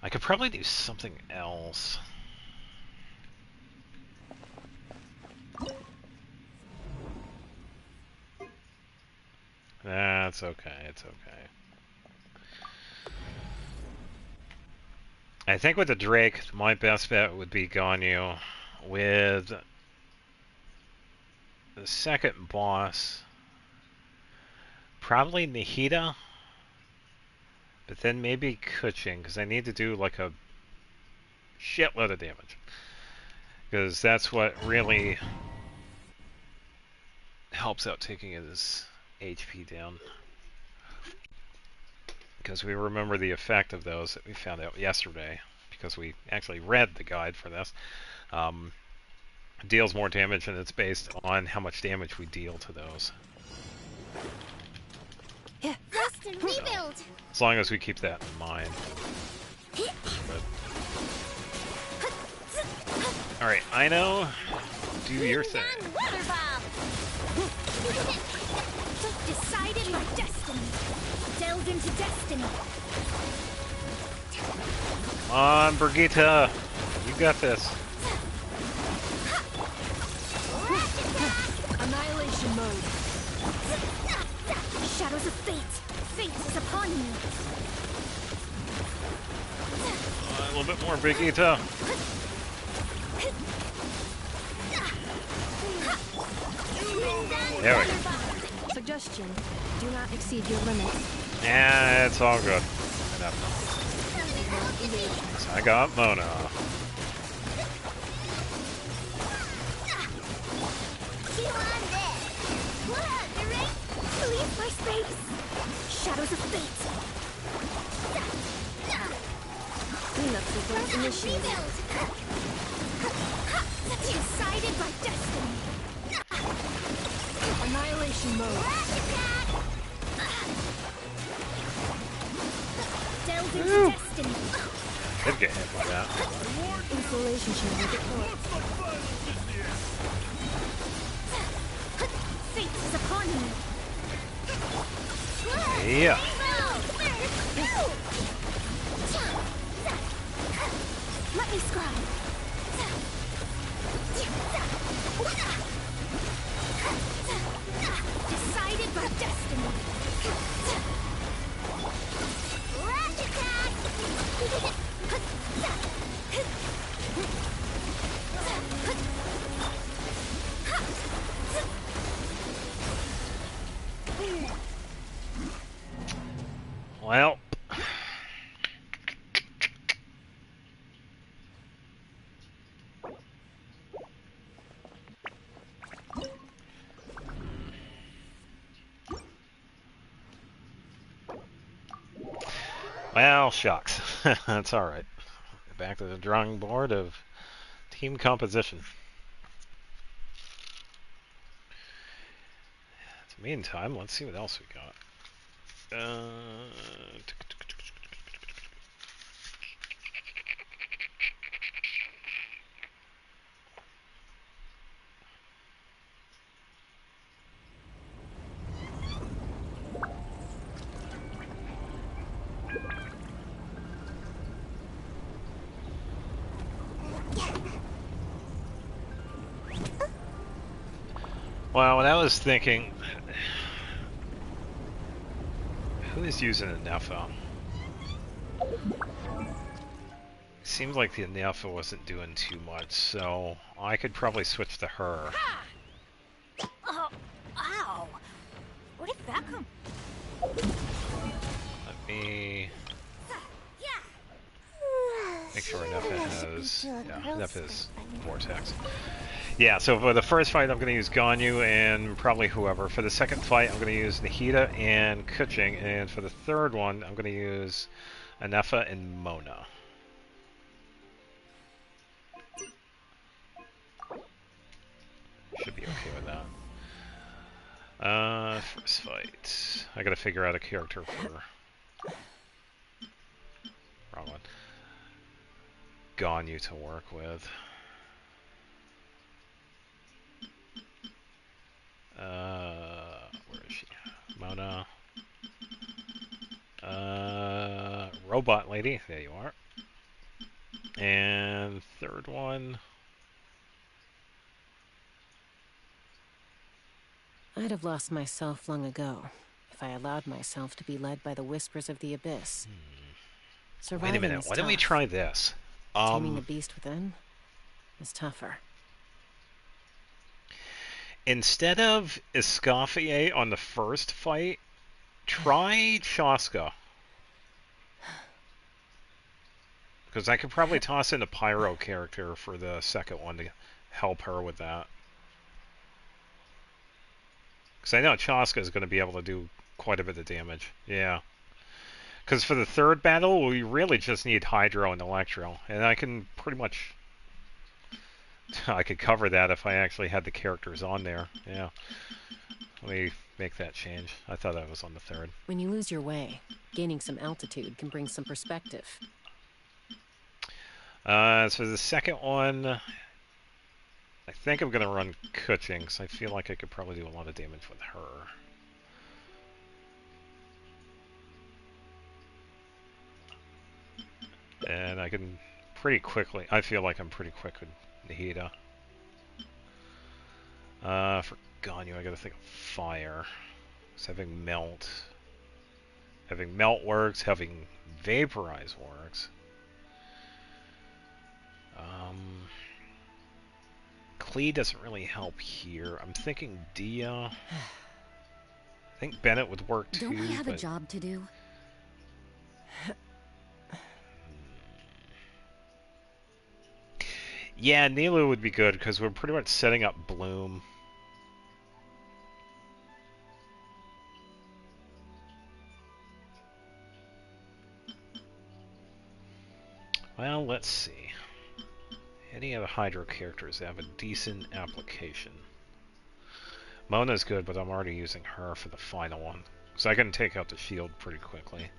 I could probably do something else. That's okay, it's okay. I think with the Drake, my best bet would be Ganyu. With the second boss, probably Nihida, but then maybe Kuching, because I need to do like a shitload of damage. Because that's what really helps out taking his HP down. Because we remember the effect of those that we found out yesterday, because we actually read the guide for this. Deals more damage, and it's based on how much damage we deal to those. Rest and rebuild. As long as we keep that in mind. Alright, Ino, do your thing. Water bomb. Decided by destiny. Delve into destiny. Come on, Brigitte, you got this. Annihilation mode. Shadows of fate. Fate is upon you. A little bit more, Brigitte. There we go. Suggestion: do not exceed your limits. Yeah, it's all good. I got Mona. Leave my space. Shadows of fate. Cleanup sequence initiated. Decided by destiny. Annihilation mode. Delve into destiny. Did get hit by that. Insulation chamber deployed. Fate is upon you. Yeah. Let me scribe. Decided by destiny. Rash attack. Well. Well, shucks. That's alright. Back to the drawing board of team composition. In the meantime, let's see what else we got. Well, when I was thinking, who is using a Nepha? Seemed like the Nepha wasn't doing too much, so I could probably switch to her. Oh, ow. Where did that come? Let me make sure Nepha has, Nepha's Vortex. Yeah, so for the first fight I'm going to use Ganyu and probably whoever. For the second fight I'm going to use Nihida and Kuching, and for the third one I'm going to use Anefa and Mona. Should be okay with that. First fight. I gotta figure out a character for... Wrong one. Ganyu to work with. Where is she? Mona. Robot lady. There you are. And third one. I'd have lost myself long ago if I allowed myself to be led by the whispers of the abyss. Wait Surviving a minute. is Why don't we tough. try this? Taming the beast within is tougher. Instead of Escoffier on the first fight, try Chaska. Because I could probably toss in a Pyro character for the second one to help her with that. Because I know Chaska is going to be able to do quite a bit of damage. Yeah. Because for the third battle, we really just need Hydro and Electro. And I can pretty much... I could cover that if I actually had the characters on there. Yeah. Let me make that change. I thought I was on the third. When you lose your way, gaining some altitude can bring some perspective. So the second one... I think I'm going to run Kuching, because I feel like I could probably do a lot of damage with her. And I can pretty quickly... I feel like I'm pretty quick with Nahida. For Ganyu, I gotta think of fire. So having melt... Having melt works, having vaporize works. Klee doesn't really help here. I'm thinking Dia. I think Bennett would work too. Don't we have a but... job to do? Yeah, Nilu would be good because we're pretty much setting up Bloom. Well, let's see. Any other Hydro characters that have a decent application? Mona's good, but I'm already using her for the final one. So I can take out the shield pretty quickly.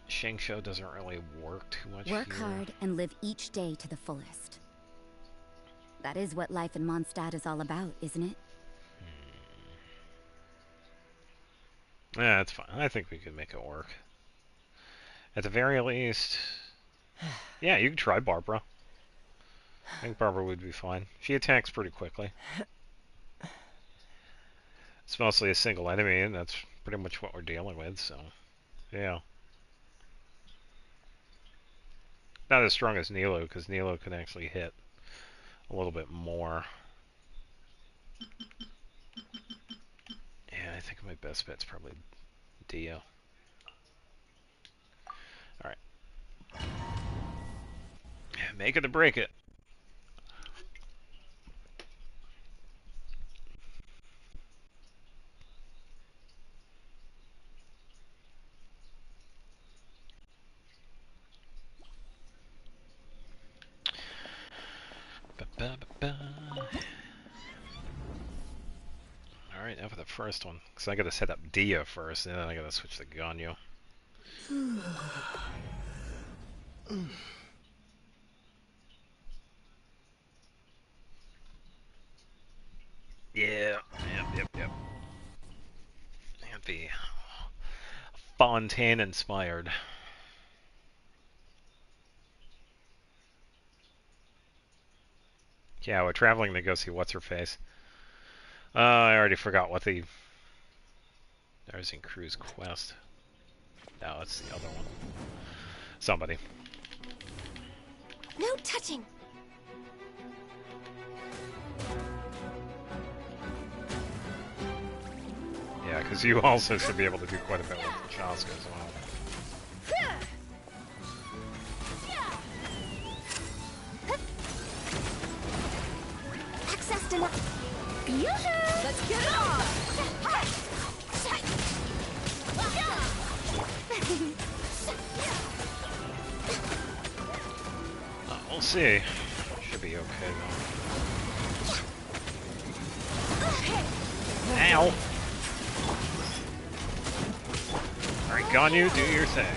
Shengshou doesn't really work too much Work here. hard and live each day to the fullest. That is what life in Mondstadt is all about, isn't it? Yeah, that's fine. I think we can make it work. At the very least... Yeah, you can try Barbara. I think Barbara would be fine. She attacks pretty quickly. It's mostly a single enemy, and that's pretty much what we're dealing with, so... Yeah. Not as strong as Nilo, because Nilo can actually hit a little bit more. Yeah, I think my best bet's probably Dio. Alright. Make it or break it. Alright, now for the first one. Because I gotta set up Dia first, and then I gotta switch to Ganyu. Yeah, yep. Can't be Fontaine inspired. Yeah, we're traveling to go see What's-Her-Face. I already forgot what the... There's in Crew's Quest. No, it's the other one. Somebody. No touching. Yeah, because you also should be able to do quite a bit with Chaska as well. Access denied. Let's get it on. We'll see. Should be okay though. Ow! Alright, Ganyu, do your thing.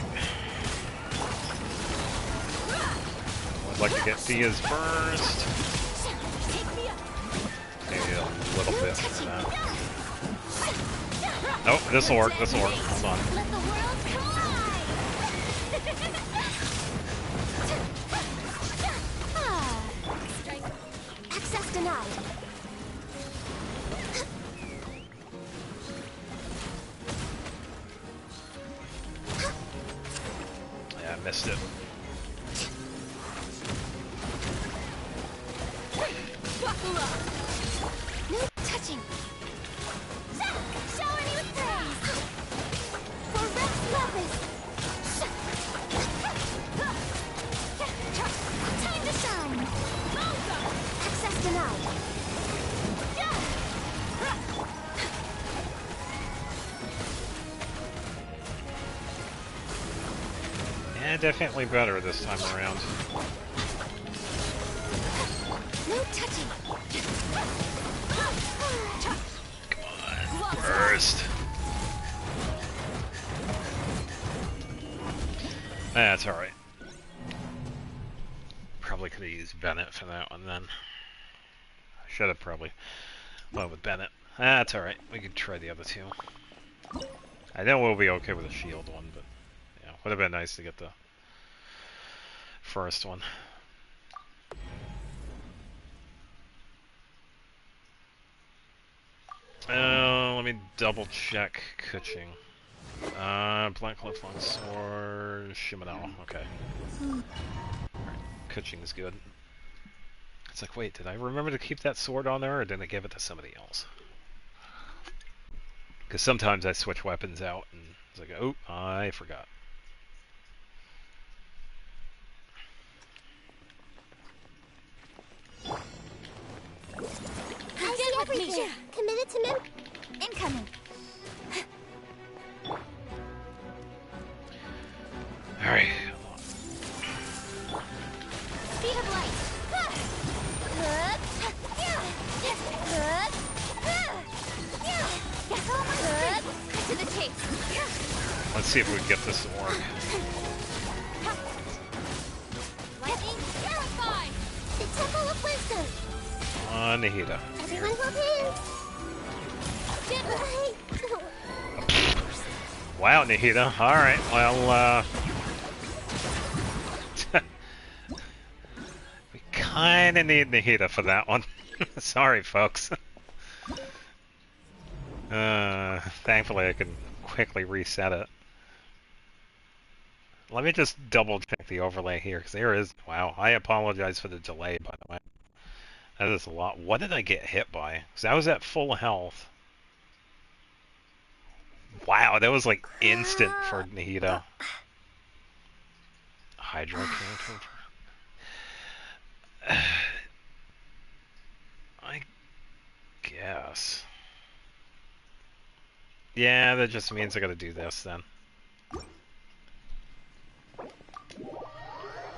I'd like to get Dia's first. Maybe a little bit for that. Nope, this'll work, Hold on. Let the world collide. No touching. Shower me with praise. For Rex Lapis. Time to shine. Access denied. Yeah, definitely better this time around. No touching. Come on, first. That's alright. Probably could have used Bennett for that one then. I should have probably went with Bennett. That's alright. We could try the other two. I know we'll be okay with the shield one, but yeah, would have been nice to get the first one. Let me double check Kuching. Black Cliff on Sword, Shimano, okay. Alright, Kuching's good. It's like, wait, did I remember to keep that sword on there, or did I give it to somebody else? Because sometimes I switch weapons out, and it's like, oh, I forgot. I see everything. Committed to incoming. Alright. Speed of light. Cut to the chase. Let's see if we can get this to work. Lightning, terrify. The Temple of Wisdom. Nahida. Everyone hold hands. Wow, Nahida. Alright, well, we kinda need Nahida for that one. Sorry, folks. Thankfully I can quickly reset it. Let me just double check the overlay here, because there is... Wow, I apologize for the delay, by the way. That is a lot. What did I get hit by? Because I was at full health. Wow, that was like instant for Nahida. Hydro character. I guess. Yeah, that just means I gotta do this then.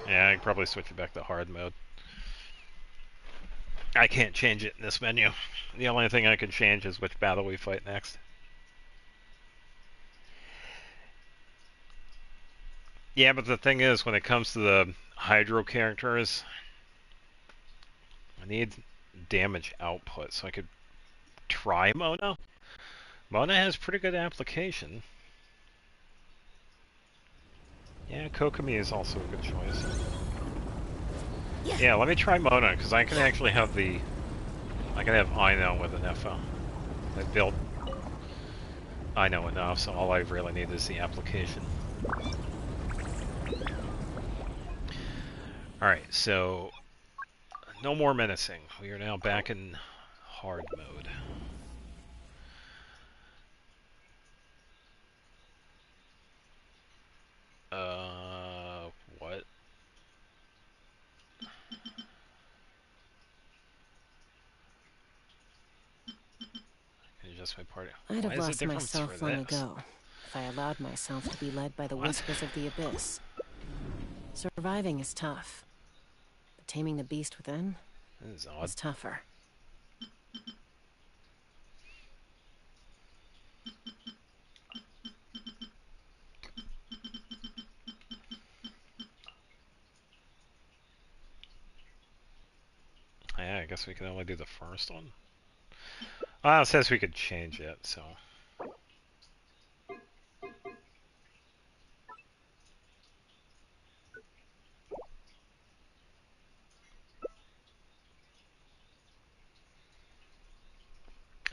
Yeah, I can probably switch it back to hard mode. I can't change it in this menu. The only thing I can change is which battle we fight next. Yeah, but the thing is, when it comes to the hydro characters, I need damage output, so I could try Mona. Mona has pretty good application. Yeah, Kokomi is also a good choice. Yeah, let me try Mona, because I can actually have the... I can have Ino with an FO. I built Ino enough, so all I really need is the application. Alright, so... No more menacing. We are now back in hard mode. What? Can you adjust my party? I'd Why have is it lost different myself for long this? ago if I allowed myself to be led by the What? whispers of the abyss. Surviving is tough, but taming the beast within This is odd. is tougher. Yeah, I guess we can only do the first one. Well, it says we could change it, so...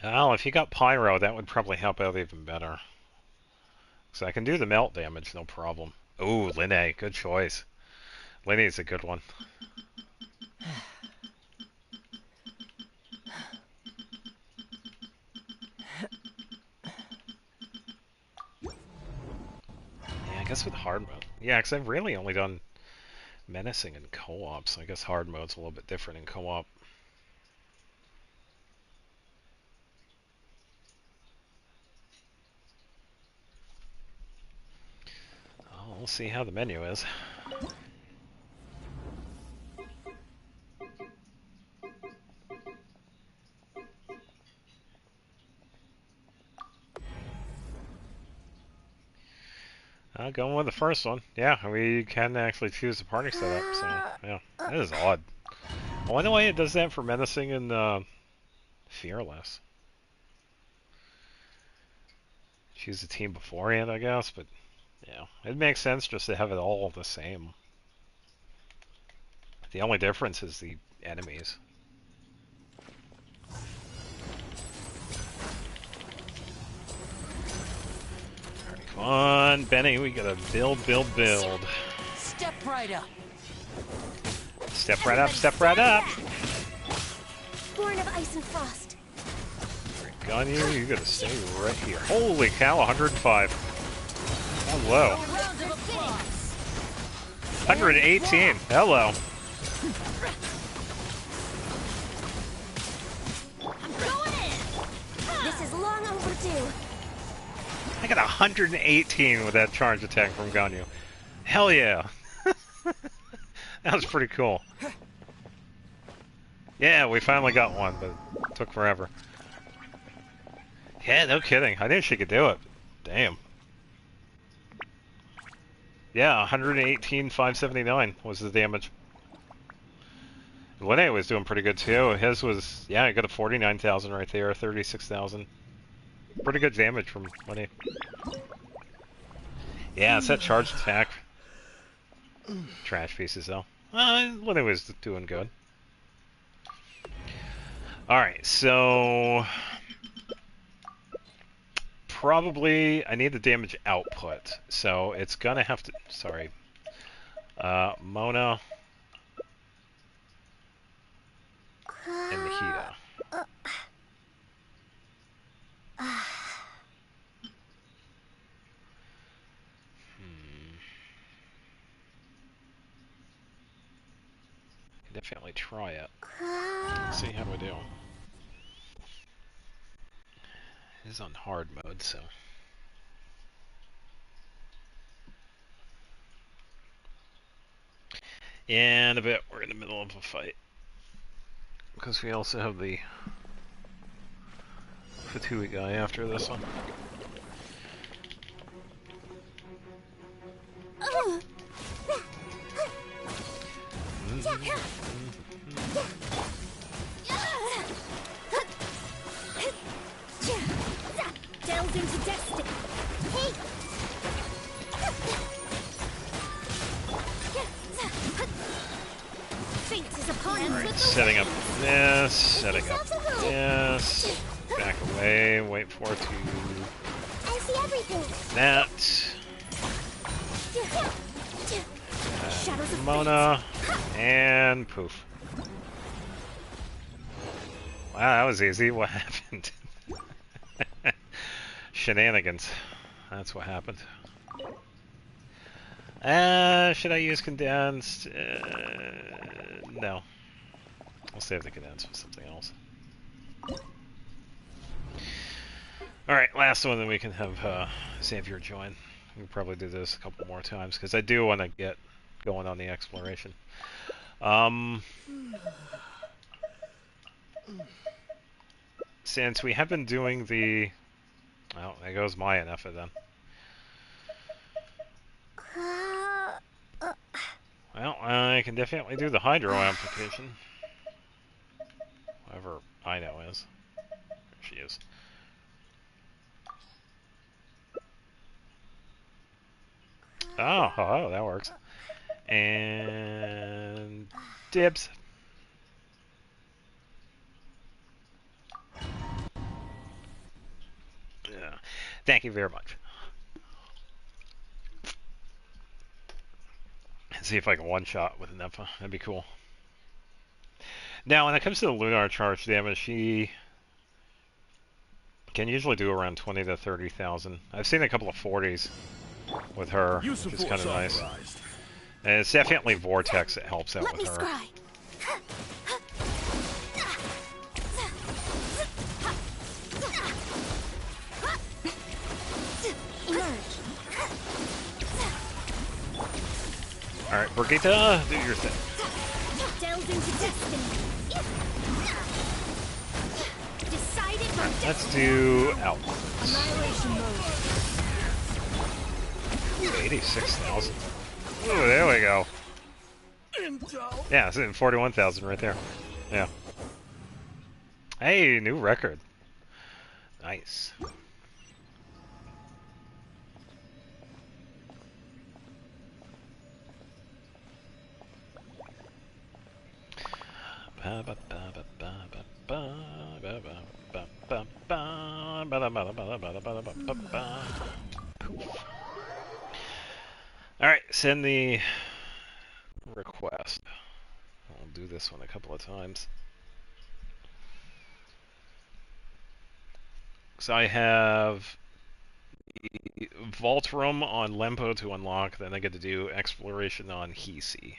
Well, if you got Pyro, that would probably help out even better. So I can do the melt damage, no problem. Ooh, Linne, good choice. Linne's a good one. guess with hard mode. Yeah, because I've really only done menacing in co-op, so I guess hard mode's a little bit different in co-op. Oh, we'll see how the menu is. Going with the first one. Yeah, we can actually choose the party setup, so yeah. That is odd. I wonder why it does that for menacing and fearless. Choose the team beforehand, I guess, but yeah, it makes sense just to have it all the same. The only difference is the enemies. Alright, come on, Benny, we gotta build. Step right up. Step right up, step right up! Born of ice and frost. Gun you gotta stay right here. Holy cow, 105. Hello. 118. Hello. I'm going in. This is long overdue. I got 118 with that charge attack from Ganyu. Hell yeah. That was pretty cool. Yeah, we finally got one, but it took forever. Yeah, no kidding. I knew she could do it. Damn. Yeah, 118, 579 was the damage. Linnea was doing pretty good too. His was, yeah, I got a 49,000 right there, 36,000. Pretty good damage from Linnea. Yeah, it's that charge attack. Trash pieces though. Linnea was doing good. Alright, so probably I need the damage output, so it's gonna have to, sorry, Mona and Nahida. Definitely try it. Let's see how we do. It is on hard mode, so. And a bit, we're in the middle of a fight. Because we also have the Fatui guy after this one. Delve into destiny. Hey. Fate is upon us. Alright, setting up this, setting up this. Back away, wait for it to. I see everything. That. Mona. And poof. Wow, that was easy. What happened? Shenanigans. That's what happened. Should I use condensed? No. I'll save the condensed for something else. Alright, last one, then we can have Xavier join. We can probably do this a couple more times, because I do want to get going on the exploration. Since we have been doing the... Well, there goes my NF then. Well, I can definitely do the hydro application. Whoever Ino is. There she is. Oh, that works. And... dibs. Yeah. Thank you very much. See if I can one-shot with Nepha. That'd be cool. Now, when it comes to the Lunar charge damage, she can usually do around 20 to 30,000. I've seen a couple of 40s. with her, Use which of is kind of force nice. authorized. And it's definitely Vortex that helps out Let with me her. scry. Emerge. Alright, Brigitte, do your thing. Delve into destiny. Decided from Let's do outwards. annihilation mode. 86,000. Ooh, there we go. Intel. Yeah, it's in 41,000 right there. Yeah. Hey, new record. Nice. Alright, send the request. I'll do this one a couple of times. So I have the Vault Room on Lempo to unlock, then I get to do Exploration on Hisi.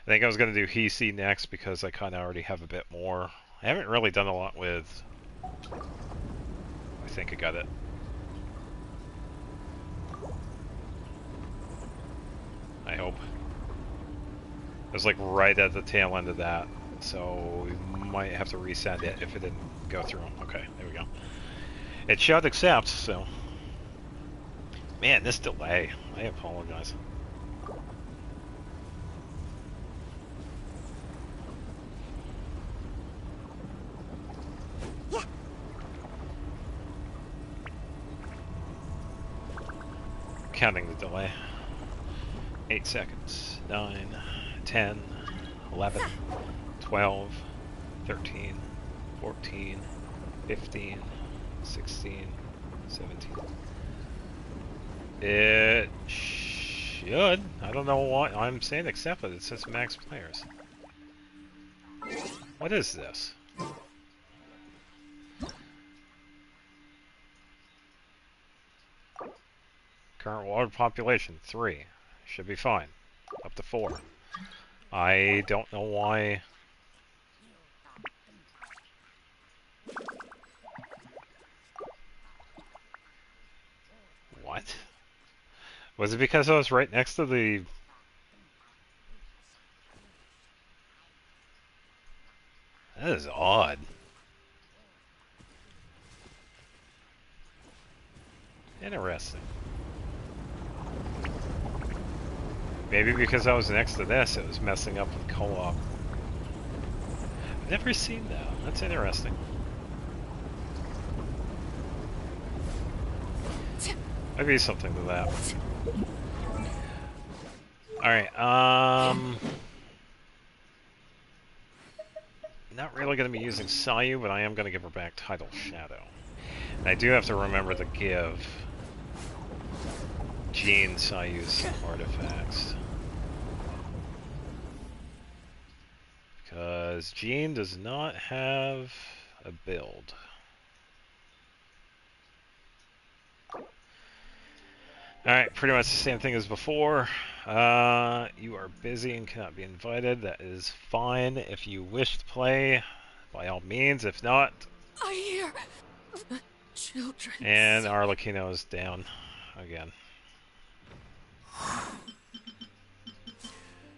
I think I was going to do Hisi next because I kind of already have a bit more. I haven't really done a lot with... I think I got it. I hope. It was like right at the tail end of that, so we might have to resend it if it didn't go through. Okay, there we go. It showed accept, so... Man, this delay. I apologize. Counting the delay. 8 seconds. 9, 10, 11, 12, 13, 14, 15, 16, 17. It should. I don't know what I'm saying except that it says max players. What is this? Current world population 3. Should be fine. Up to 4. I don't know why. What? Was it because I was right next to the... That is odd. Interesting. Maybe because I was next to this, it was messing up with co-op. I've never seen that. That's interesting. Maybe something to that. Alright, not really going to be using Sayu, but I am going to give her back Tidal Shadow. And I do have to remember to give Jean Sayu's artifacts. Because Jean does not have a build. Alright, pretty much the same thing as before. You are busy and cannot be invited. That is fine. If you wish to play, by all means. If not... I hear the children. And Arlecchino is down again.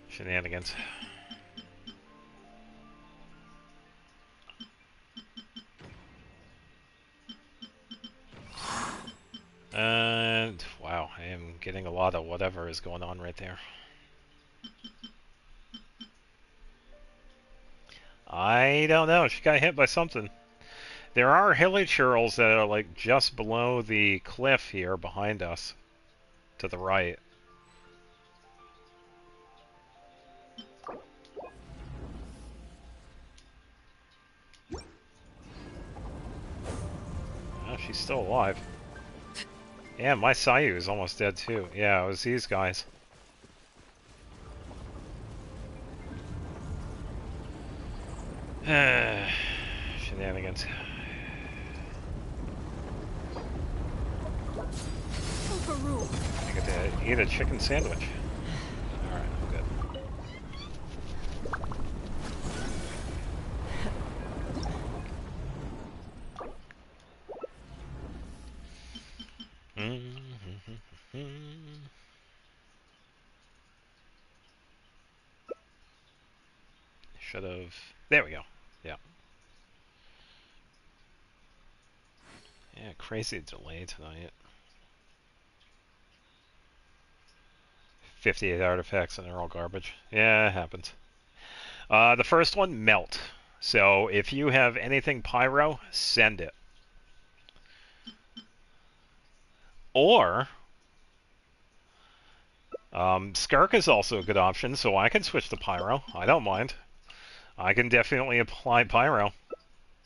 Shenanigans. And wow, I am getting a lot of whatever is going on right there. I don't know. She got hit by something. There are hilly churls that are like just below the cliff here behind us, to the right. Oh, she's still alive. Yeah, my Sayu is almost dead too. Yeah, it was these guys. Shenanigans. for room. I get to eat a chicken sandwich. Alright, I'm good. Should have. There we go. Yeah. Yeah, crazy delay tonight. 58 artifacts and they're all garbage. Yeah, it happens. The first one, melt. So if you have anything pyro, send it. Or Skirk is also a good option, so I can switch to pyro. I don't mind. I can definitely apply pyro.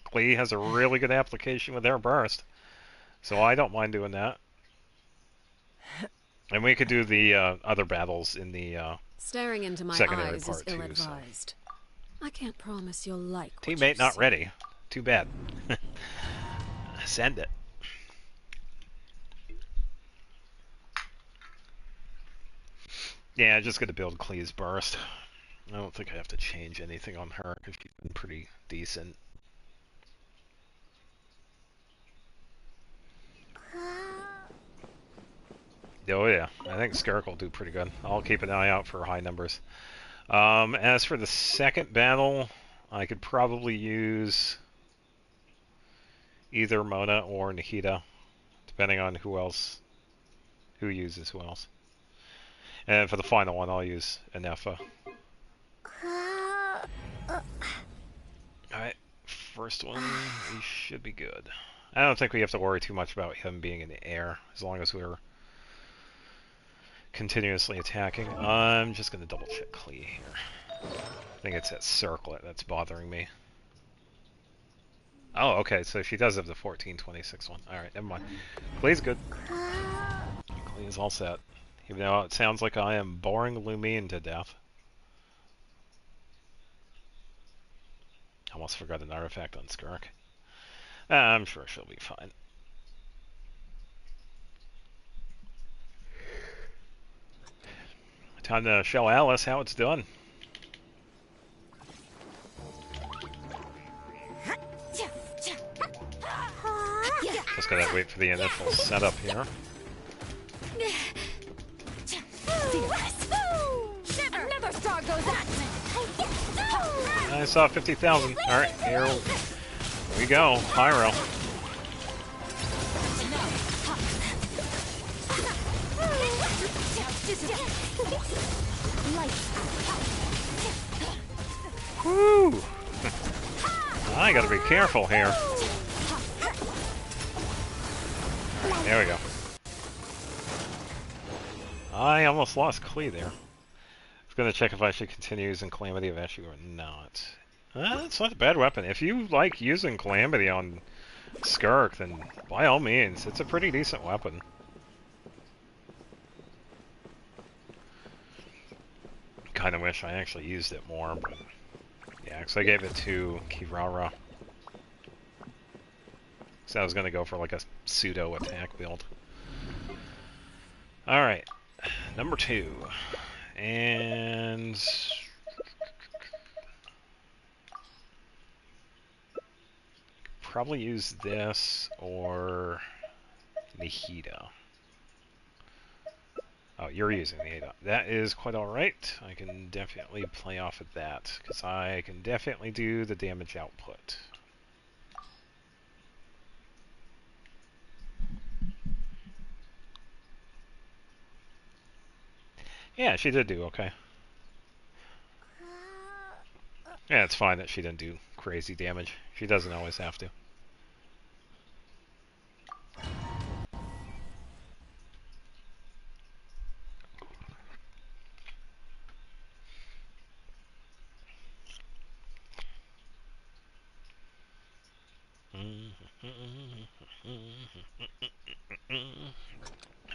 Klee has a really good application with air burst, so I don't mind doing that. And we could do the other battles in the Staring into my secondary eyes part is too. ill-advised. I can't promise you'll like what Teammate you not see. ready. Too bad. Send it. Yeah, just gonna build Klee's burst. I don't think I have to change anything on her because she's been pretty decent. Oh yeah, I think Skirk will do pretty good. I'll keep an eye out for high numbers. As for the second battle, I could probably use either Mona or Nahida, depending on who uses who else. And for the final one, I'll use Anefa. Alright, first one, we should be good. I don't think we have to worry too much about him being in the air, as long as we're continuously attacking. I'm just going to double check Klee here. I think it's that circlet that's bothering me. Oh, okay, so she does have the 1426 one. Alright, never mind. Klee's good. Klee is all set. Even though it sounds like I am boring Lumine to death. Almost forgot an artifact on Skirk. I'm sure she'll be fine. Time to show Alice how it's done. Just gotta wait for the initial setup here. Another star goes at me. I saw 50,000. Alright, here we go. Pyro. Woo! I gotta be careful here. Alright, there we go. I almost lost Klee there. I was gonna check if I should continue using Calamity eventually or not. It's not a bad weapon. If you like using Calamity on Skirk, then by all means, it's a pretty decent weapon. Kinda wish I actually used it more, but yeah, because I gave it to Kirara. So I was gonna go for like a pseudo attack build. Alright, number 2. And probably use this or Nahida. Oh, you're using Nahida. That is quite alright. I can definitely play off of that, because I can definitely do the damage output. Yeah, she did do okay. Yeah, it's fine that she didn't do crazy damage. She doesn't always have to.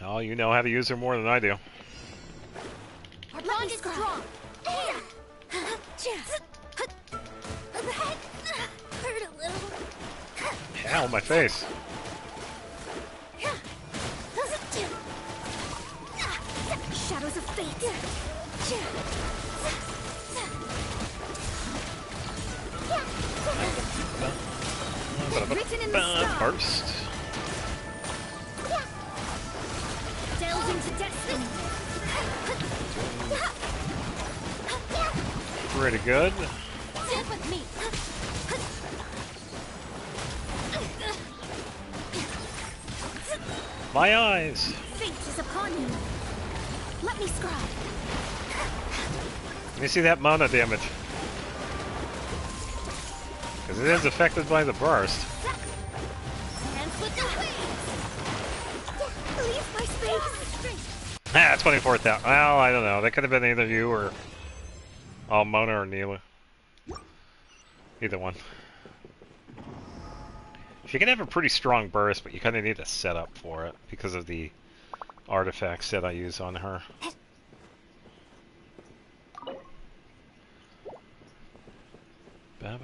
Oh, you know how to use her more than I do. Our bond is strong. Hurt a little. Ow, my face. Written in the stars. Burst. Delve into destiny. Pretty good. Stand with me. My eyes. Fate is upon you. Let me scribe. Let me see that mana damage. Because it is affected by the burst. And with the wings. Leave my space. Ah, 24,000. Well, I don't know. That could have been either you or Mona or Neela. Either one. She can have a pretty strong burst, but you kind of need a setup for it because of the artifacts that I use on her. Well,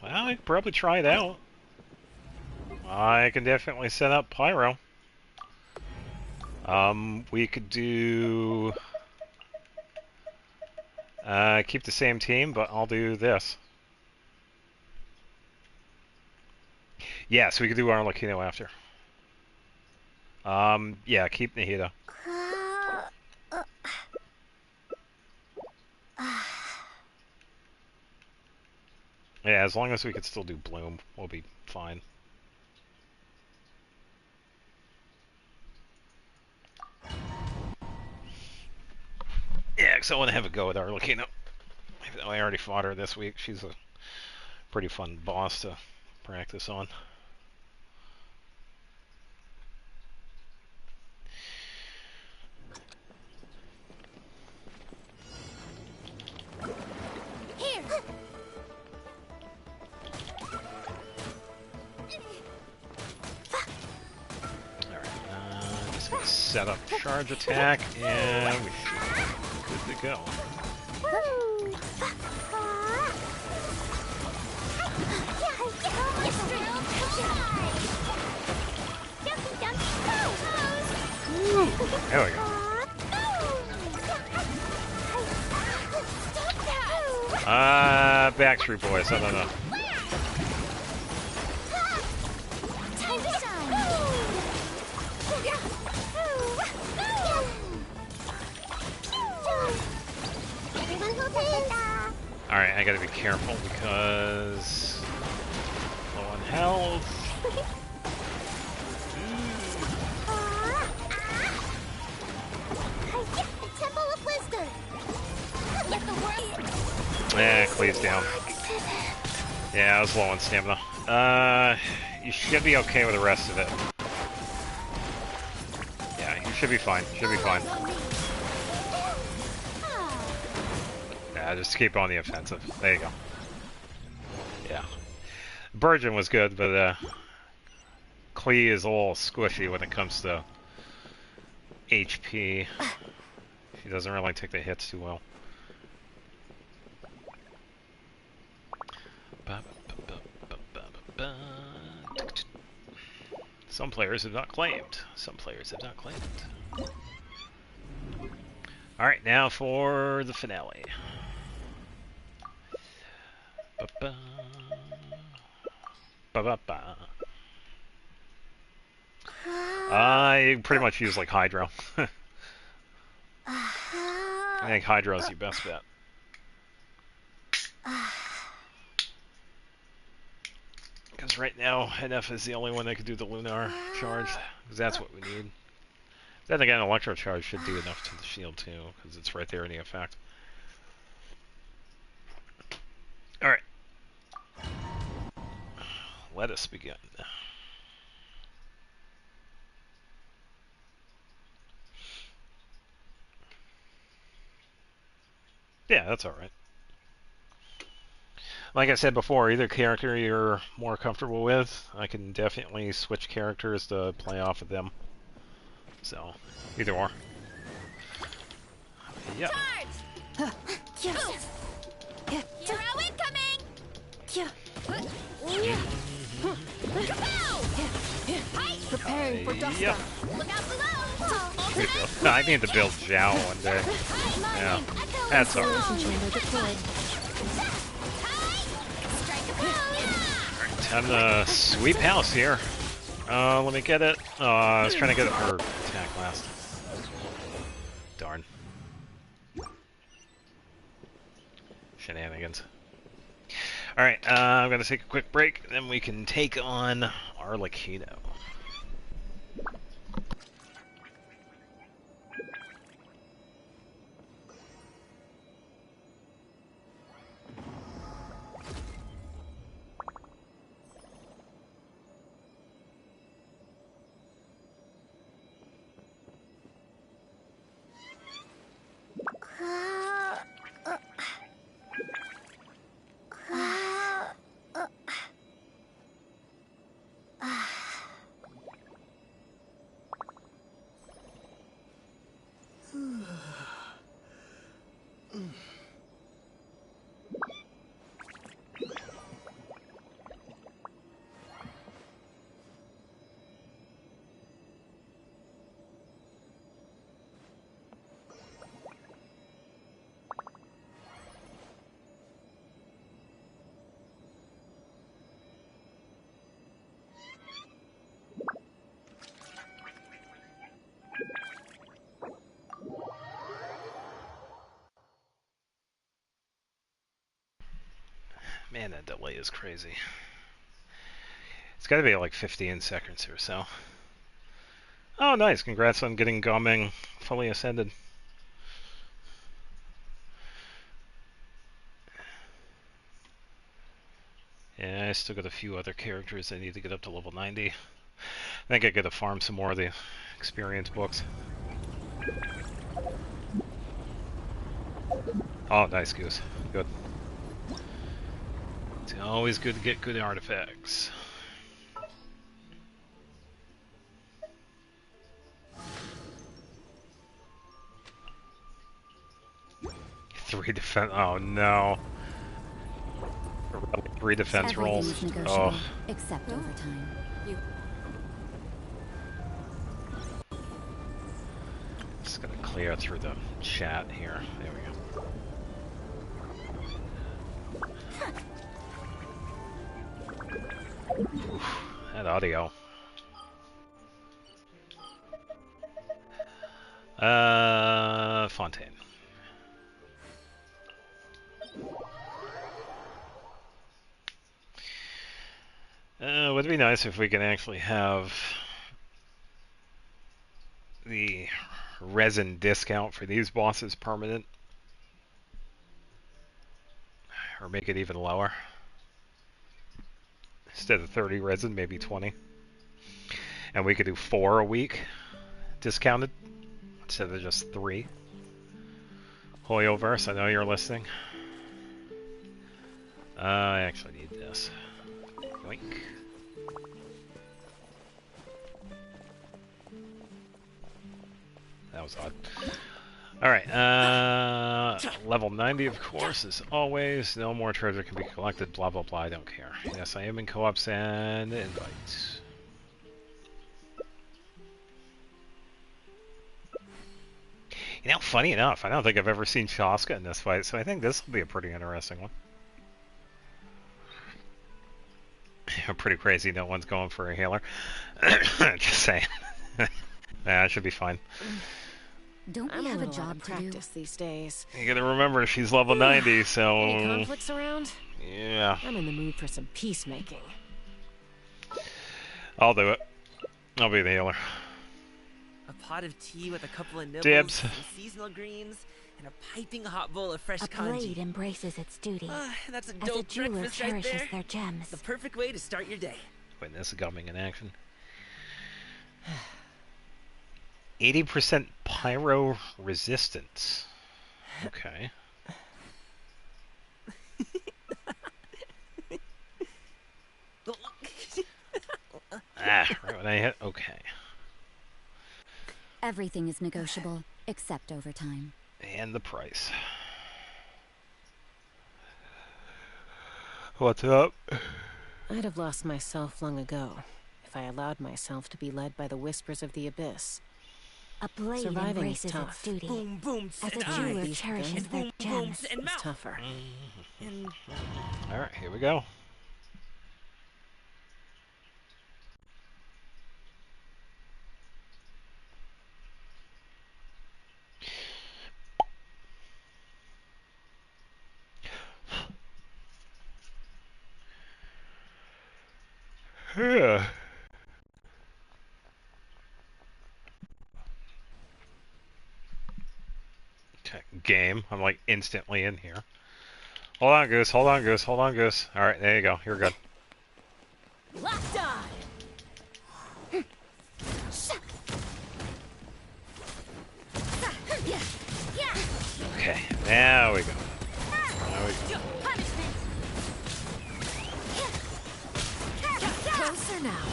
I could probably try it out. I can definitely set up Pyro. We could do... keep the same team, but I'll do this. Yeah, so we could do Arlecchino after. Yeah, keep Nahida. Yeah, as long as we could still do Bloom, we'll be fine. Yeah, because I want to have a go with Arlecchino. Even though I already fought her this week, she's a pretty fun boss to practice on. Here. Alright, just gonna set up charge attack, and we should be good to go. There we go. Backstreet Boys, I don't know. Time to shine. Alright, I gotta be careful because low on health. Temple of Wisdom. Let the world. Yeah, Cleave's down. Yeah, I was low on stamina. You should be okay with the rest of it. Yeah, you should be fine. Should be fine. Yeah, just keep on the offensive. There you go. Yeah. Burgeon was good, but Clee is a little squishy when it comes to HP. She doesn't really take the hits too well. Some players have not claimed. Some players have not claimed. Alright, now for the finale. I pretty much use like Hydro. I think Hydro is your best bet. Because right now, NF is the only one that can do the Lunar charge, because that's what we need. Then again, Electro charge should do enough to the shield too, because it's right there in the effect. Alright. Let us begin. Yeah, that's alright. Like I said before, either character you're more comfortable with, I can definitely switch characters to play off of them. So, either or. Yep. Yes. Hero incoming. Preparing for dust Yep. Look out below. I need to build Zhao one day. Yeah. Echo That's all right. Isolation chamber deployed. Alright, time to sweep house here. Let me get it. I was trying to get it for attack last. Darn. Shenanigans. Alright, I'm gonna take a quick break, and then we can take on Arlecado. Man, that delay is crazy. It's gotta be like 15 seconds or so. Oh, nice. Congrats on getting Goming fully ascended. Yeah, I still got a few other characters I need to get up to level 90. I think I gotta farm some more of the experience books. Oh, nice, Goose. Good. It's always good to get good artifacts. Three defense. Oh no. 3 defense rolls. Oh. Except overtime. Just gonna clear through the chat here. There we go. Oof, that audio. Fontaine. Would it be nice if we can actually have the resin discount for these bosses permanent? Or make it even lower? Instead of 30 resin, maybe 20. And we could do 4 a week discounted instead of just 3. Hoyoverse, I know you're listening. I actually need this. Yoink. That was odd. Alright, level 90 of course, as always. No more treasure can be collected, blah blah blah, I don't care. Yes, I am in co-ops and invites. You know, funny enough, I don't think I've ever seen Shaska in this fight, so I think this will be a pretty interesting one. Pretty crazy, no one's going for a healer. Just saying. Nah, it should be fine. Don't we have a job to do these days? You gotta remember she's level 90, so... Any conflicts around? Yeah. I'm in the mood for some peacemaking. I'll do it. I'll be the healer. A pot of tea with a couple of nibbles, Dibs. some seasonal greens, and a piping hot bowl of fresh A congee. blade embraces its duty. That's a As a dope jeweler breakfast right cherishes there. their gems. The perfect way to start your day. Witness gumming in action. 80% pyro resistance. Okay. Right when I hit. Okay. Everything is negotiable, except overtime. And the price. What's up? I'd have lost myself long ago if I allowed myself to be led by the whispers of the abyss. A blade Surviving is embraces its tough. duty, Boom, boom, as a and jeweler beast cherishes then. their boom, boom, gems. and It's mouth. tougher. And All right, here we go. Yeah. Okay, game. I'm like instantly in here. Hold on, Goose. Hold on, Goose. Hold on, Goose. All right, there you go. You're good. Locked on. Okay, now we go. Now we go. Punishment. Closer now.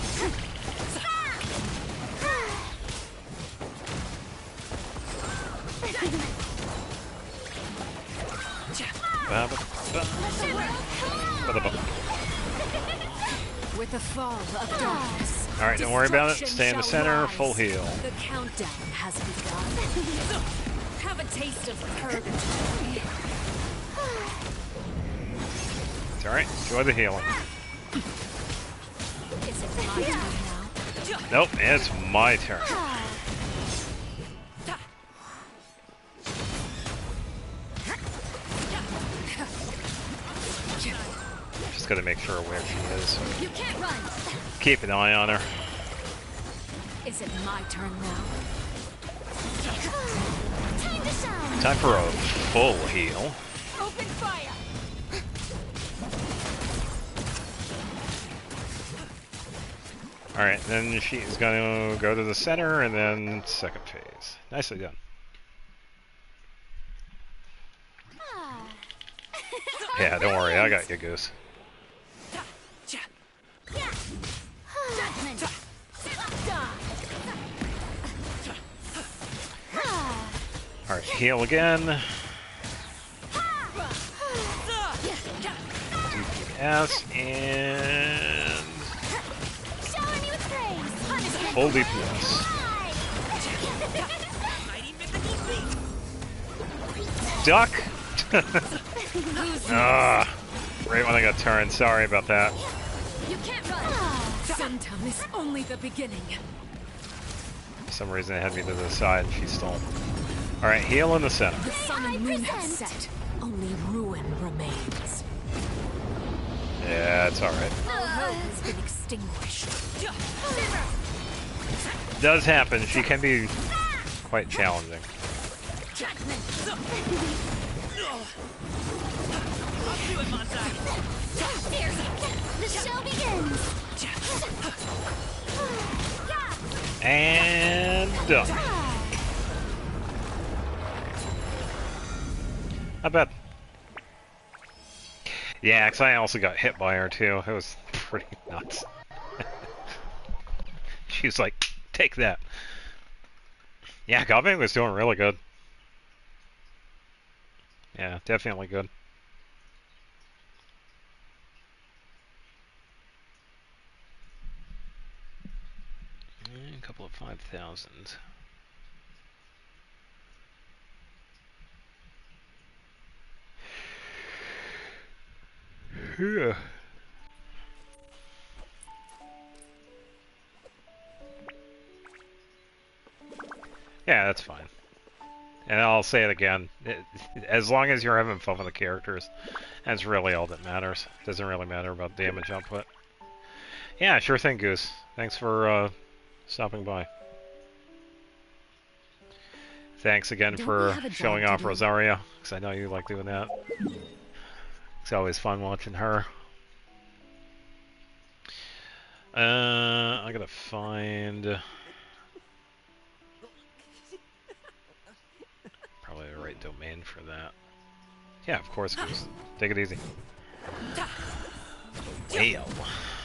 With the fall of darkness. All right, don't worry about it. Stay in the Destruction center. shall Full rise. heal. The countdown has begun. Have a taste of purgatory. It's all right. Enjoy the healing. Is it my turn now? Nope, it's my turn. Just gotta make sure where she is. You can't run. Keep an eye on her. Is it my turn now? Time to shine. Time for a full heal. Open fire. All right, then she is gonna go to the center and then second phase. Nicely done. Yeah, don't worry, I got you, Goose. Judgment. All right, heal again. DPS and Shower me with praise. Punishment. full DPS. Duck. Ah, right when I got turned. Sorry about that. You can't run. Symptom is only the beginning. For some reason, it had me to the side, and she stole. All right, heal in the center. The sun and moon have set. Only ruin remains. Yeah, it's all right. All hope has been extinguished. Does happen. She can be quite challenging. Judgment. The show begins. And done. I bet. Yeah, because I also got hit by her too. It was pretty nuts. She's like, take that. Yeah, Gobbing was doing really good. Yeah, definitely good. A couple of 5,000. Yeah. Yeah, that's fine. And I'll say it again. As long as you're having fun with the characters, that's really all that matters. Doesn't really matter about damage output. Yeah, sure thing, Goose. Thanks for stopping by. Thanks again for showing off Rosaria, because I know you like doing that. It's always fun watching her. I gotta find probably the right domain for that. Yeah, of course, Goose. Take it easy.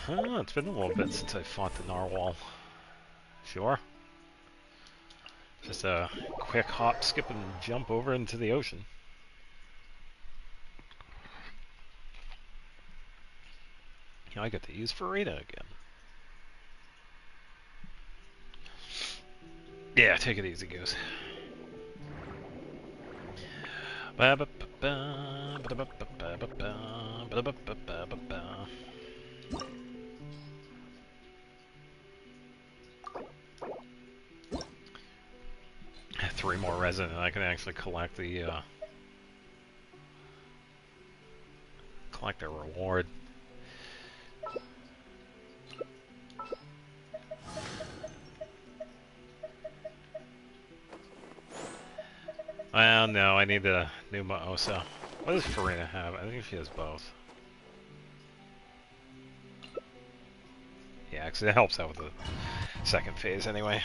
Well, it's been a little bit since I fought the narwhal. Sure. Just a quick hop, skip, and jump over into the ocean. Yeah, I get to use Farida again. Yeah, take it easy, Goose. Three more resin, and I can actually collect the reward. Well, no, I need the new Moosa. What does Farina have? I think she has both. Yeah, because it helps out with the second phase anyway.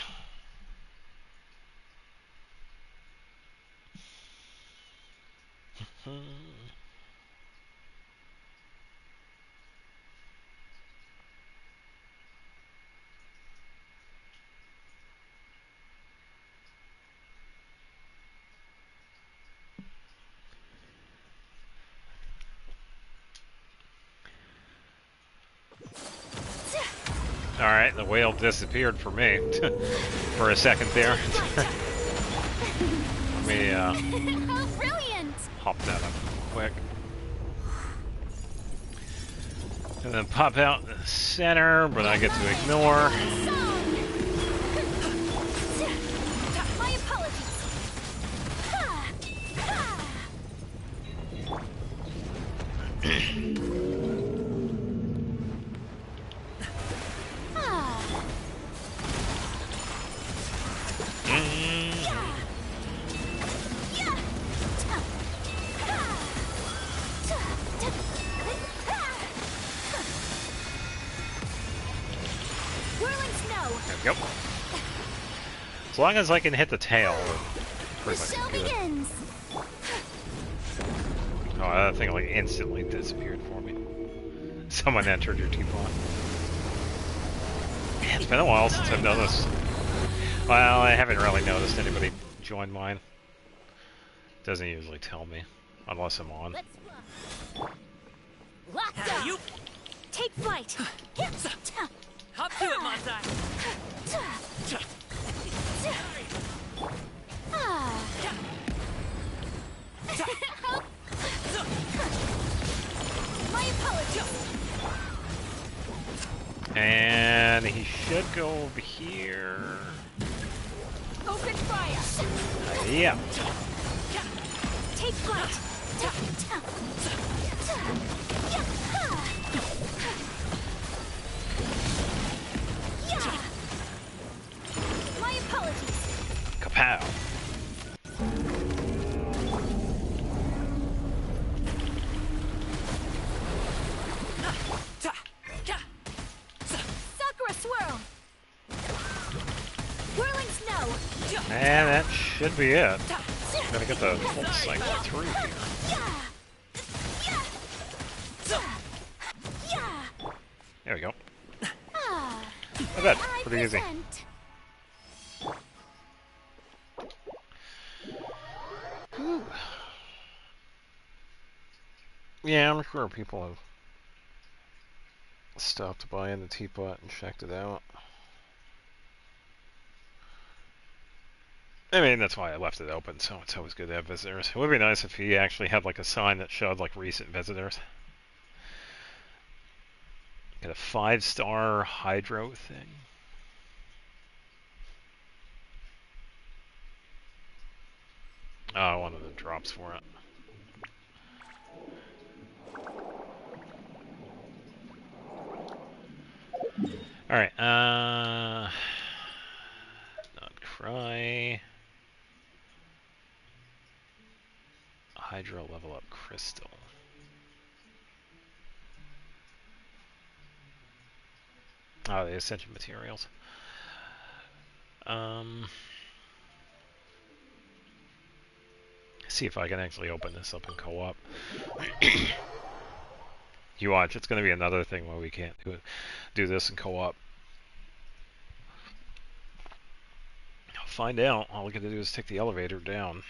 Alright, the whale disappeared for me for a second there. Let me How brilliant! hop that up quick. And then pop out in the center, but I get to ignore. My apologies. There we go. As long as I can hit the tail, pretty much good. Begins. Oh, that thing like instantly disappeared for me. Someone entered your teapot. It's been a while since I've noticed. Well, I haven't really noticed anybody join mine. Doesn't usually tell me, unless I'm on. Locked you. Take flight. Hop to it, Montai. My apologies. And he should go over here. Open fire. Yeah. Take flight. My apologies. Kapow. Sakura swirl. Whirling snow. And that should be it. Gotta get the full cycle through here. There we go. Not bad. Pretty easy. Whew. Yeah, I'm sure people have stopped by in the teapot and checked it out. I mean, that's why I left it open, so it's always good to have visitors. It would be nice if he actually had like a sign that showed like recent visitors. Get a 5-star hydro thing. Oh, one of the drops for it. Alright, not cry. Hydro level up crystal. Oh, the essential materials. See if I can actually open this up in co-op. You watch, it's going to be another thing where we can't do this in co-op. I'll find out. All we got to do is take the elevator down.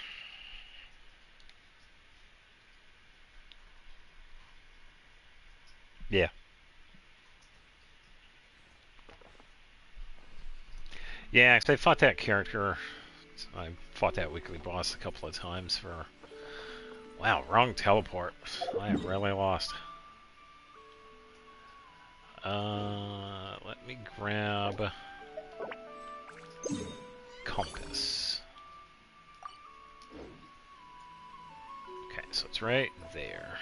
Yeah. Yeah, 'cause I fought that character. I fought that weekly boss a couple of times for... Wow, wrong teleport. I am really lost. Let me grab... compass. Okay, so it's right there.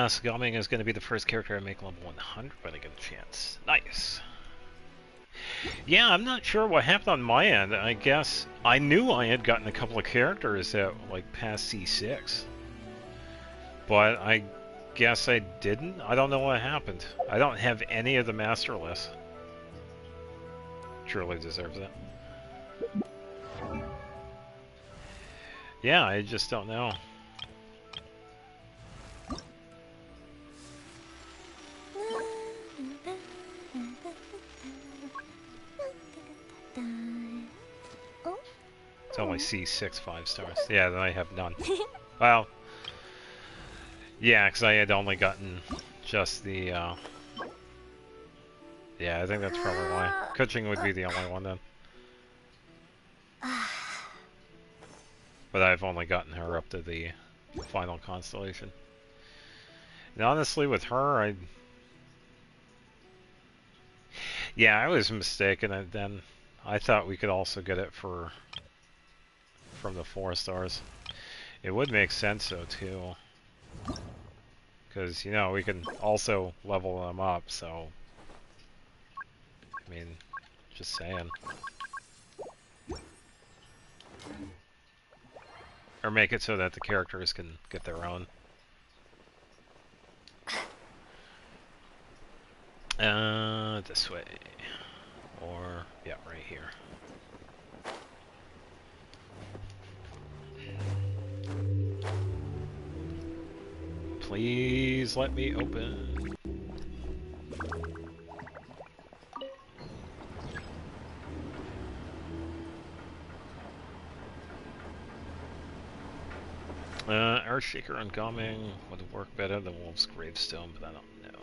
Sgaming is going to be the first character I make level 100 when I get a chance. Nice. Yeah, I'm not sure what happened on my end. I guess I knew I had gotten a couple of characters that like past C6, but I guess I didn't. I don't know what happened. I don't have any of the master lists. Truly deserves it. Yeah, I just don't know. It's only C6 5 stars. Yeah, then I have none. Well, yeah, because I had only gotten just the, yeah, I think that's probably why. Kuching would be the only one then. But I've only gotten her up to the final constellation. And honestly, with her, yeah, I was mistaken, and then I thought we could also get it from the 4 stars. It would make sense, though, too. Because, you know, we can also level them up, so... I mean, just saying. Or make it so that the characters can get their own. This way. Or, yeah, right here. Please let me open. Earthshaker and Goming would work better than Wolf's Gravestone, but I don't know.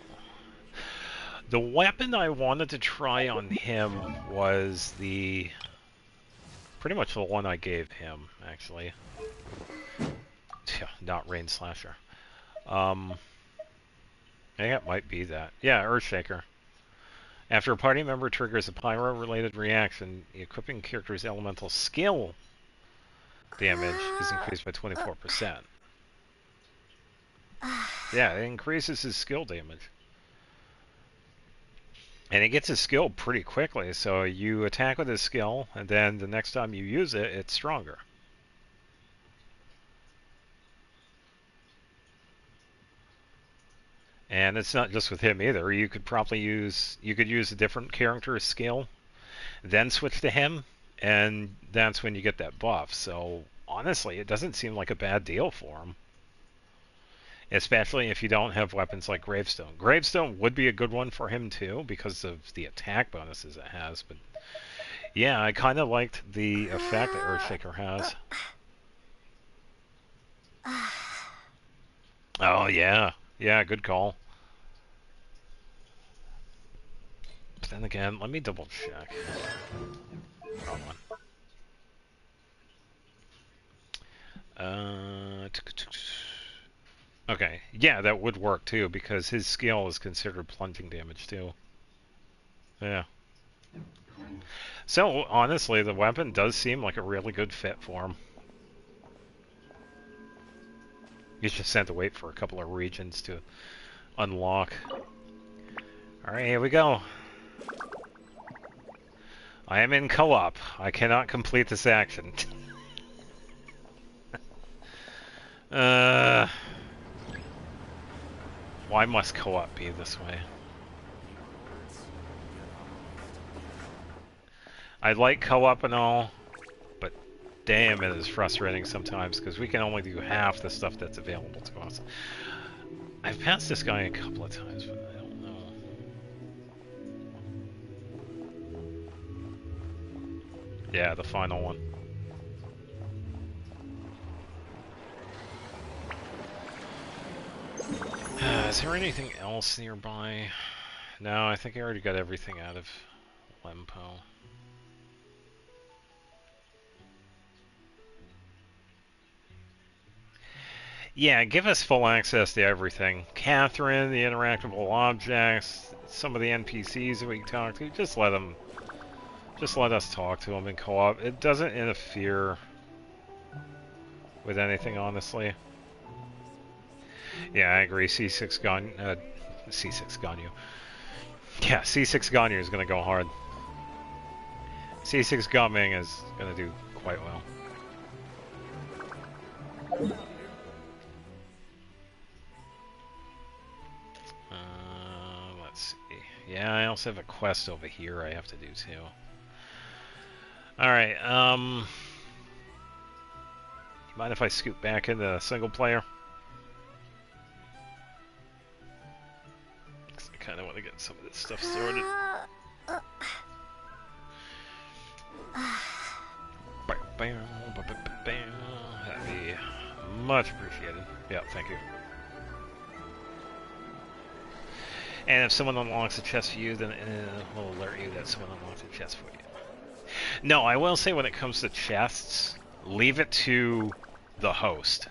The weapon I wanted to try on him was pretty much the one I gave him, actually. Yeah, not Rain Slasher. I think it might be that. Yeah, Earthshaker. After a party member triggers a pyro-related reaction, the equipping character's elemental skill damage is increased by 24%. Yeah, it increases his skill damage. And he gets his skill pretty quickly, so you attack with his skill, and then the next time you use it, it's stronger. And it's not just with him either. You could probably use a different character's skill, then switch to him, and that's when you get that buff. So honestly, it doesn't seem like a bad deal for him. Especially if you don't have weapons like Gravestone. Gravestone would be a good one for him too, because of the attack bonuses it has, but yeah, I kind of liked the effect that Earthshaker has. Oh yeah, yeah, good call. But then again, let me double check. Wrong one. Okay, yeah, that would work too, because his skill is considered plunging damage too. Yeah. So, honestly, the weapon does seem like a really good fit for him. You just have to wait for a couple of regions to unlock. Alright, here we go. I am in co-op. I cannot complete this action. Why must co-op be this way? I like co-op and all, but damn, it is frustrating sometimes because we can only do half the stuff that's available to us. I've passed this guy a couple of times, but I don't know. Yeah, the final one. Is there anything else nearby? No, I think I already got everything out of Lempo. Yeah, give us full access to everything. Catherine, the interactable objects, some of the NPCs that we can talk to. Just let us talk to them in co-op. It doesn't interfere with anything, honestly. Yeah, I agree. C6 Ganyu. Yeah, C6 Ganyu is going to go hard. C6 Gaming is going to do quite well. Let's see. Yeah, I also have a quest over here I have to do too. Alright, you mind if I scoot back into single player? Because I kind of want to get some of this stuff sorted. That'd be much appreciated. Yeah, thank you. And if someone unlocks a chest for you, then it will alert you that someone unlocked a chest for you. No, I will say when it comes to chests, leave it to the host.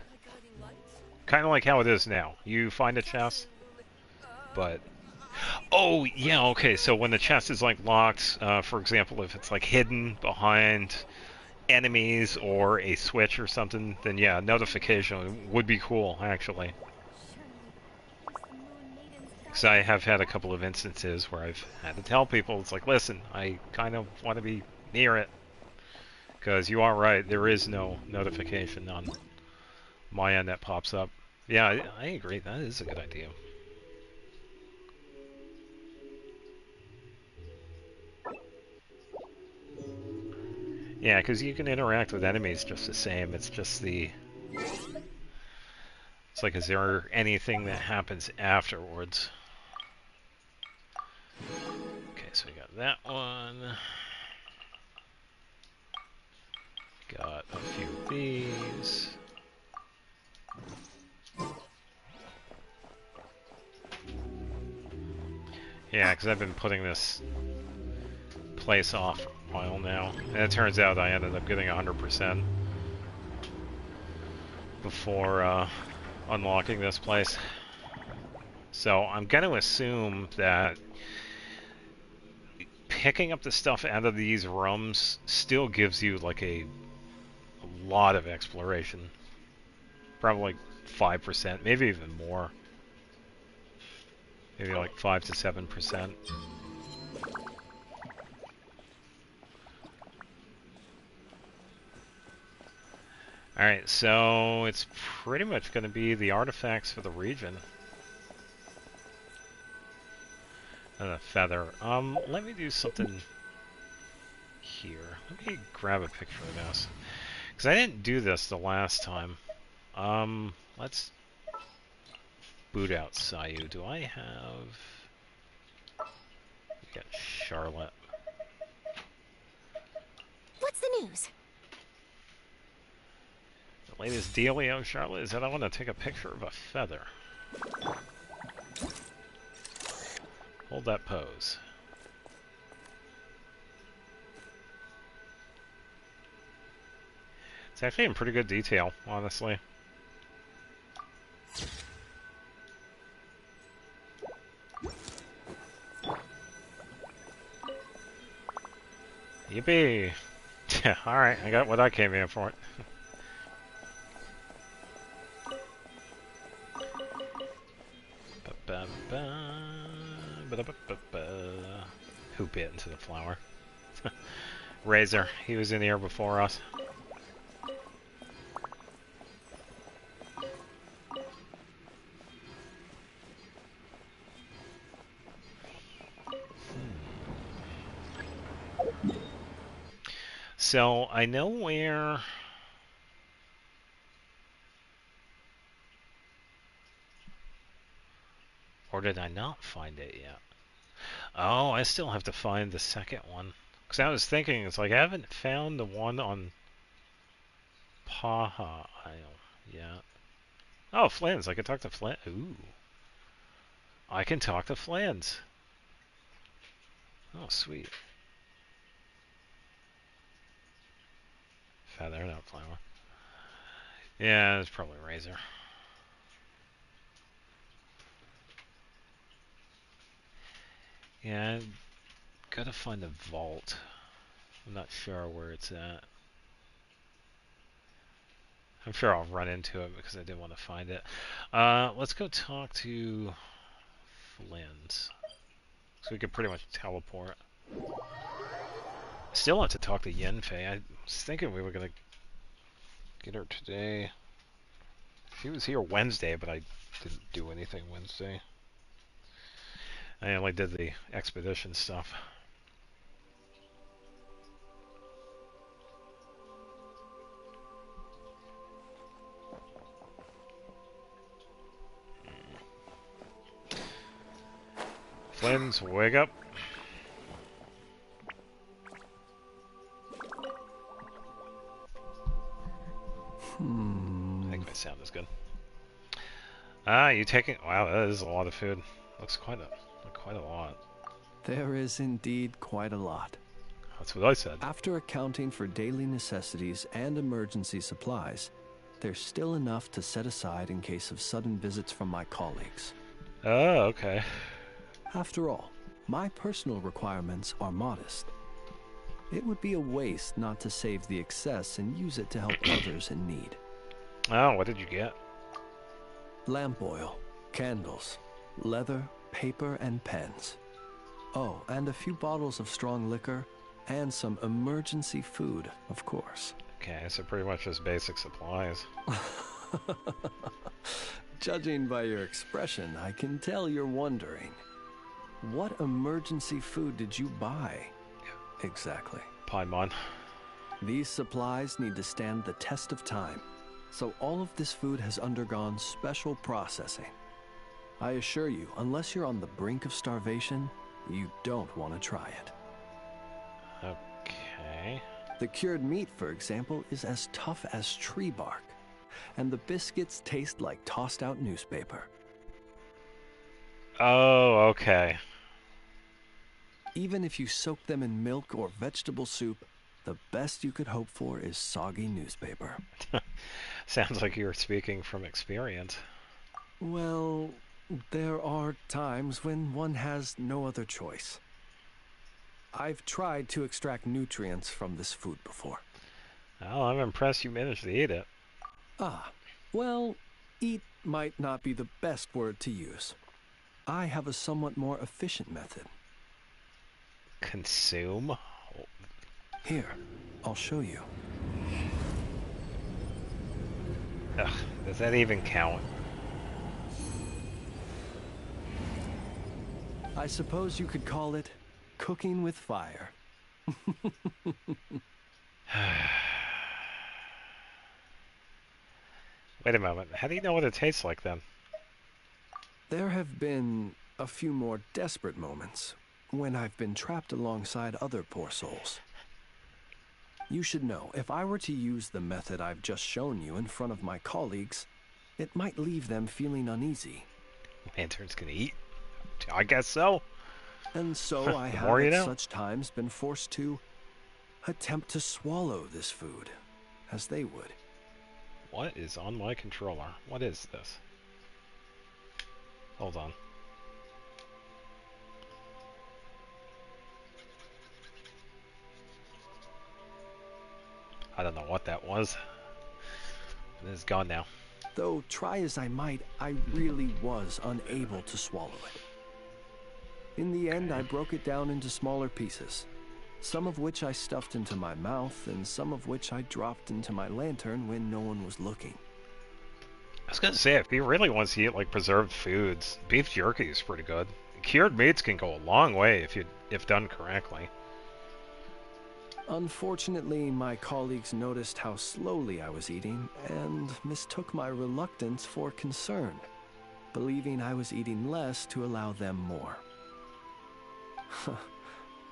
Kind of like how it is now. You find a chest, but... Oh, yeah, okay, so when the chest is, like, locked, for example, if it's, like, hidden behind enemies or a switch or something, then yeah, notification would be cool, actually. Because I have had a couple of instances where I've had to tell people, it's like, listen, I kind of want to be near it. Because you are right, there is no notification on my end that pops up. Yeah, I agree, that is a good idea. Yeah, because you can interact with enemies just the same, it's just the... It's like, is there anything that happens afterwards? Okay, so we got that one. Got a few of these. Yeah, because I've been putting this place off for a while now. And it turns out I ended up getting 100% before unlocking this place. So I'm going to assume that picking up the stuff out of these rooms still gives you like a lot of exploration. Probably like 5%, maybe even more. Maybe like 5 to 7%. Alright, so it's pretty much going to be the artifacts for the region. And a feather. Let me do something here. Let me grab a picture of this. Because I didn't do this the last time. Let's boot out Sayu. Do I have... We got Charlotte. What's the news? The latest dealio, Charlotte, is that I want to take a picture of a feather. Hold that pose. It's actually in pretty good detail, honestly. Yippee! Alright, I got what I came here for. Who bit into the flower? Razor, he was in here before us. So, I know where... Or did I not find it yet? Oh, I still have to find the second one. Because I was thinking, it's like, I haven't found the one on Paha Isle yet. Oh, Flynn's. I could talk to Flynn. Ooh. I can talk to Flans. Oh, sweet. Feather, not flower. Yeah, it's probably Razor. Yeah, I gotta find the vault. I'm not sure where it's at. I'm sure I'll run into it because I did want to find it. Let's go talk to Flynn's. So we could pretty much teleport. Still want to talk to Yenfei. I was thinking we were gonna get her today. She was here Wednesday, but I didn't do anything Wednesday. I only did the expedition stuff. Flynn's, wake up. I think my sound is good. You taking? Wow, that is a lot of food. Looks quite a lot. There is indeed quite a lot. That's what I said. After accounting for daily necessities and emergency supplies, there's still enough to set aside in case of sudden visits from my colleagues. Oh, okay. After all, my personal requirements are modest. It would be a waste not to save the excess and use it to help others in need. Oh, what did you get? Lamp oil, candles, leather, paper, and pens. Oh, and a few bottles of strong liquor, and some emergency food, of course. Okay, so pretty much just basic supplies. Judging by your expression, I can tell you're wondering. What emergency food did you buy? Exactly. Paimon. These supplies need to stand the test of time, so all of this food has undergone special processing. I assure you, unless you're on the brink of starvation, you don't want to try it. Okay. The cured meat, for example, is as tough as tree bark, and the biscuits taste like tossed out newspaper. Oh, okay. Even if you soak them in milk or vegetable soup, the best you could hope for is soggy newspaper. Sounds like you're speaking from experience. Well, there are times when one has no other choice. I've tried to extract nutrients from this food before. Well, I'm impressed you managed to eat it. Ah, well, eat might not be the best word to use. I have a somewhat more efficient method. Consume? Here, I'll show you. Ugh, does that even count? I suppose you could call it cooking with fire. Wait a moment. How do you know what it tastes like then? There have been a few more desperate moments when I've been trapped alongside other poor souls. You should know, if I were to use the method I've just shown you in front of my colleagues, it might leave them feeling uneasy. Lantern's gonna eat? I guess so. And so I have at such times been forced to attempt to swallow this food, as they would. What is on my controller? What is this? Hold on. I don't know what that was. It is gone now. Though try as I might, I really was unable to swallow it. In the end, I broke it down into smaller pieces, some of which I stuffed into my mouth, and some of which I dropped into my lantern when no one was looking. I was gonna say, if he really wants to eat like preserved foods, beef jerky is pretty good. Cured meats can go a long way if done correctly. Unfortunately, my colleagues noticed how slowly I was eating and mistook my reluctance for concern, believing I was eating less to allow them more.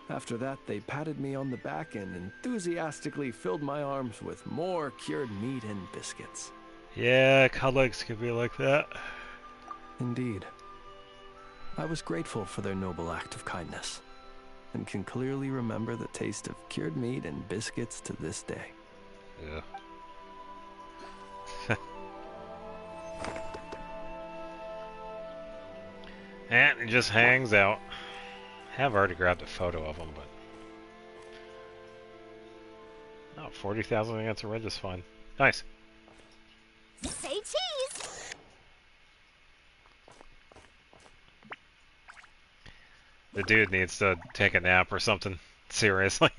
After that, they patted me on the back and enthusiastically filled my arms with more cured meat and biscuits. Yeah, colleagues can be like that. Indeed. I was grateful for their noble act of kindness, and can clearly remember the taste of cured meat and biscuits to this day. Yeah. And it just hangs out. I have already grabbed a photo of him, but... Oh, 40,000 against a red is fine. Nice. Say cheese! The dude needs to take a nap or something. Seriously.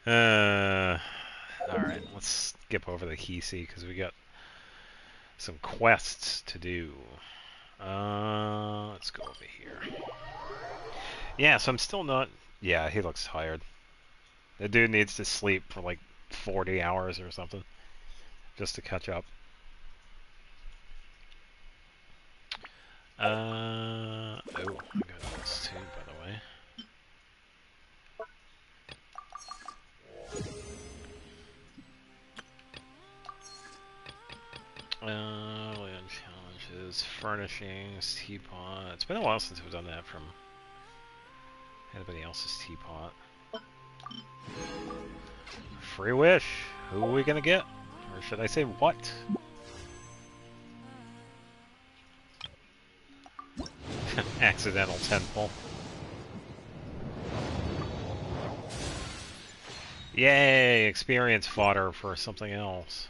Alright, let's skip over the Hisi because we got some quests to do. Let's go over here. Yeah, so I'm still not... Yeah, he looks tired. The dude needs to sleep for like 40 hours or something just to catch up. Oh, I got this too, by the way. Land challenges, furnishings, teapot. It's been a while since we've done that from anybody else's teapot. Free wish. Who are we gonna get? Or should I say what? Accidental temple. Yay! Experience fodder for something else.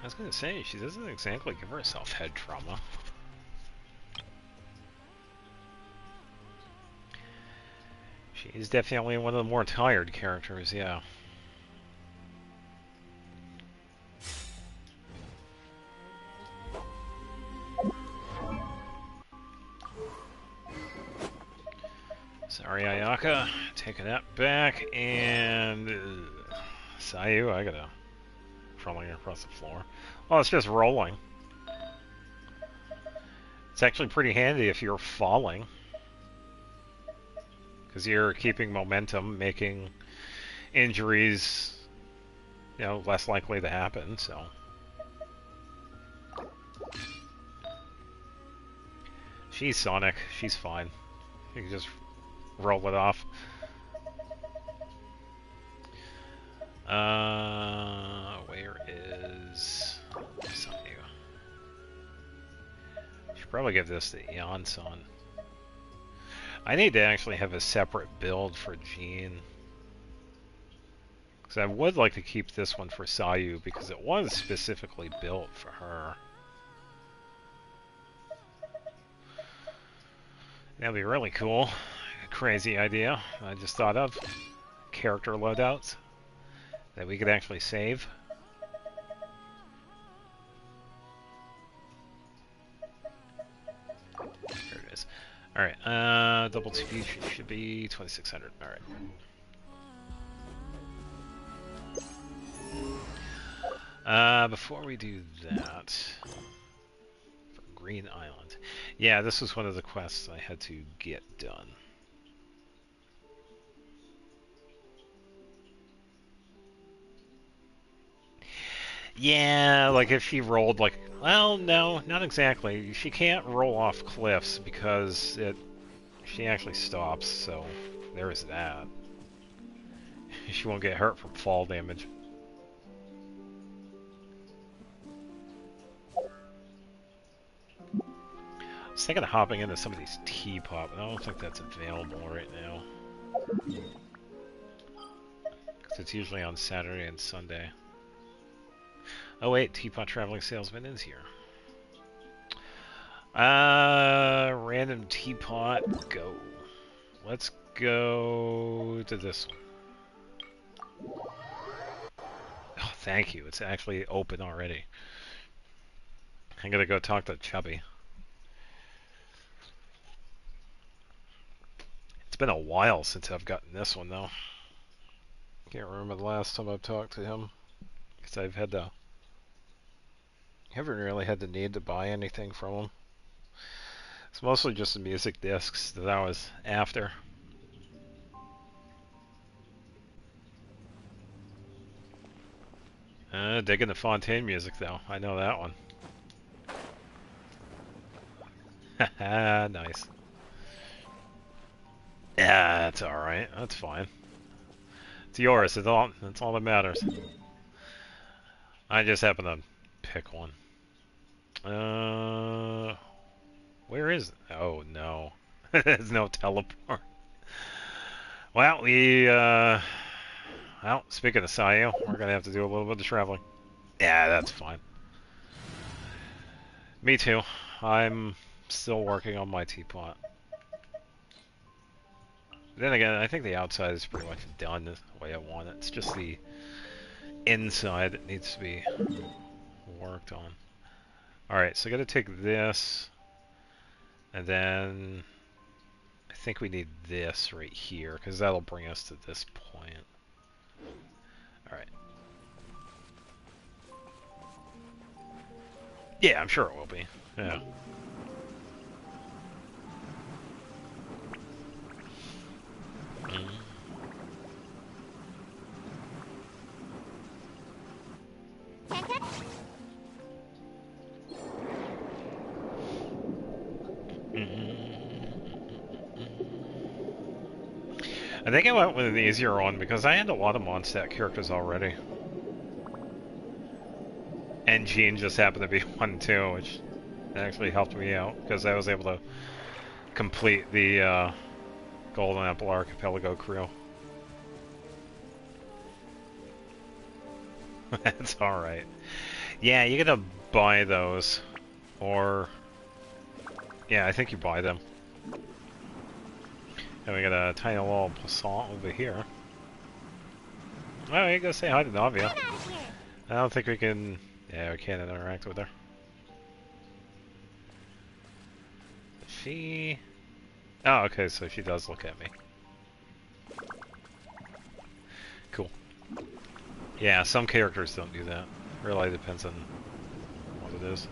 I was gonna say, she doesn't exactly give herself head trauma. She's definitely one of the more tired characters, yeah. Sorry, Ayaka. Taking that back, and... Sayu, I gotta... Crawling across the floor. Oh, it's just rolling. It's actually pretty handy if you're falling. Because you're keeping momentum, making injuries, you know, less likely to happen, so... She's Sonic. She's fine. You can just roll it off. Where is Sayu? Should probably give this to Eon-san. I need to actually have a separate build for Jean. Because I would like to keep this one for Sayu because it was specifically built for her. That'd be really cool. Crazy idea I just thought of. Character loadouts that we could actually save. There it is. Alright, double speed should be 2600. Alright. Before we do that, for Green Island. Yeah, this was one of the quests I had to get done. Yeah, like if she rolled like... Well, no, not exactly. She can't roll off cliffs because she actually stops, so there is that. She won't get hurt from fall damage. I was thinking of hopping into somebody's teapot, but I don't think that's available right now. Because it's usually on Saturday and Sunday. Oh wait, Teapot Traveling Salesman is here. Random teapot, go. Let's go to this one. Oh, thank you. It's actually open already. I'm gonna go talk to Chubby. It's been a while since I've gotten this one though. Can't remember the last time I've talked to him. Because I've had to... Haven't really had the need to buy anything from him. It's mostly just the music discs that I was after. Digging the Fontaine music, though. I know that one. Haha, nice. Yeah, that's alright. That's fine. It's yours. That's all that matters. I just happen to pick one. Where is it? Oh, no. There's no teleport. Well, well, speaking of Sayo, we're gonna have to do a little bit of traveling. Yeah, that's fine. Me too. I'm still working on my teapot. Then again, I think the outside is pretty much done the way I want it. It's just the inside that needs to be worked on. Alright, so I gotta take this, and then I think we need this right here, because that'll bring us to this point. Alright. Yeah, I'm sure it will be. Yeah. I think I went with an easier one because I had a lot of Mondstadt characters already. And Jean just happened to be one too, which actually helped me out because I was able to complete the Golden Apple Archipelago crew. That's alright. Yeah, you gotta buy those. Or... yeah, I think you buy them. And we got a tiny little passant over here. Oh, you gotta say hi to Navia. I don't think we can... yeah, we can't interact with her. She... oh, okay, so she does look at me. Cool. Yeah, some characters don't do that. Really depends on what it is.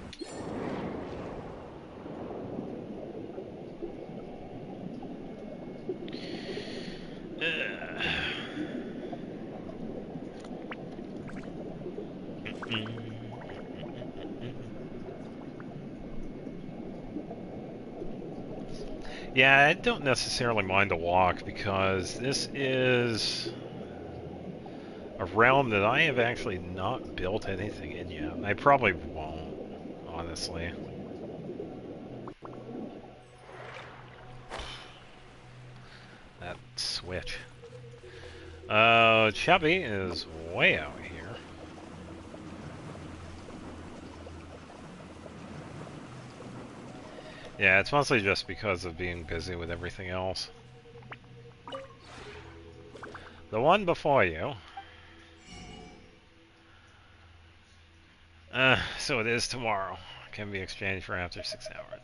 Yeah, I don't necessarily mind the walk because this is a realm that I have actually not built anything in yet. I probably won't, honestly. That switch. Chubby is way out here. Yeah, it's mostly just because of being busy with everything else. The one before you. So it is tomorrow. Can be exchanged for after 6 hours.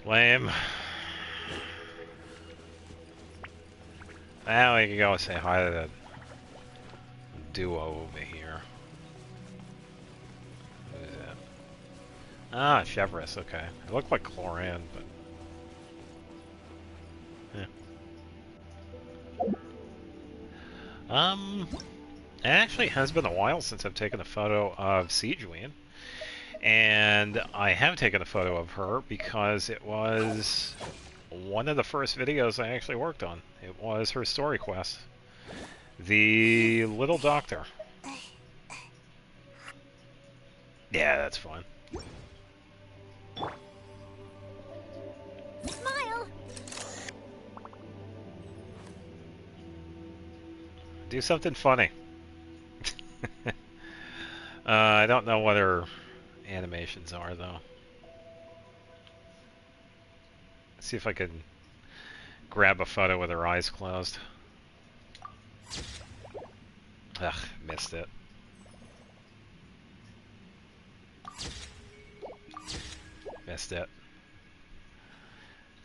Lame. Now we can go say hi to the duo over here. Who is that? Ah, Chevrolet, okay. It looked like Cloran, but... it actually has been a while since I've taken a photo of Siegeween. And I have taken a photo of her because it was one of the first videos I actually worked on. It was her story quest. The Little Doctor. Yeah, that's fun. Smile! Do something funny. I don't know what her animations are, though. Let's see if I can grab a photo with her eyes closed. Ugh, missed it. Missed it.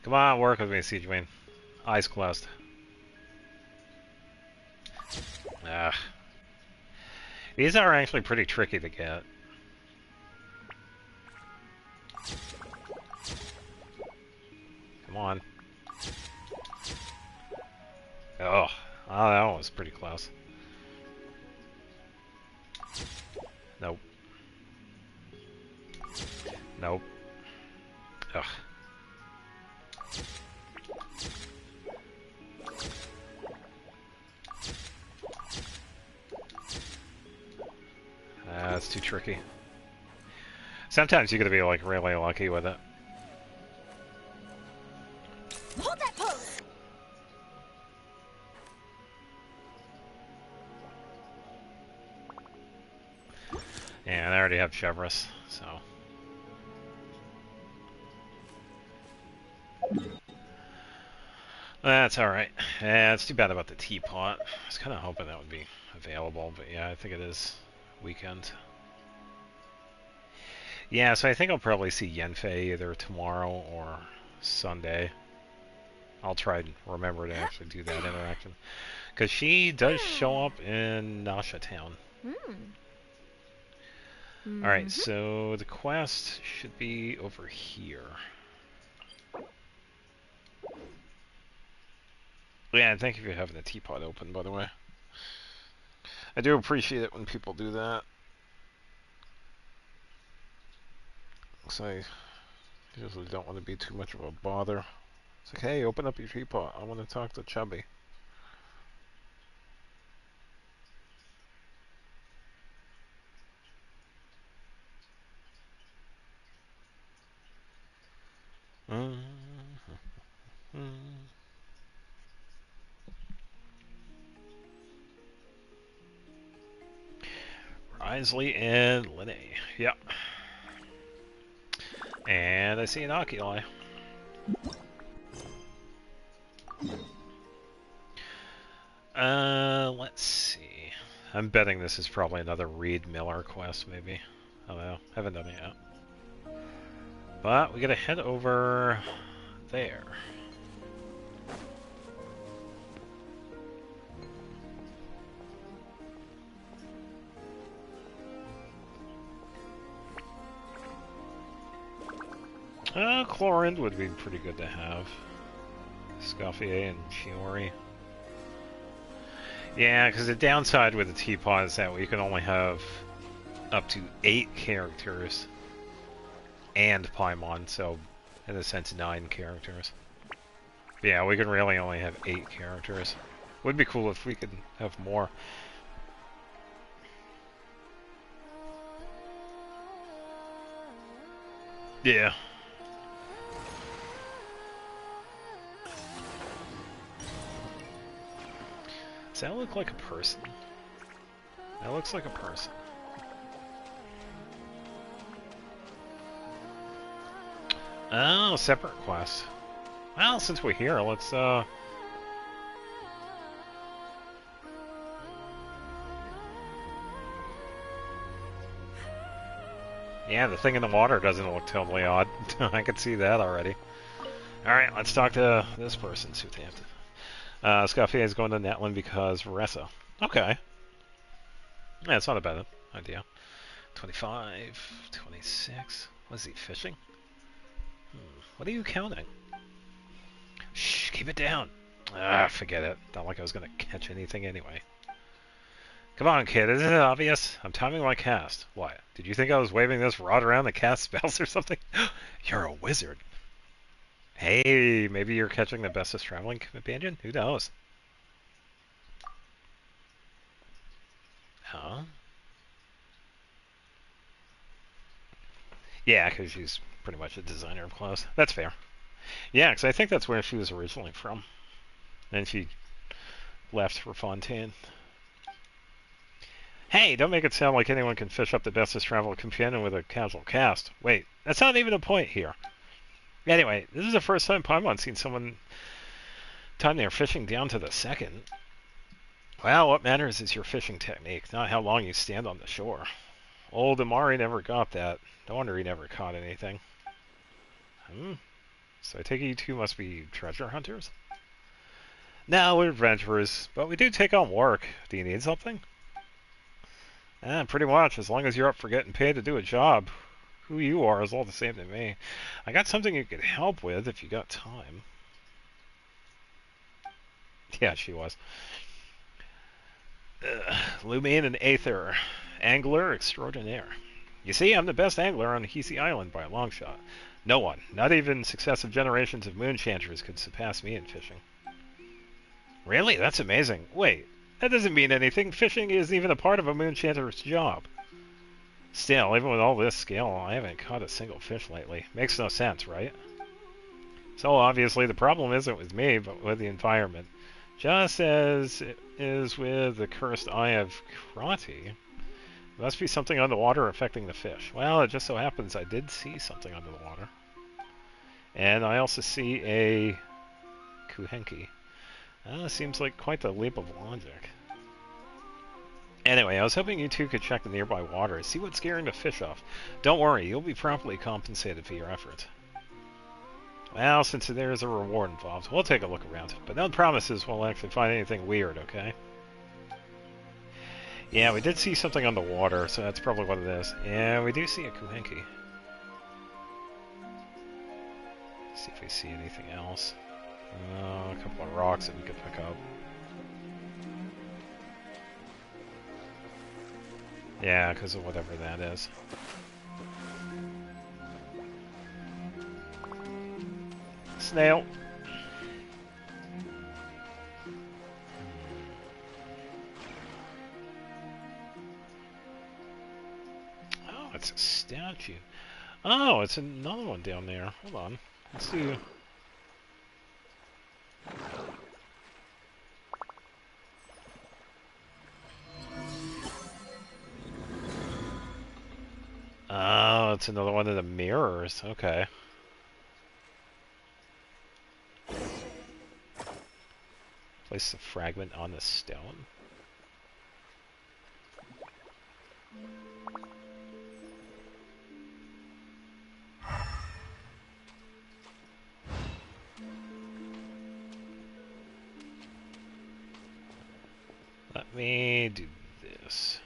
Come on, work with me, Siegeween. Eyes closed. Ugh. These are actually pretty tricky to get. Come on. Oh, that one was pretty close. Nope. Nope. Ugh. That's too tricky. Sometimes you gotta be like really lucky with it. Hold that pose! Yeah, and I already have Chevrolet, so. That's alright. Yeah, it's too bad about the teapot. I was kind of hoping that would be available, but yeah, I think it is weekend. Yeah, so I think I'll probably see Yenfei either tomorrow or Sunday. I'll try and remember to actually do that interaction. Because she does show up in Nasha Town. Alright, so the quest should be over here. Yeah, and thank you for having the teapot open, by the way. I do appreciate it when people do that. Because I usually don't want to be too much of a bother. It's like, hey, open up your teapot. I want to talk to Chubby. Isley and Linne. Yep. And I see an Oculi. Let's see. I'm betting this is probably another Reed Miller quest, maybe. I don't know. Haven't done it yet. But we gotta head over there. Chlorine would be pretty good to have. Scoffier and Chiori. Yeah, because the downside with the teapot is that we can only have up to 8 characters and Paimon, so in a sense 9 characters. Yeah, we can really only have 8 characters. Would be cool if we could have more. Yeah. Does that look like a person? That looks like a person. Oh, separate quest. Well, since we're here, let's yeah, the thing in the water doesn't look totally odd. I could see that already. Alright, let's talk to this person, see what they have to... Scoffier is going to Netland because Ressa. Okay. Yeah, it's not a bad idea. 25, 26. Was he fishing? What are you counting? Shh, keep it down. Ah, forget it. Not like I was going to catch anything anyway. Come on, kid, isn't it obvious? I'm timing my cast. What? Did you think I was waving this rod around to cast spells or something? You're a wizard. Hey, maybe you're catching the bestest traveling companion? Who knows? Huh? Yeah, because she's pretty much a designer of clothes. That's fair. Yeah, because I think that's where she was originally from. And she left for Fontaine. Hey, don't make it sound like anyone can fish up the bestest traveling companion with a casual cast. Wait, that's not even a point here. Anyway, this is the first time Paimon's seen someone time they're fishing down to the second. Well, what matters is your fishing technique, not how long you stand on the shore. Old Amari never got that. No wonder he never caught anything. So I take it you two must be treasure hunters? No, we're adventurers, but we do take on work. Do you need something? Pretty much, as long as you're up for getting paid to do a job. Who you are is all the same to me. I got something you could help with if you got time. Yeah, she was. Lumine and Aether, angler extraordinaire. You see, I'm the best angler on Hisi Island by a long shot. No one, not even successive generations of moonchanters, could surpass me in fishing. Really? That's amazing. Wait, that doesn't mean anything. Fishing isn't even a part of a moonchanter's job. Still, even with all this skill, I haven't caught a single fish lately. Makes no sense, right? So obviously the problem isn't with me, but with the environment. Just as it is with the cursed Eye of Krati. There must be something on the water affecting the fish. Well, it just so happens I did see something under the water. And I also see a Kuhenki. Seems like quite the leap of logic. Anyway, I was hoping you two could check the nearby water, see what's scaring the fish off. Don't worry, you'll be promptly compensated for your efforts. Well, since there is a reward involved, we'll take a look around. But no promises we'll actually find anything weird, okay? Yeah, we did see something on the water, so that's probably what it is. Yeah, we do see a Kuhenki. See if we see anything else. A couple of rocks that we could pick up. Yeah, because of whatever that is. Snail. Oh, it's a statue. Oh, it's another one down there. Hold on. Let's do... Oh, it's another one of the mirrors. Okay. Place the fragment on the stone. Let me do this.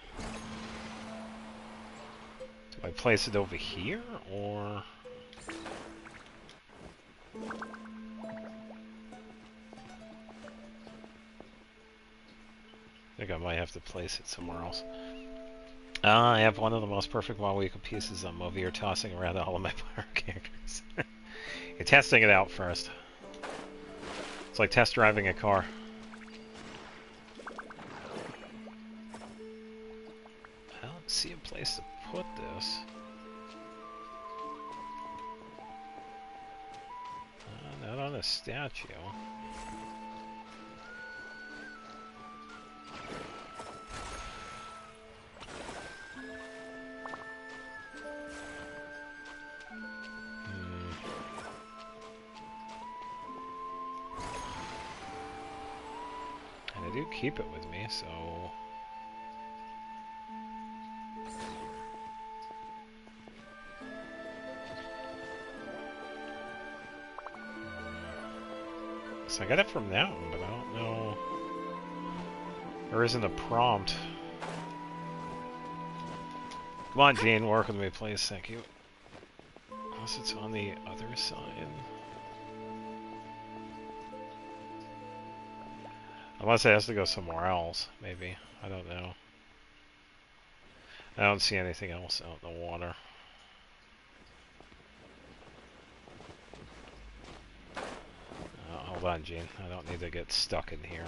Do I place it over here, or... I think I might have to place it somewhere else. I have one of the most perfect Wawiko pieces I'm over here tossing around all of my player characters. You're testing it out first. It's like test driving a car. I don't see a place to put this. Not on a statue. And I do keep it with me, so... So I got it from that one, but I don't know... There isn't a prompt. Come on, Gene, work with me, please, thank you. Unless it's on the other side. Unless it has to go somewhere else, maybe. I don't know. I don't see anything else out in the water. Hold on, Gene. I don't need to get stuck in here.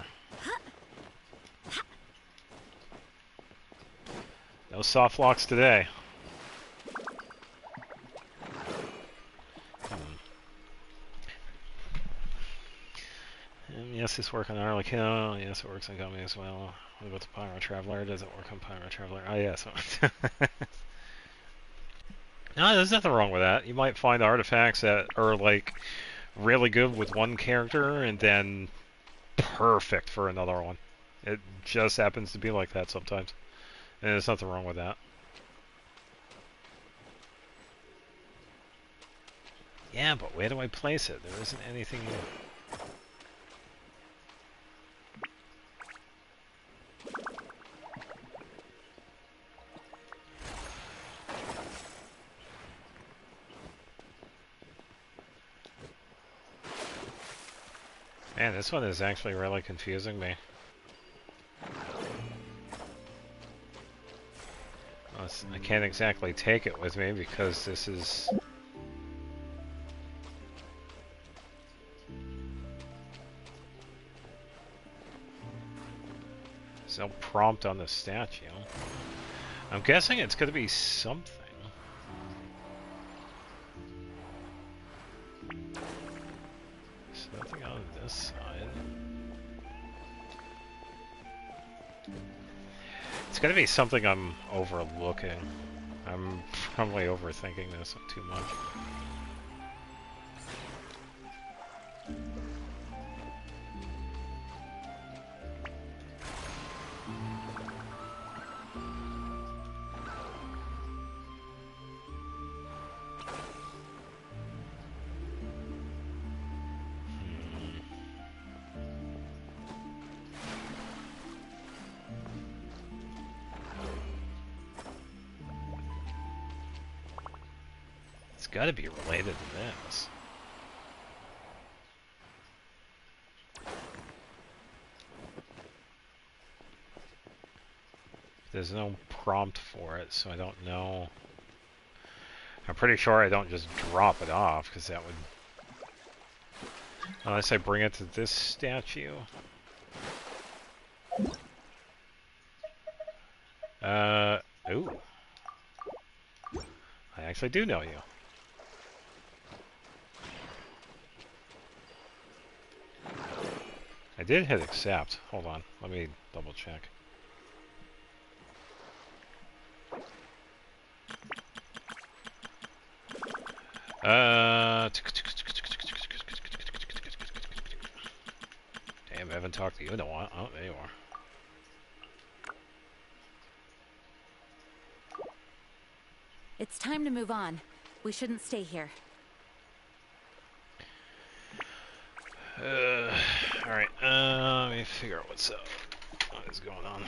No soft locks today. Yes, this works on Arlequin. Yes, it works on Gummy as well. What about the Pyro Traveler? Does it work on Pyro Traveler? Oh, yes. No, there's nothing wrong with that. You might find artifacts that are, like, really good with one character and then perfect for another one. It just happens to be like that sometimes. And there's nothing wrong with that. Yeah, but where do I place it? There isn't anything... Man, this one is actually really confusing me. I can't exactly take it with me because this is... There's no prompt on the statue. I'm guessing it's going to be something. There's nothing on this side. It's going to be something I'm overlooking. I'm probably overthinking this too much. It's got to be related to this. There's no prompt for it, so I don't know. I'm pretty sure I don't just drop it off, because that would... Unless I bring it to this statue. Ooh. I actually do know you. I did hit accept. Hold on, let me double check. Damn, I haven't talked to you in a while. Oh, there you are. It's time to move on. We shouldn't stay here. Alright, let me figure out what's up. What is going on?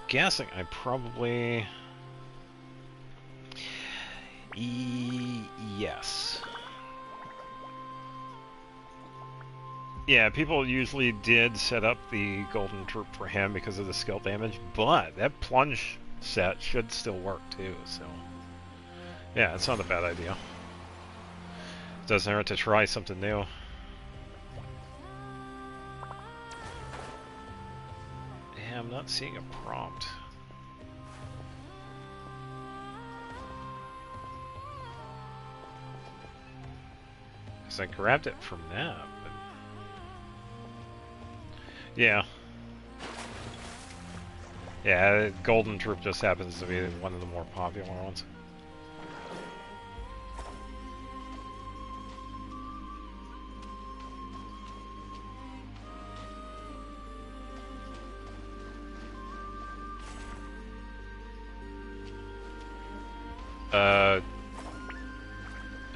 Guessing I probably... Yes. Yeah, people usually did set up the golden troop for him because of the skill damage, but that plunge set should still work too, so... Yeah, it's not a bad idea. Doesn't hurt to try something new. Yeah, I'm not seeing a prompt. Because I grabbed it from that, but... Yeah. Yeah, Golden Troop just happens to be one of the more popular ones.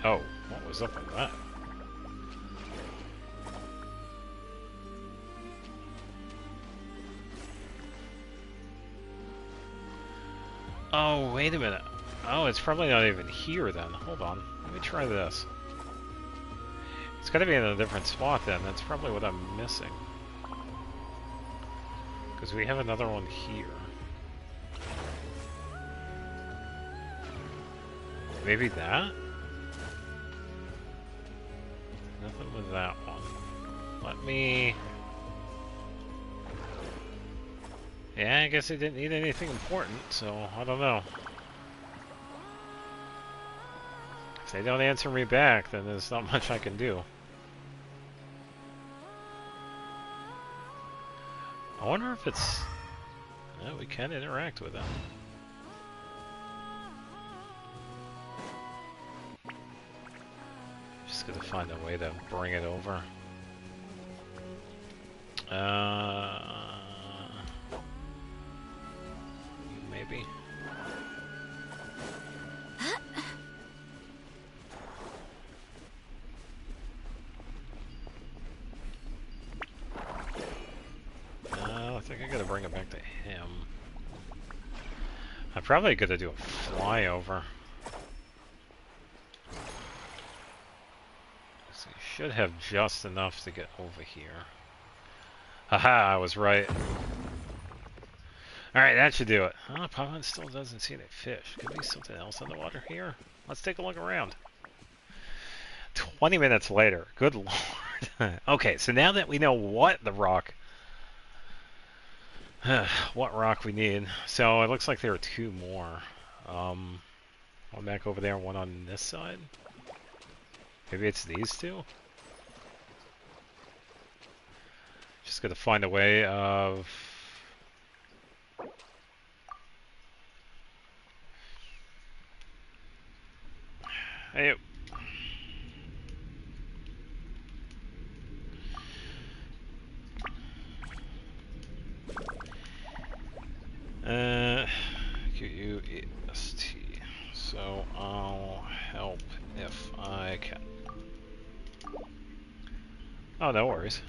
Oh, what was up with that? Oh, wait a minute. Oh, it's probably not even here then. Hold on. Let me try this. It's gotta be in a different spot then. That's probably what I'm missing. Because we have another one here. Maybe that? Nothing with that one. Let me... Yeah, I guess I didn't need anything important, so I don't know. If they don't answer me back, then there's not much I can do. I wonder if it's... Well, we can interact with them. Just gotta find a way to bring it over. Maybe. I think I gotta bring it back to him. I'm probably gonna do a flyover. So you should have just enough to get over here. Haha, I was right. Alright, that should do it. Oh, Pond still doesn't see any fish. Could be something else in the water here. Let's take a look around. 20 minutes later. Good lord. Okay, so now that we know what the rock... what rock we need. So it looks like there are two more. One back over there, one on this side. Maybe it's these two? Just gotta find a way of... Hey. Q-U-E-S-T. So I'll help if I can. Oh, no worries.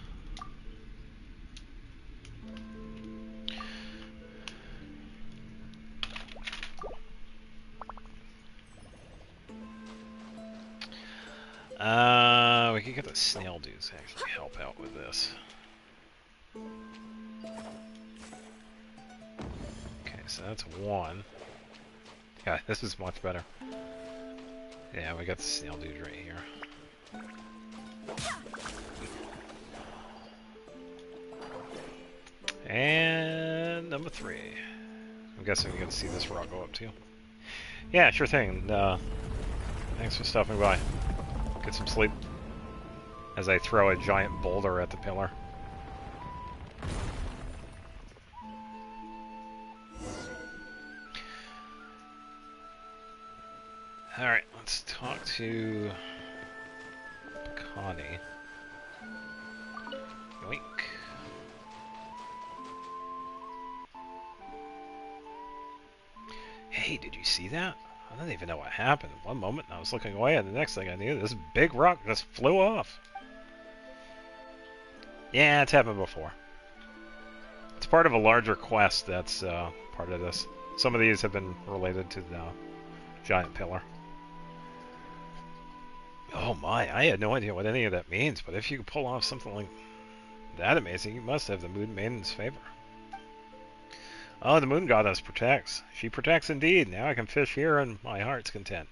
We could get the snail dudes to actually help out with this. Okay, so that's one. Yeah, this is much better. Yeah, we got the snail dude right here. And number 3. I'm guessing we get to see this rock go up too. Yeah, sure thing. Thanks for stopping by. Get some sleep as I throw a giant boulder at the pillar. Alright, let's talk to Connie. Yoink. Hey, did you see that? I don't even know what happened. One moment I was looking away, and the next thing I knew, this big rock just flew off. Yeah, it's happened before. It's part of a larger quest that's part of this. Some of these have been related to the giant pillar. Oh my, I had no idea what any of that means, but if you could pull off something like that amazing, you must have the Moon Maiden's favor. Oh, the Moon Goddess protects. She protects indeed. Now I can fish here and my heart's content.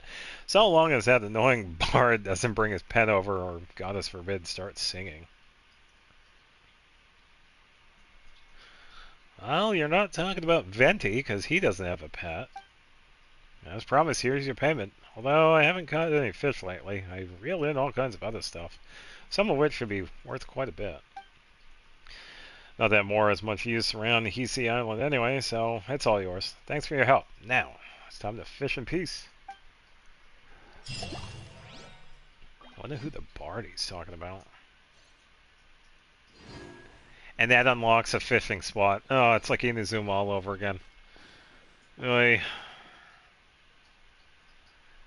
So long as that annoying bard doesn't bring his pet over or, Goddess forbid, starts singing. Well, you're not talking about Venti, because he doesn't have a pet. As promised, here's your payment. Although I haven't caught any fish lately, I reeled in all kinds of other stuff, some of which should be worth quite a bit. Not that more is much use around Hisi Island anyway, so it's all yours. Thanks for your help. Now, it's time to fish in peace. I wonder who the bard he's talking about. And that unlocks a fishing spot. Oh, it's like Inazuma all over again. Really.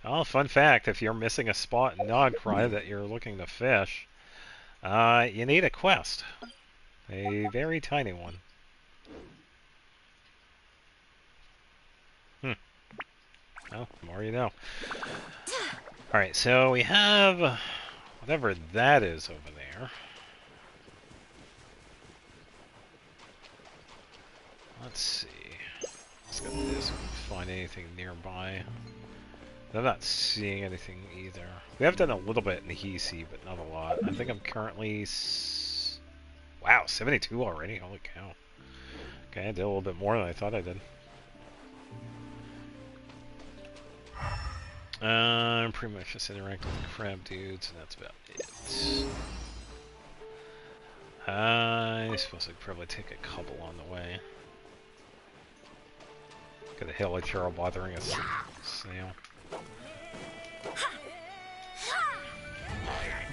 Oh, fun fact, if you're missing a spot in Nodcry that you're looking to fish, you need a quest. A very tiny one. Well, the more you know. Alright, so we have whatever that is over there. Let's see. Let's go to this and find anything nearby. I'm not seeing anything either. We have done a little bit in the Hisi, but not a lot. I think I'm currently... Wow, 72 already? Holy cow. Okay, I did a little bit more than I thought I did. I'm pretty much just interacting with crab dudes, and that's about it. I suppose I'd probably take a couple on the way. Got a hilichurl bothering a snail.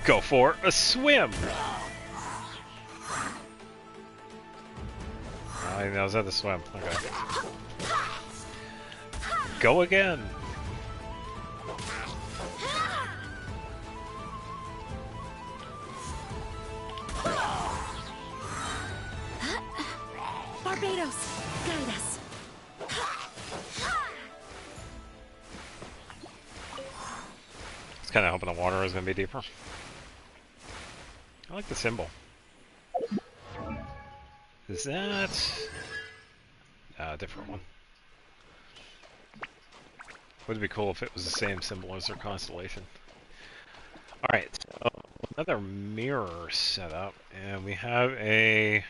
Go for a swim! I knows how to swim. Okay. Go again! Barbados, guide us. kind of hoping the water was going to be deeper. I like the symbol. Is that a different one? Would be cool if it was the same symbol as their constellation. Alright, so another mirror setup, and we have a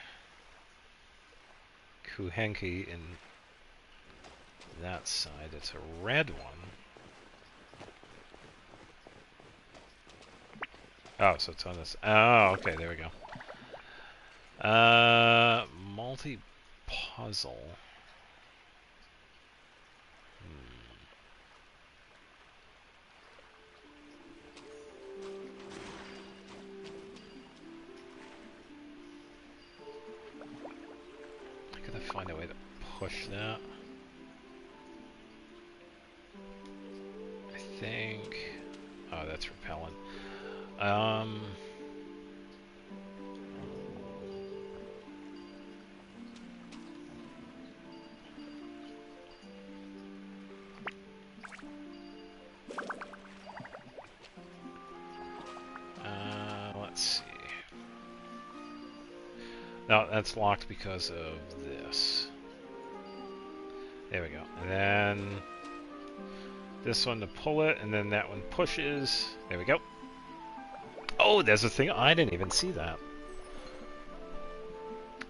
Kuhenki in that side. It's a red one. Oh, so it's on this. Oh, okay, there we go. Multi-puzzle. I gotta find a way to push that. I think... Oh, that's repellent. Let's see. No, that's locked because of this. There we go. And then this one to pull it, and then that one pushes. There we go. Oh, there's a thing. I didn't even see that.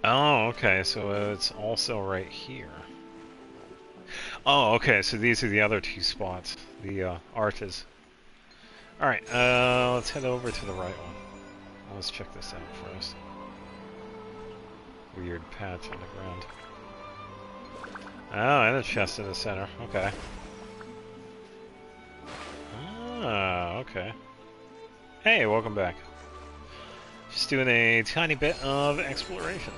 Oh, okay. So it's also right here. Oh, okay. So these are the other two spots. The arches. Alright, let's head over to the right one. Let's check this out first. Weird patch on the ground. Oh, and a chest in the center. Okay. Ah, okay. Hey, welcome back. Just doing a tiny bit of exploration.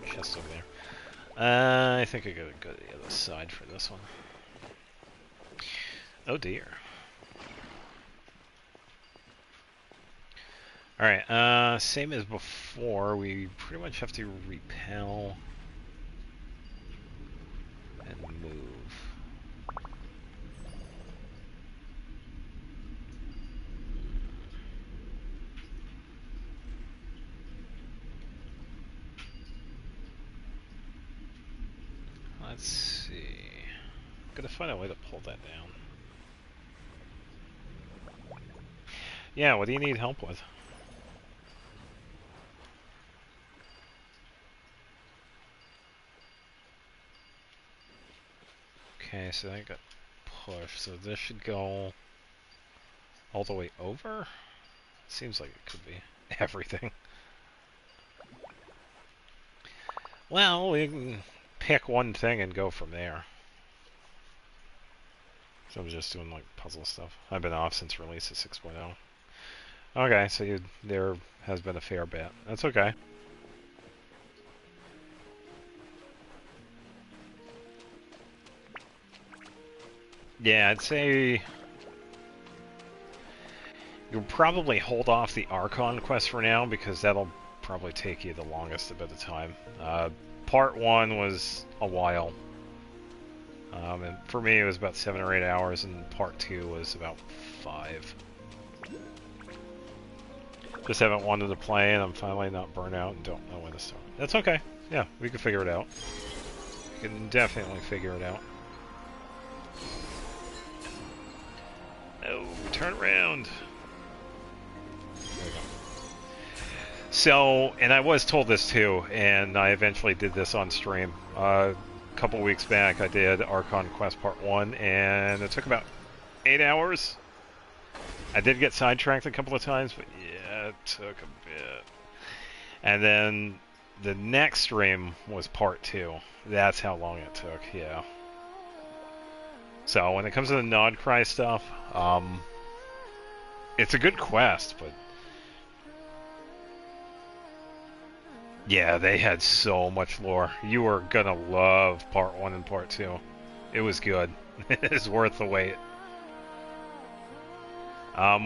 Chest over there. I think I gotta go to the other side for this one. Oh dear. Alright, same as before, we pretty much have to repel and move. Let's see. Gotta find a way to pull that down. Yeah, what do you need help with? Okay, so that got pushed, so this should go all the way over? Seems like it could be everything. Well, we can pick one thing and go from there. So I'm just doing like puzzle stuff. I've been off since release of 6.0. Okay, so there has been a fair bit. That's okay. Yeah, I'd say you'll probably hold off the Archon quest for now because that'll probably take you the longest bit of time. Part 1 was a while. And for me it was about 7 or 8 hours, and part 2 was about 5. Just haven't wanted to play, and I'm finally not burnt out and don't know when to start. That's okay. Yeah, we can figure it out. We can definitely figure it out. No, turn around. There we go. So, and I was told this too, and I eventually did this on stream. A couple weeks back I did Archon Quest Part 1, and it took about 8 hours. I did get sidetracked a couple of times, but yeah, it took a bit. And then the next stream was Part 2. That's how long it took, yeah. So when it comes to the Nod Cry stuff, it's a good quest, but yeah, they had so much lore. You were gonna love Part 1 and Part 2. It was good. It's worth the wait.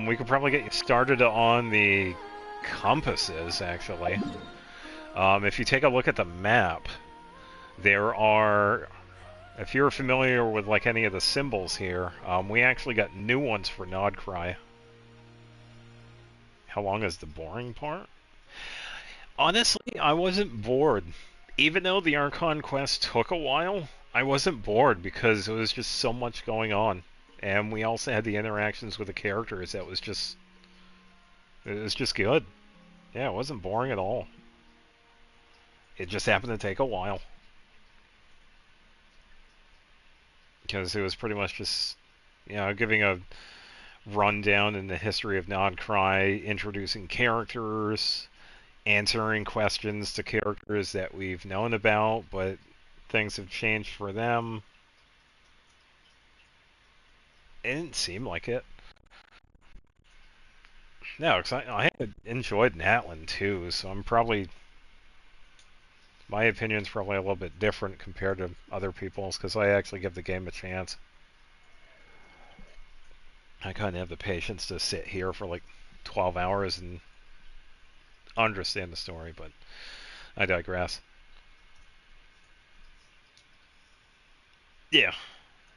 We could probably get you started on the compasses, actually. If you take a look at the map, There are, if you're familiar with like any of the symbols here, we actually got new ones for Nod Cry. How long is the boring part? Honestly, I wasn't bored. Even though the Archon quest took a while, I wasn't bored because there was just so much going on. And we also had the interactions with the characters that was just... It was just good. Yeah, it wasn't boring at all. It just happened to take a while. Because it was pretty much just, giving a rundown in the history of Nod Cry, introducing characters, answering questions to characters that we've known about, but things have changed for them. It didn't seem like it. No, because I had enjoyed Natlan too, so I'm probably... My opinion's probably a little bit different compared to other people's, because I actually give the game a chance. I kind of have the patience to sit here for like 12 hours and understand the story, but I digress. Yeah.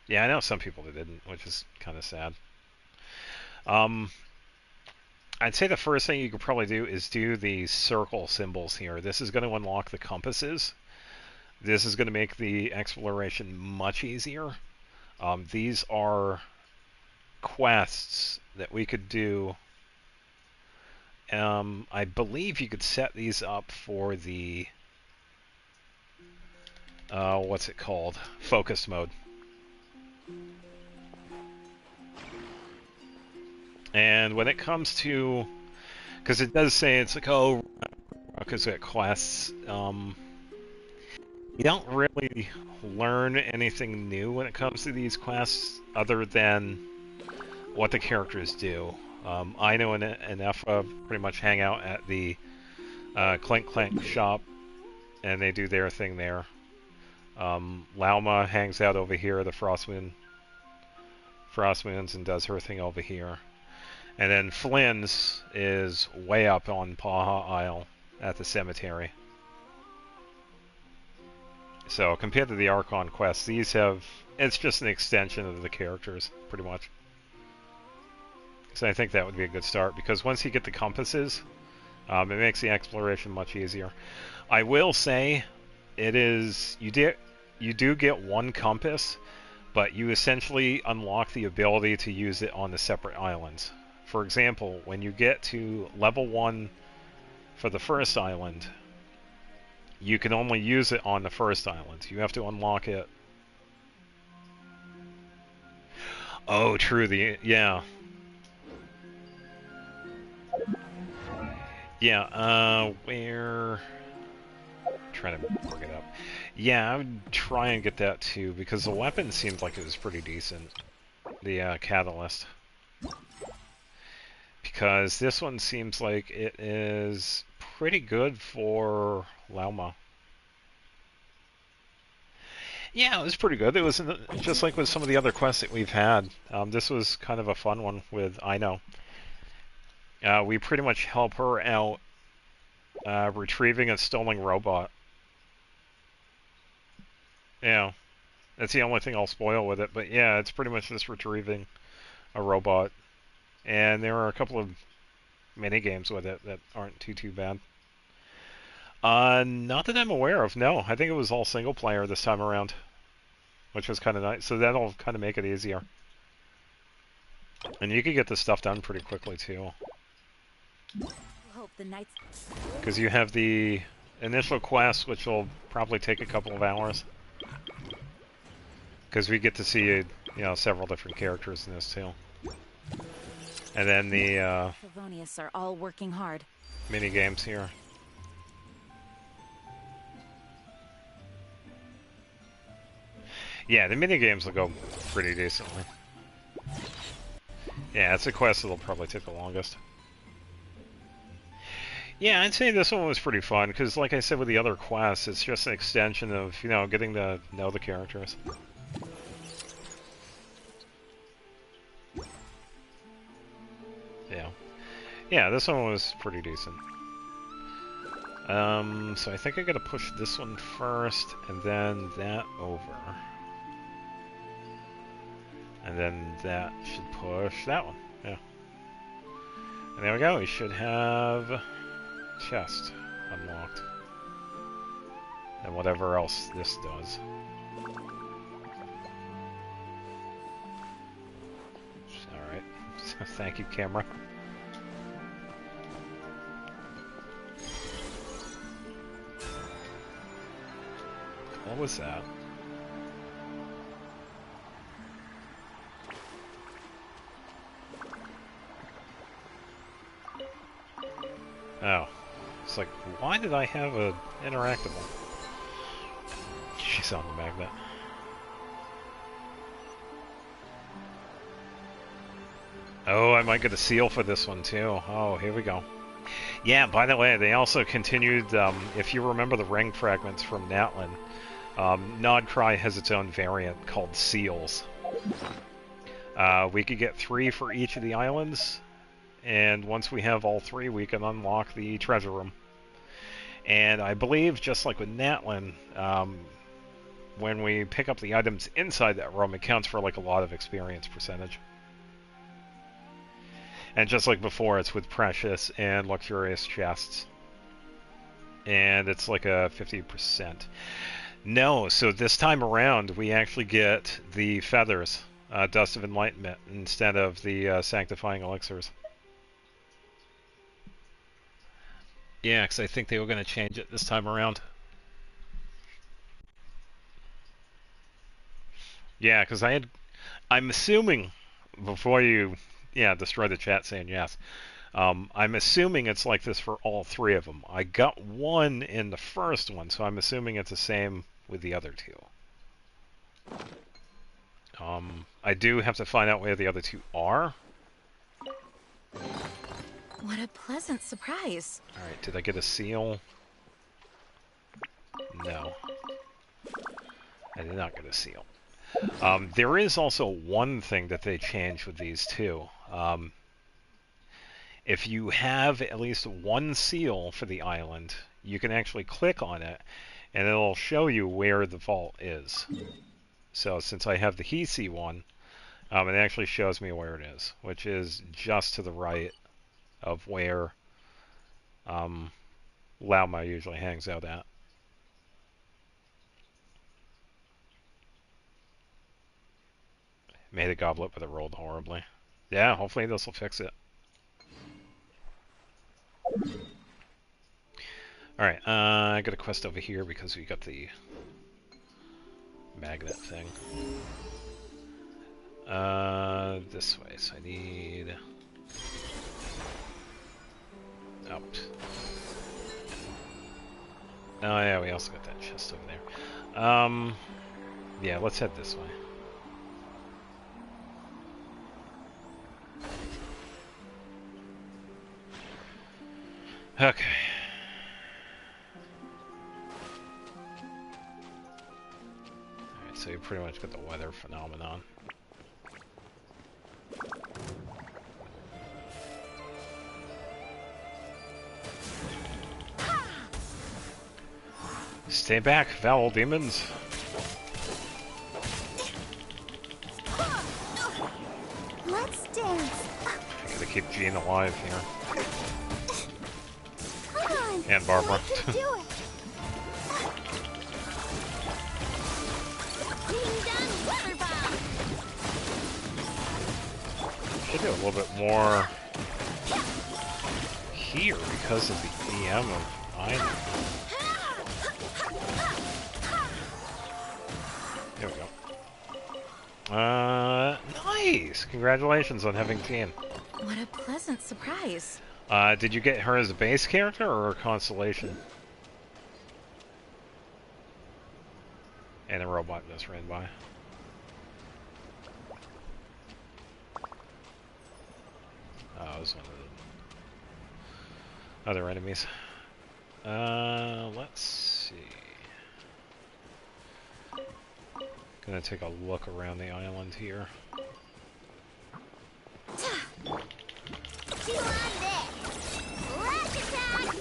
Yeah, I know some people that didn't, which is kind of sad. I'd say the first thing you could probably do is do the circle symbols here. This is going to unlock the compasses. This is going to make the exploration much easier. These are quests that we could do. I believe you could set these up for the... what's it called? Focus mode. And when it comes to... Because it does say it's like, oh, because it quests. You don't really learn anything new when it comes to these quests, other than what the characters do. Ino and Effa pretty much hang out at the Clank Clank shop, and they do their thing there. Lauma hangs out over here, the Frostmoons, and does her thing over here. And then Flynn's is way up on Paha Isle at the cemetery. So compared to the Archon quests, these have... It's just an extension of the characters, pretty much. So I think that would be a good start, because once you get the compasses, it makes the exploration much easier. I will say, it is... You do get one compass, but you essentially unlock the ability to use it on the separate islands. For example, when you get to level 1 for the first island, you can only use it on the first island. You have to unlock it. Oh, true. Yeah. Yeah, where... Trying to bring it up. Yeah, I would try and get that too, because the weapon seemed like it was pretty decent. The catalyst. Because this one seems like it is pretty good for Lauma. Yeah, it was pretty good. It was just like with some of the other quests that we've had. This was kind of a fun one with Ino. We pretty much help her out retrieving a stolen robot. Yeah, that's the only thing I'll spoil with it. But yeah, it's pretty much just retrieving a robot. And there are a couple of mini games with it that aren't too bad. Not that I'm aware of, no. I think it was all single player this time around, which was kind of nice. So that'll kind of make it easier. And you can get this stuff done pretty quickly too. Because you have the initial quest, which will probably take a couple of hours. Because we get to see, several different characters in this too. And then the Favonius are all working hard. Mini games here. Yeah, the mini games will go pretty decently. Yeah, it's a quest that'll probably take the longest. Yeah, I'd say this one was pretty fun, because like I said with the other quests, it's just an extension of, getting to know the characters. Yeah. Yeah, this one was pretty decent. So I think I gotta push this one first, and then that over. And then that should push that one. Yeah. And there we go. We should have chest unlocked. And whatever else this does. Alright. Thank you, camera. What was that? Oh. It's like, why did I have a interactable? She's on the magnet. Oh, I might get a seal for this one too. Oh, here we go. Yeah, by the way, they also continued, if you remember the ring fragments from Natlin, Nodcry has its own variant called Seals. We could get 3 for each of the islands, and once we have all 3, we can unlock the treasure room. And I believe, just like with Natlin, when we pick up the items inside that room, it counts for like a lot of experience percentage. And just like before, it's with precious and luxurious chests. And it's like a 50%. No, so this time around, we actually get the feathers, Dust of Enlightenment, instead of the Sanctifying Elixirs. Yeah, because I think they were going to change it this time around. Yeah, because I'm assuming, before you, destroy the chat saying yes, I'm assuming it's like this for all 3 of them. I got 1 in the first one, so I'm assuming it's the same with the other 2. I do have to find out where the other 2 are. What a pleasant surprise. Alright, did I get a seal? No. I did not get a seal. There is also one thing that they changed with these two. If you have at least 1 seal for the island, you can actually click on it, and it'll show you where the vault is. So since I have the Hisi one, it actually shows me where it is, which is just to the right of where Lauma usually hangs out at. Made a goblet, but it rolled horribly. Yeah, hopefully this will fix it. Alright, I got a quest over here because we got the magnet thing. This way, so I need... out. Oh yeah, we also got that chest over there. Yeah, let's head this way. Okay. Alright, so you pretty much got the weather phenomenon. Stay back, foul demons. Let's dance. I gotta keep Jean alive here. Come on. And Barbara. You can do it. Ding dong, water bomb. Should do a little bit more here because of the EM of Iron. There we go. Nice! Congratulations on having Jean. What a pleasant surprise. Did you get her as a base character or a constellation? And a robot just ran by. Oh, it was one of the other enemies. Let's see. Gonna take a look around the island here. See you on this. Let's attack.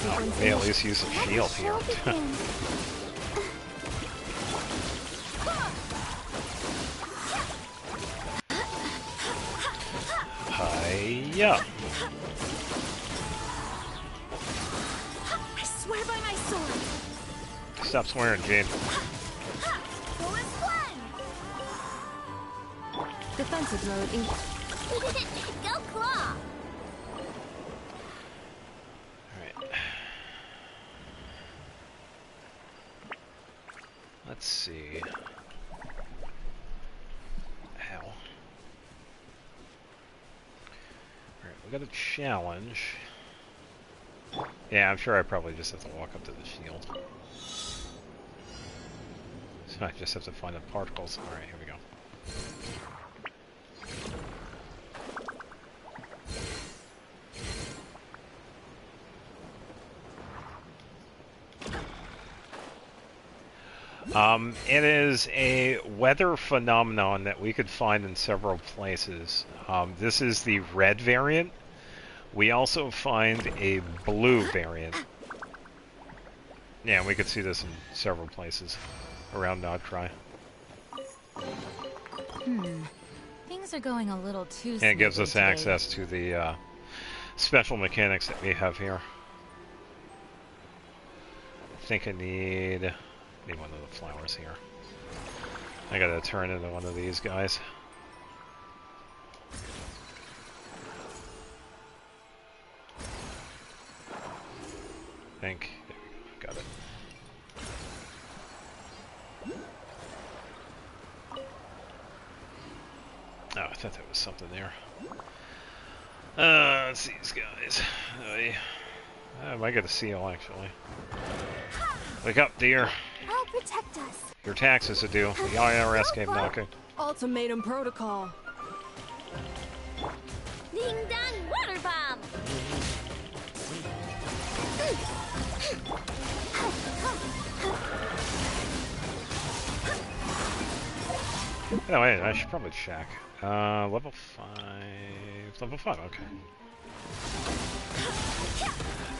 easy Oh, once may at finished. least use a shield here. Hiya! I swear by my sword. Stop swearing, Jane. Defensive mode in Go claw! Alright. Let's see. Ow. Alright, we got a challenge. Yeah, I'm sure I probably just have to walk up to the shield. So I just have to find the particles. Alright, here we go. It is a weather phenomenon that we could find in several places. This is the red variant. We also find a blue variant. Yeah, we could see this in several places around Nodcry. Things are going a little too And it gives smoothly us today. access to the special mechanics that we have here. I think I need one of the flowers here. I gotta turn into one of these guys. I think. There we go. Got it. Oh, I thought there was something there. It's these guys. I might get a seal, actually. Wake up, dear. I'll protect us. Your taxes are due. The IRS came knocking. Ultimatum protocol. Ding dong water bomb. Oh, wait, I should probably check. Level 5... Level 5, okay.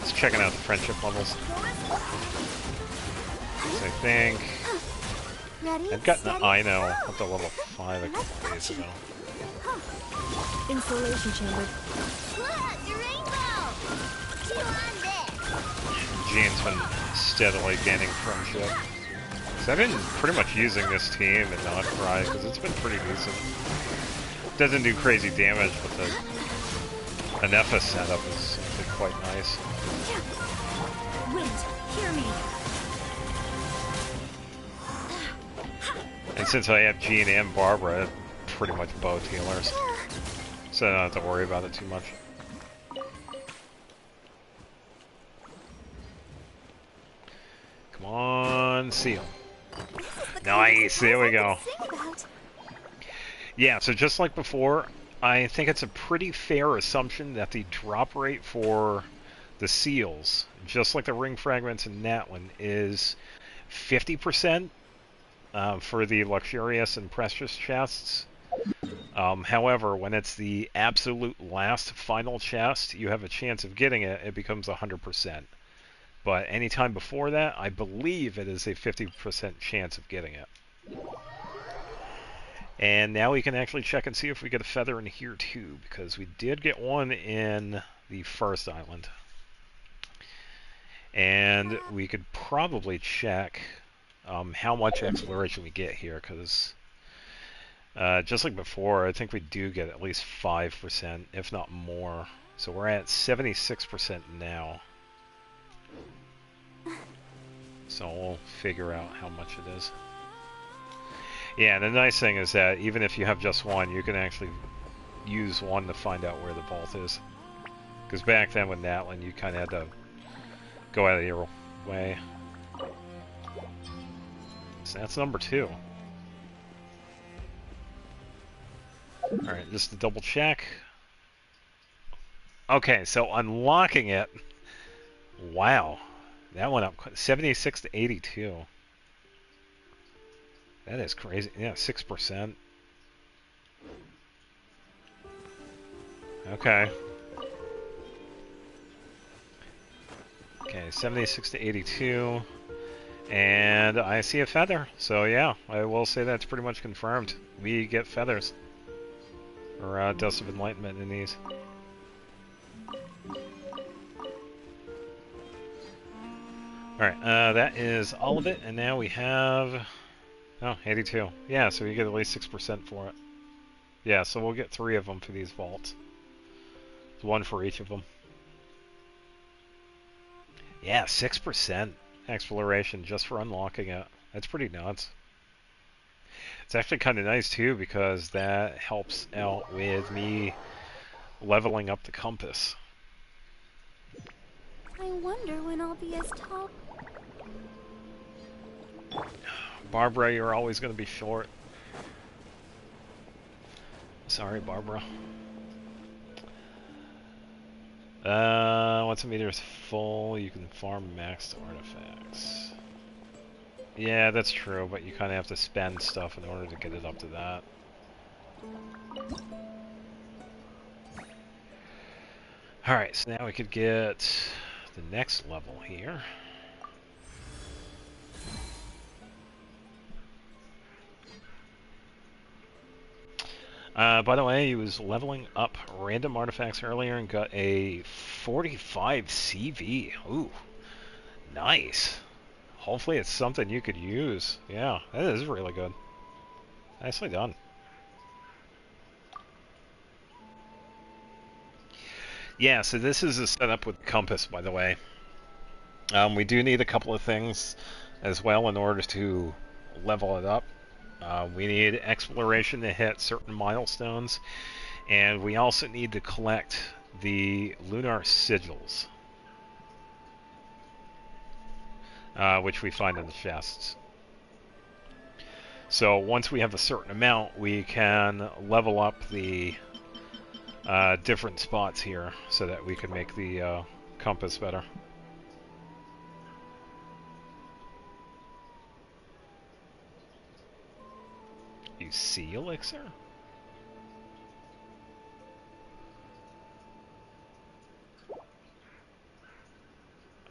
Just checking out the friendship levels. So I think... Ready? I've gotten an I know up to level 5 a couple days ago. installation chamber. Look, a rainbow. Chew on this. Jean's been steadily gaining friendship. So I've been pretty much using this team and not cry because it's been pretty decent. Doesn't do crazy damage, but the Anefa setup is quite nice. Wind, hear me. And since I have Jean and Barbara, pretty much both healers. So I don't have to worry about it too much. Come on, seal. Nice, there we go. Yeah, so just like before, I think it's a pretty fair assumption that the drop rate for the seals, just like the ring fragments in that one, is 50% for the luxurious and precious chests. However, when it's the absolute last final chest, you have a chance of getting it, it becomes 100%. But anytime before that, I believe it is a 50% chance of getting it. And now we can actually check and see if we get a feather in here too, because we did get one in the first island. And we could probably check how much exploration we get here, because just like before, I think we do get at least 5%, if not more. So we're at 76% now. So we'll figure out how much it is. Yeah, and the nice thing is that even if you have just one, you can actually use one to find out where the vault is. Because back then with Natlan, you kind of had to go out of your way. So that's number 2. Alright, just to double check. Okay, so unlocking it. Wow. That went up 76 to 82. That is crazy. Yeah, 6%. Okay. Okay, 76 to 82. And I see a feather. So yeah, I will say that's pretty much confirmed. We get feathers. Or Dust of Enlightenment in these. Alright, that is all of it. And now we have... Oh, 82. Yeah, so you get at least 6% for it. Yeah, so we'll get 3 of them for these vaults. 1 for each of them. Yeah, 6% exploration just for unlocking it. That's pretty nuts. It's actually kind of nice too because that helps out with me leveling up the compass. I wonder when I'll be as tall. Barbara, you're always going to be short. Sorry, Barbara. Once a meter is full, you can farm maxed artifacts. Yeah, that's true, but you kind of have to spend stuff in order to get it up to that. Alright, so now we could get the next level here. By the way, he was leveling up random artifacts earlier and got a 45 CV. Ooh, nice. Hopefully it's something you could use. Yeah, that is really good. Nicely done. Yeah, so this is a setup with the compass, by the way. We do need a couple of things as well in order to level it up. We need exploration to hit certain milestones, and we also need to collect the lunar sigils, which we find in the chests. So once we have a certain amount, we can level up the different spots here so that we can make the compass better. You see elixir?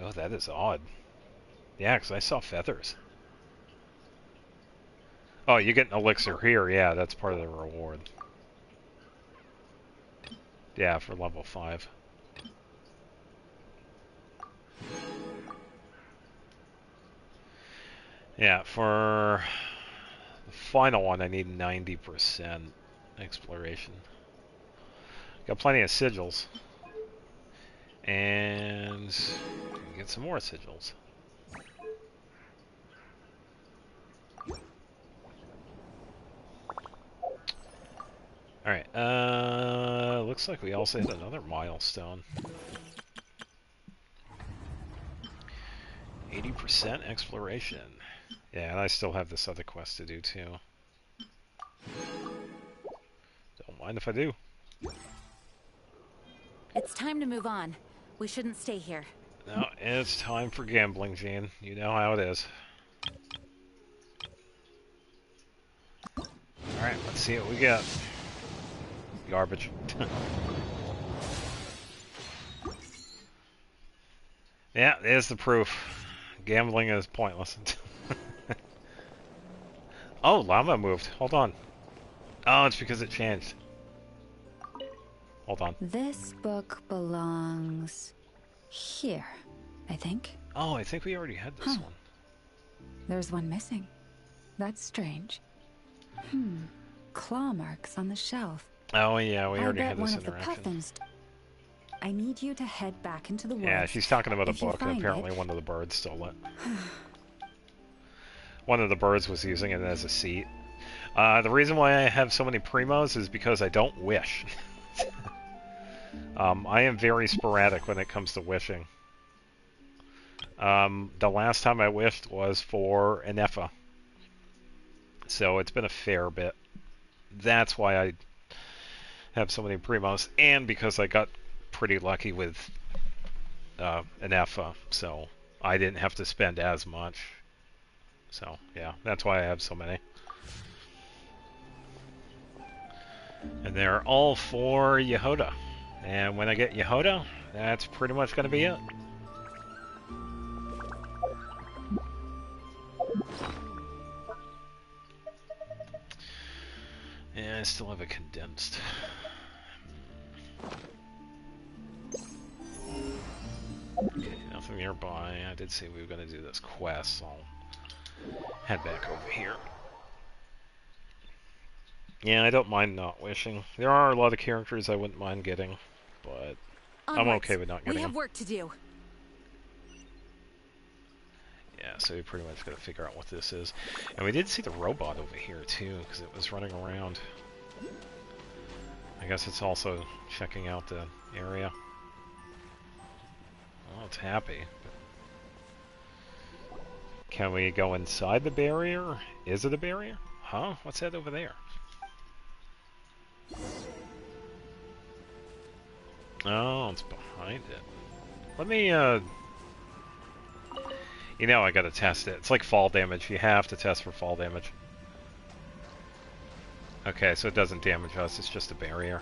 Oh, that is odd. Yeah, because I saw feathers. Oh, you get an elixir here. Yeah, that's part of the reward. Yeah, for level 5. Yeah, for the final one, I need 90% exploration. Got plenty of sigils. And get some more sigils. Alright, looks like we also hit another milestone. 80% exploration. Yeah, and I still have this other quest to do too. Don't mind if I do. It's time to move on. We shouldn't stay here. No, it's time for gambling, Jean. You know how it is. Alright, let's see what we get. Garbage. Yeah, there's the proof. Gambling is pointless. Oh, llama moved. Hold on. Oh, it's because it changed. Hold on. This book belongs here, I think. Oh, I think we already had this one. There's one missing. That's strange. Claw marks on the shelf. Oh, yeah, we already had this one of interaction. the puffins. I need you to head back into the woods. Yeah, she's talking about a If you book, and find apparently it- one of the birds stole it. One of the birds was using it as a seat. The reason why I have so many primos is because I don't wish. I am very sporadic when it comes to wishing. The last time I wished was for an Effa. So it's been a fair bit. That's why I have so many primos, and because I got pretty lucky with an Effa, so I didn't have to spend as much. So, yeah, that's why I have so many. And they're all for Yehoda. And when I get Yehoda, that's pretty much going to be it. Yeah, I still have a condensed. Okay, nothing nearby. I did say we were going to do this quest, so I'll head back over here. Yeah, I don't mind not wishing. There are a lot of characters I wouldn't mind getting, but I'm okay with not getting them. We have work to do. Yeah, so we pretty much got to figure out what this is. And we did see the robot over here, too, because it was running around. I guess it's also checking out the area. Well, it's happy. Can we go inside the barrier? Is it a barrier? Huh? What's that over there? Oh, it's behind it. Let me, you know I gotta test it. It's like fall damage. You have to test for fall damage. Okay, so it doesn't damage us. It's just a barrier.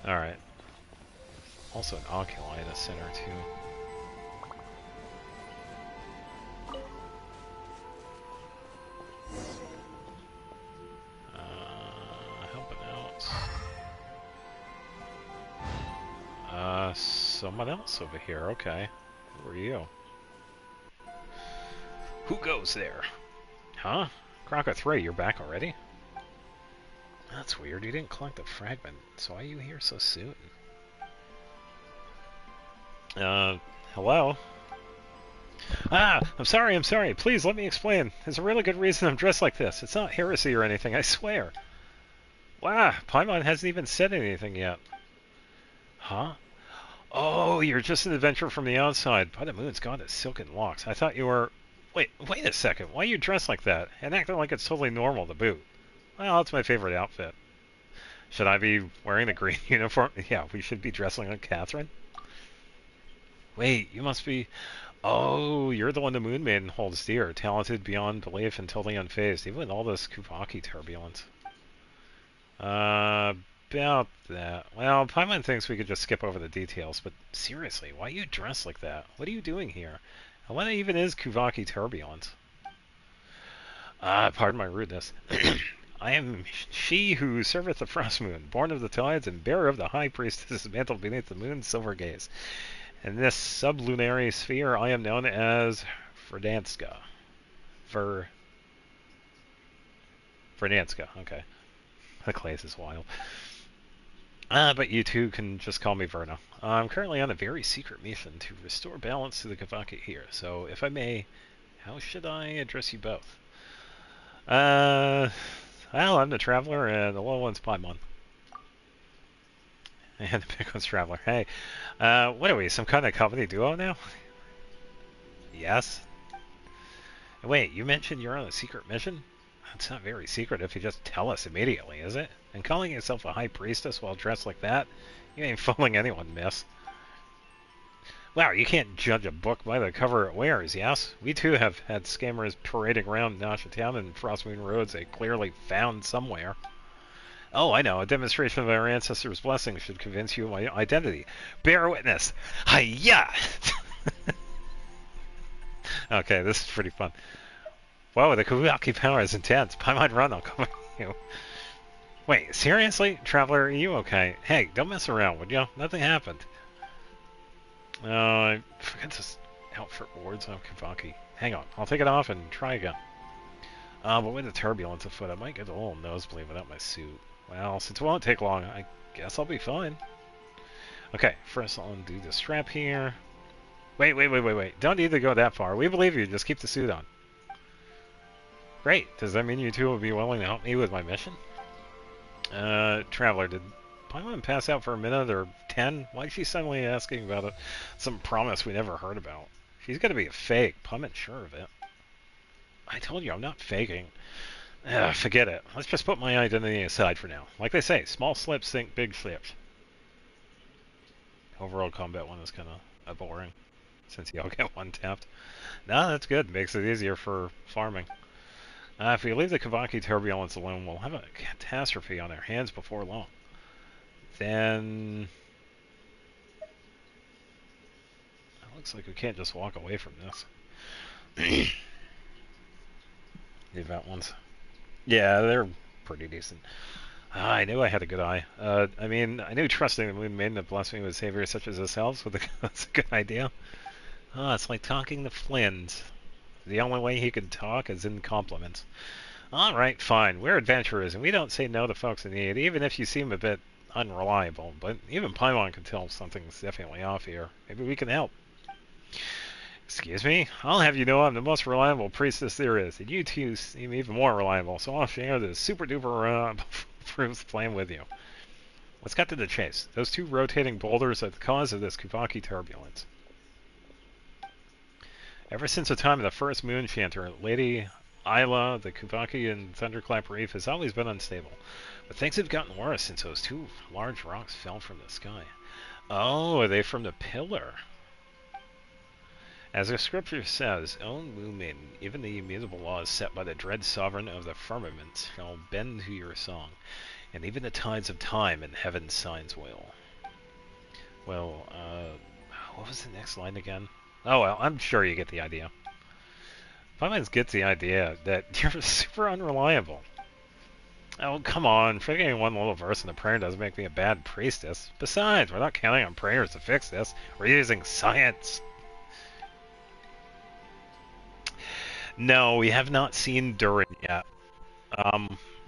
Alright. Also an oculi in the center, too. Helping out. Someone else over here. Okay. Who are you? Who goes there? Huh? Croco 3, you're back already? That's weird. You didn't collect the fragment. So why are you here so soon? Hello? Ah! I'm sorry. Please, let me explain. There's a really good reason I'm dressed like this. It's not heresy or anything, I swear. Wow, Paimon hasn't even said anything yet. Huh? Oh, you're just an adventurer from the outside. By the moon's got its silken locks. I thought you were... Wait a second. Why are you dressed like that? And acting like it's totally normal to boot. Well, that's my favorite outfit. Should I be wearing the green uniform? Yeah, we should be dressing like Catherine. Wait, you must be... Oh, you're the one the Moon Maiden holds dear. Talented beyond belief and totally unfazed, even with all this Kuvaki turbulence. About that. Well, Paimon thinks we could just skip over the details, but seriously, why are you dressed like that? What are you doing here? And what even is Kuvaki turbulence? Pardon my rudeness. I am she who serveth the frost moon, born of the tides and bearer of the high priestess mantled beneath the moon's silver gaze. In this sublunary sphere, I am known as Verdanska. Verdanska, okay. The clays is wild. But you two can just call me Verna. I'm currently on a very secret mission to restore balance to the Kavaki here, so if I may, how should I address you both? Well, I'm the Traveler, and the little one's Paimon. And the big one's Traveler. Hey, what are we, some kind of company duo now? Yes? Wait, you mentioned you're on a secret mission? That's not very secret if you just tell us immediately, is it? And calling yourself a high priestess while dressed like that? You ain't fooling anyone, miss. Wow, you can't judge a book by the cover it wears, yes? We too have had scammers parading around Nasha Town and Frostmoon Roads they clearly found somewhere. Oh, I know. A demonstration of our ancestors' blessings should convince you of my identity. Bear witness. Hi-ya! Okay, this is pretty fun. Whoa, the Kavaki power is intense. Paimon run, I'll come with you. Wait, seriously? Traveler, are you okay? Hey, don't mess around, would you? Nothing happened. I forgot to outfit words on Kavaki. Hang on, I'll take it off and try again. But with the turbulence afoot, I might get a little nosebleed without my suit. Well, since it won't take long, I guess I'll be fine. Okay, first I'll undo the strap here. Wait. Don't need to go that far. We believe you, just keep the suit on. Great. Does that mean you two will be willing to help me with my mission? Traveler, did Paimon pass out for a minute or 10? Why is she suddenly asking about some promise we never heard about? She's got to be a fake. Paimon's sure of it. I told you I'm not faking. Forget it. Let's just put my identity aside for now. Like they say, small slips think big slips. Overall combat one is kind of boring, since you all get one tapped. No, that's good. Makes it easier for farming. If we leave the Kavaki turbulence alone, we'll have a catastrophe on our hands before long. Then... It looks like we can't just walk away from this. The event ones. Yeah, they're pretty decent. I knew I had a good eye. I mean, I knew trusting the Moon Maiden to bless me with saviors such as ourselves was a good idea. It's like talking to Flint. The only way he could talk is in compliments. Alright, fine. We're adventurers, and we don't say no to folks in need, even if you seem a bit unreliable. But even Paimon can tell something's definitely off here. Maybe we can help. Excuse me? I'll have you know I'm the most reliable priestess there is, and you two seem even more reliable, so I'll share this super-duper proof plan with you. Let's cut to the chase. Those two rotating boulders are the cause of this Kuvaki turbulence. Ever since the time of the first moon chanter, Lady Isla, the Kuvaki, and Thunderclap Reef has always been unstable. But things have gotten worse since those two large rocks fell from the sky. Oh, are they from the pillar? As the scripture says, O Moon Maiden, even the immutable laws set by the dread sovereign of the firmament shall bend to your song, and even the tides of time and heaven's signs will. Well, what was the next line again? Oh well, I'm sure you get the idea. Paimon gets the idea that you're super unreliable. Oh, come on, forgetting one little verse in the prayer doesn't make me a bad priestess. Besides, we're not counting on prayers to fix this. We're using science. No, we have not seen Durin yet.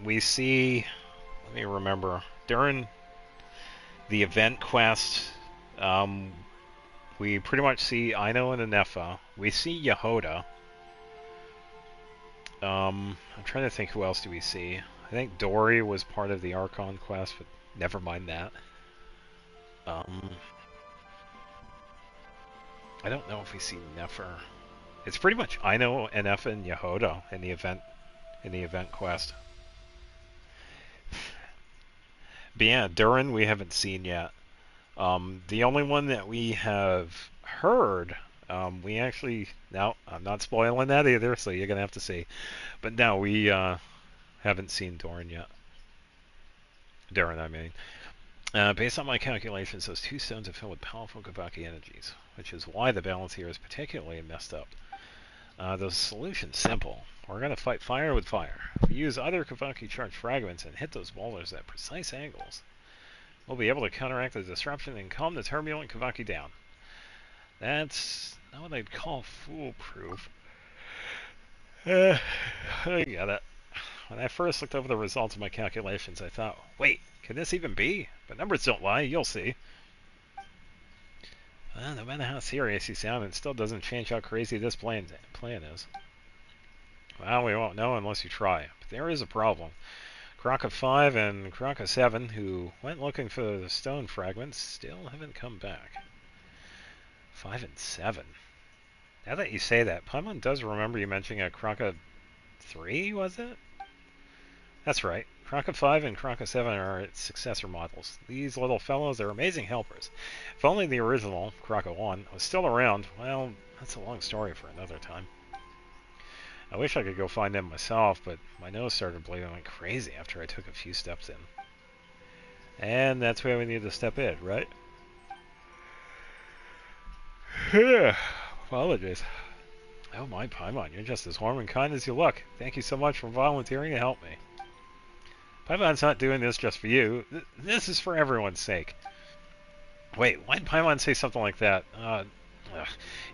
We see, let me remember, during the event quest, we pretty much see Aino and Anefa. We see Yehoda. I'm trying to think who else do we see. I think Dory was part of the Archon quest, but never mind that. I don't know if we see Nefer. It's pretty much Aino, Anefa, and Yehoda in the event quest. But yeah, Durin we haven't seen yet. The only one that we have heard, we actually, no, I'm not spoiling that either, so you're gonna have to see. But no, we haven't seen Durin yet. Durin, I mean. Based on my calculations, those two stones are filled with powerful Kavaki energies, which is why the balance here is particularly messed up. The solution's simple. We're going to fight fire with fire. We use other Kavaki charged fragments and hit those boulders at precise angles. We'll be able to counteract the disruption and calm the turbulent Kavaki down. That's not what I'd call foolproof. I get it. When I first looked over the results of my calculations, I thought, wait, can this even be? But numbers don't lie, you'll see. Well, no matter how serious you sound, it still doesn't change how crazy this plan is. Well, we won't know unless you try. But there is a problem. Kraka 5 and Kraka 7, who went looking for the stone fragments, still haven't come back. 5 and 7. Now that you say that, Paimon does remember you mentioning a Kraka 3, was it? That's right. Kraka 5 and Kraka 7 are its successor models. These little fellows are amazing helpers. If only the original, Kraka 1, was still around, well, that's a long story for another time. I wish I could go find them myself, but my nose started bleeding like crazy after I took a few steps in. And that's where we need to step in, right? Apologies. Oh my, Paimon, you're just as warm and kind as you look. Thank you so much for volunteering to help me. Paimon's not doing this just for you. This is for everyone's sake. Wait, why'd Paimon say something like that?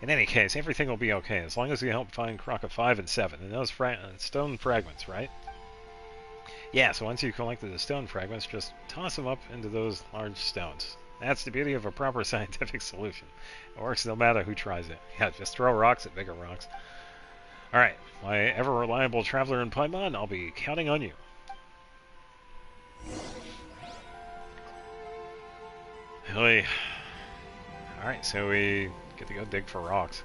In any case, everything will be okay, as long as we help find Kraka 5 and 7, and those stone fragments, right? Yeah, so once you collected the stone fragments, just toss them up into those large stones. That's the beauty of a proper scientific solution. It works no matter who tries it. Yeah, just throw rocks at bigger rocks. Alright, my ever-reliable traveler in Paimon, I'll be counting on you. Really? Alright, so we get to go dig for rocks.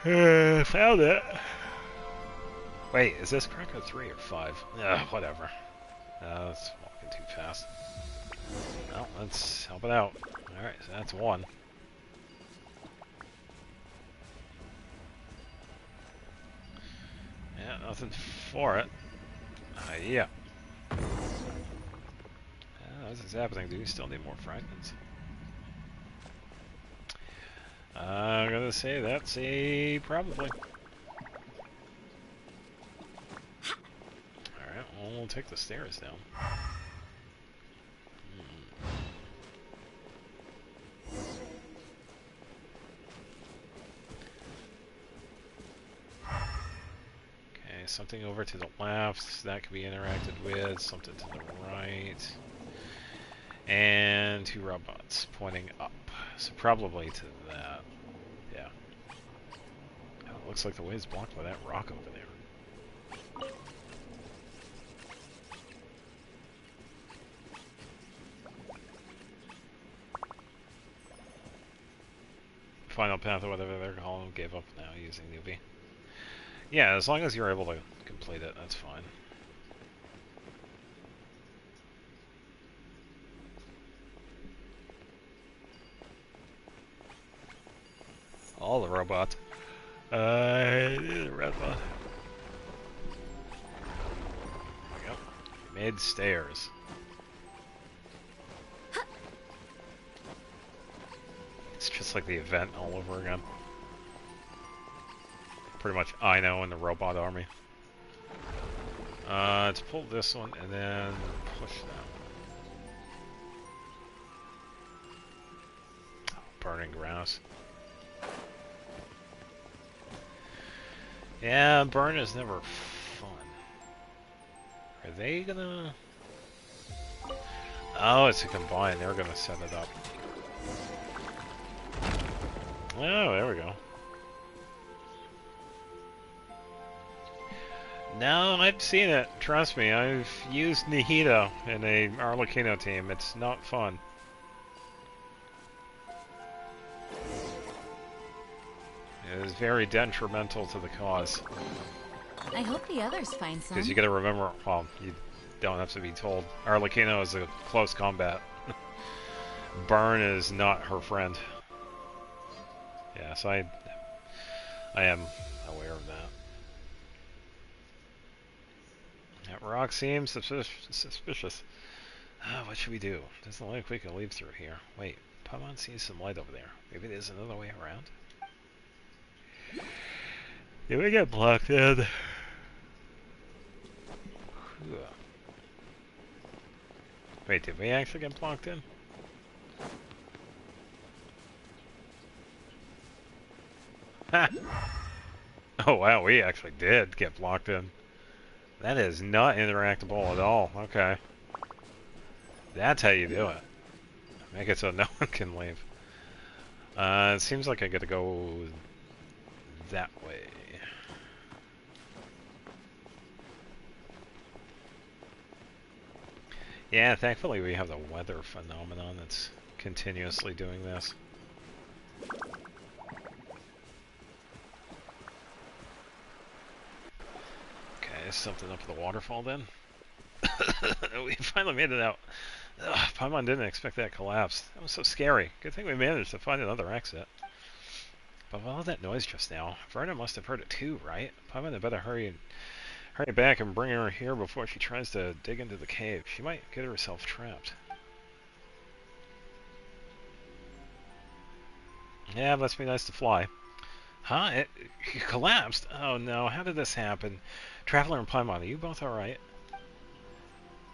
Found it! Wait, is this Kraka 3 or 5? Whatever. It's walking too fast. Well, let's help it out. Alright, so that's 1. Yeah, nothing for it. Yeah. This is happening. Do we still need more fragments? I'm gonna say that's a probably. take the stairs down. Okay, something over to the left. That can be interacted with. Something to the right. And 2 robots pointing up. So probably to that. Yeah. Oh, it looks like the way is blocked by that rock over there. Final path, or whatever they're calling, gave up now using newbie. Yeah, as long as you're able to complete it, that's fine. All the robots. The red one. There we go. Mid-stairs. It's just like the event all over again. Pretty much I know in the robot army. Let's pull this one and then push that one. Oh, burning grass. Yeah, burn is never fun. Are they gonna... Oh, it's a combine. They're gonna set it up. Oh, there we go. No, I've seen it. Trust me, I've used Nihito in a Arlecchino team. It's not fun. It is very detrimental to the cause. I hope the others find some. Because you gotta remember, well, you don't have to be told. Arlecchino is a close combat. Burn is not her friend. Yes, I am aware of that. That rock seems suspicious. What should we do? Doesn't look like we can leave through here. Wait, Paimon sees some light over there. Maybe there's another way around? Did we get blocked in? Wait, did we actually get blocked in? Oh wow, we actually did get blocked in. That is not interactable at all. Okay. That's how you do it. Make it so no one can leave. It seems like I gotta go that way. Yeah, thankfully we have the weather phenomenon that's continuously doing this. Okay, something up the waterfall then. We finally made it out. Ugh, Paimon didn't expect that collapse. That was so scary. Good thing we managed to find another exit. But with all that noise just now, Verna must have heard it too, right? Paimon had better hurry back and bring her here before she tries to dig into the cave. She might get herself trapped. Yeah, it must be nice to fly. Huh? It collapsed? Oh no, how did this happen? Traveler and Paimon, are you both alright?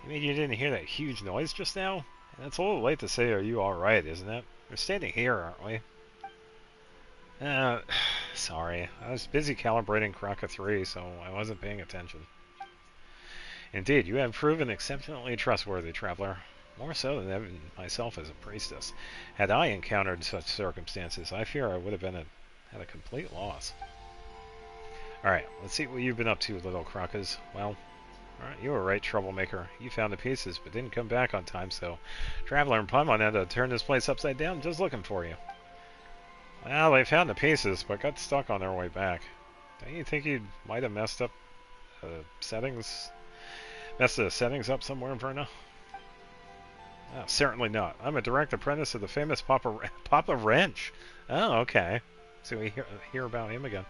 You mean you didn't hear that huge noise just now? And it's a little late to say are you alright, isn't it? We're standing here, aren't we? Sorry. I was busy calibrating Kraka 3, so I wasn't paying attention. Indeed, you have proven exceptionally trustworthy, Traveler. More so than even myself as a priestess. Had I encountered such circumstances, I fear I would have been at a complete loss. Alright, let's see what you've been up to, little Krakas. Well, alright, you were right, troublemaker. You found the pieces, but didn't come back on time, so Traveler and Paimon had to turn this place upside down just looking for you. Well, they found the pieces, but got stuck on their way back. Don't you think you might have messed up settings? Messed the settings up somewhere, Verna? Oh, certainly not. I'm a direct apprentice of the famous Papa Wrench. Oh, okay. So we hear about him again.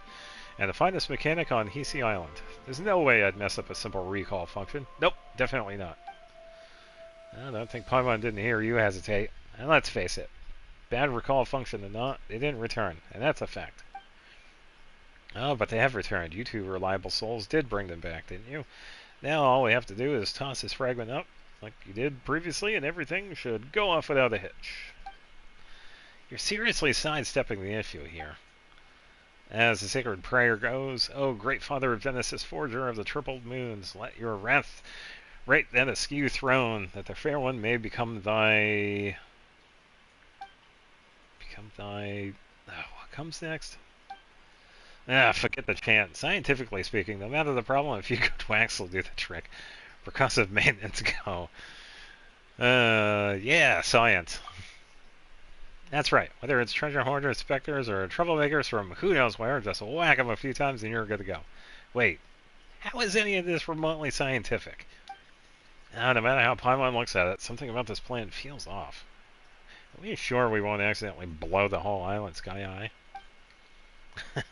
And the finest mechanic on Hisi Island. There's no way I'd mess up a simple recall function. Nope, definitely not. I don't think Paimon didn't hear you hesitate. And let's face it. Bad recall function or not, they didn't return, and that's a fact. Oh, but they have returned. You two reliable souls did bring them back, didn't you? Now all we have to do is toss this fragment up, like you did previously, and everything should go off without a hitch. You're seriously sidestepping the issue here. As the sacred prayer goes, "O great Father of Genesis, forger of the triple moons, let your wrath right that askew throne, that the fair one may become thy... what comes next? Forget the chant. Scientifically speaking, no matter the problem, if you go to wax will do the trick. Percussive maintenance go. Yeah, science. That's right. Whether it's treasure hoarders, specters, or troublemakers from who knows where, just whack them a few times and you're good to go. Wait, how is any of this remotely scientific? No matter how Paimon looks at it, something about this plan feels off. Are we sure we won't accidentally blow the whole island sky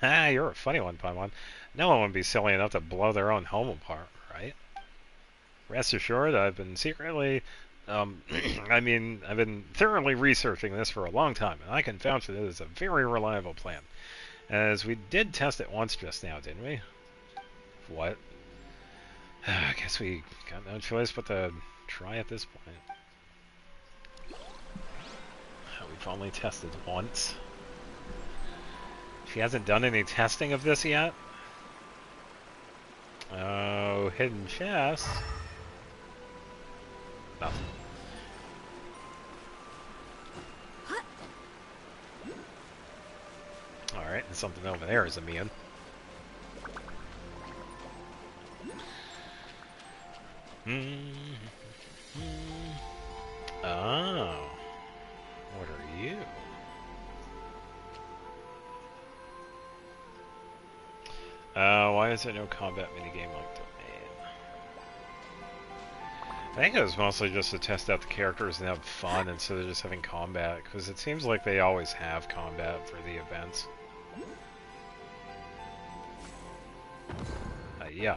high? You're a funny one, Paimon. No one would be silly enough to blow their own home apart, right? Rest assured, I've been secretly... I've been thoroughly researching this for a long time, and I can vouch that it is a very reliable plan. As we did test it once just now, didn't we? What? I guess we got no choice but to try at this point. We've only tested once. She hasn't done any testing of this yet? Oh, hidden chest. Nothing. Alright, and something over there is immune. Oh. What are you? Why is there no combat minigame like Domain? I think it was mostly just to test out the characters and have fun instead of just having combat, because it seems like they always have combat for the events. Yeah.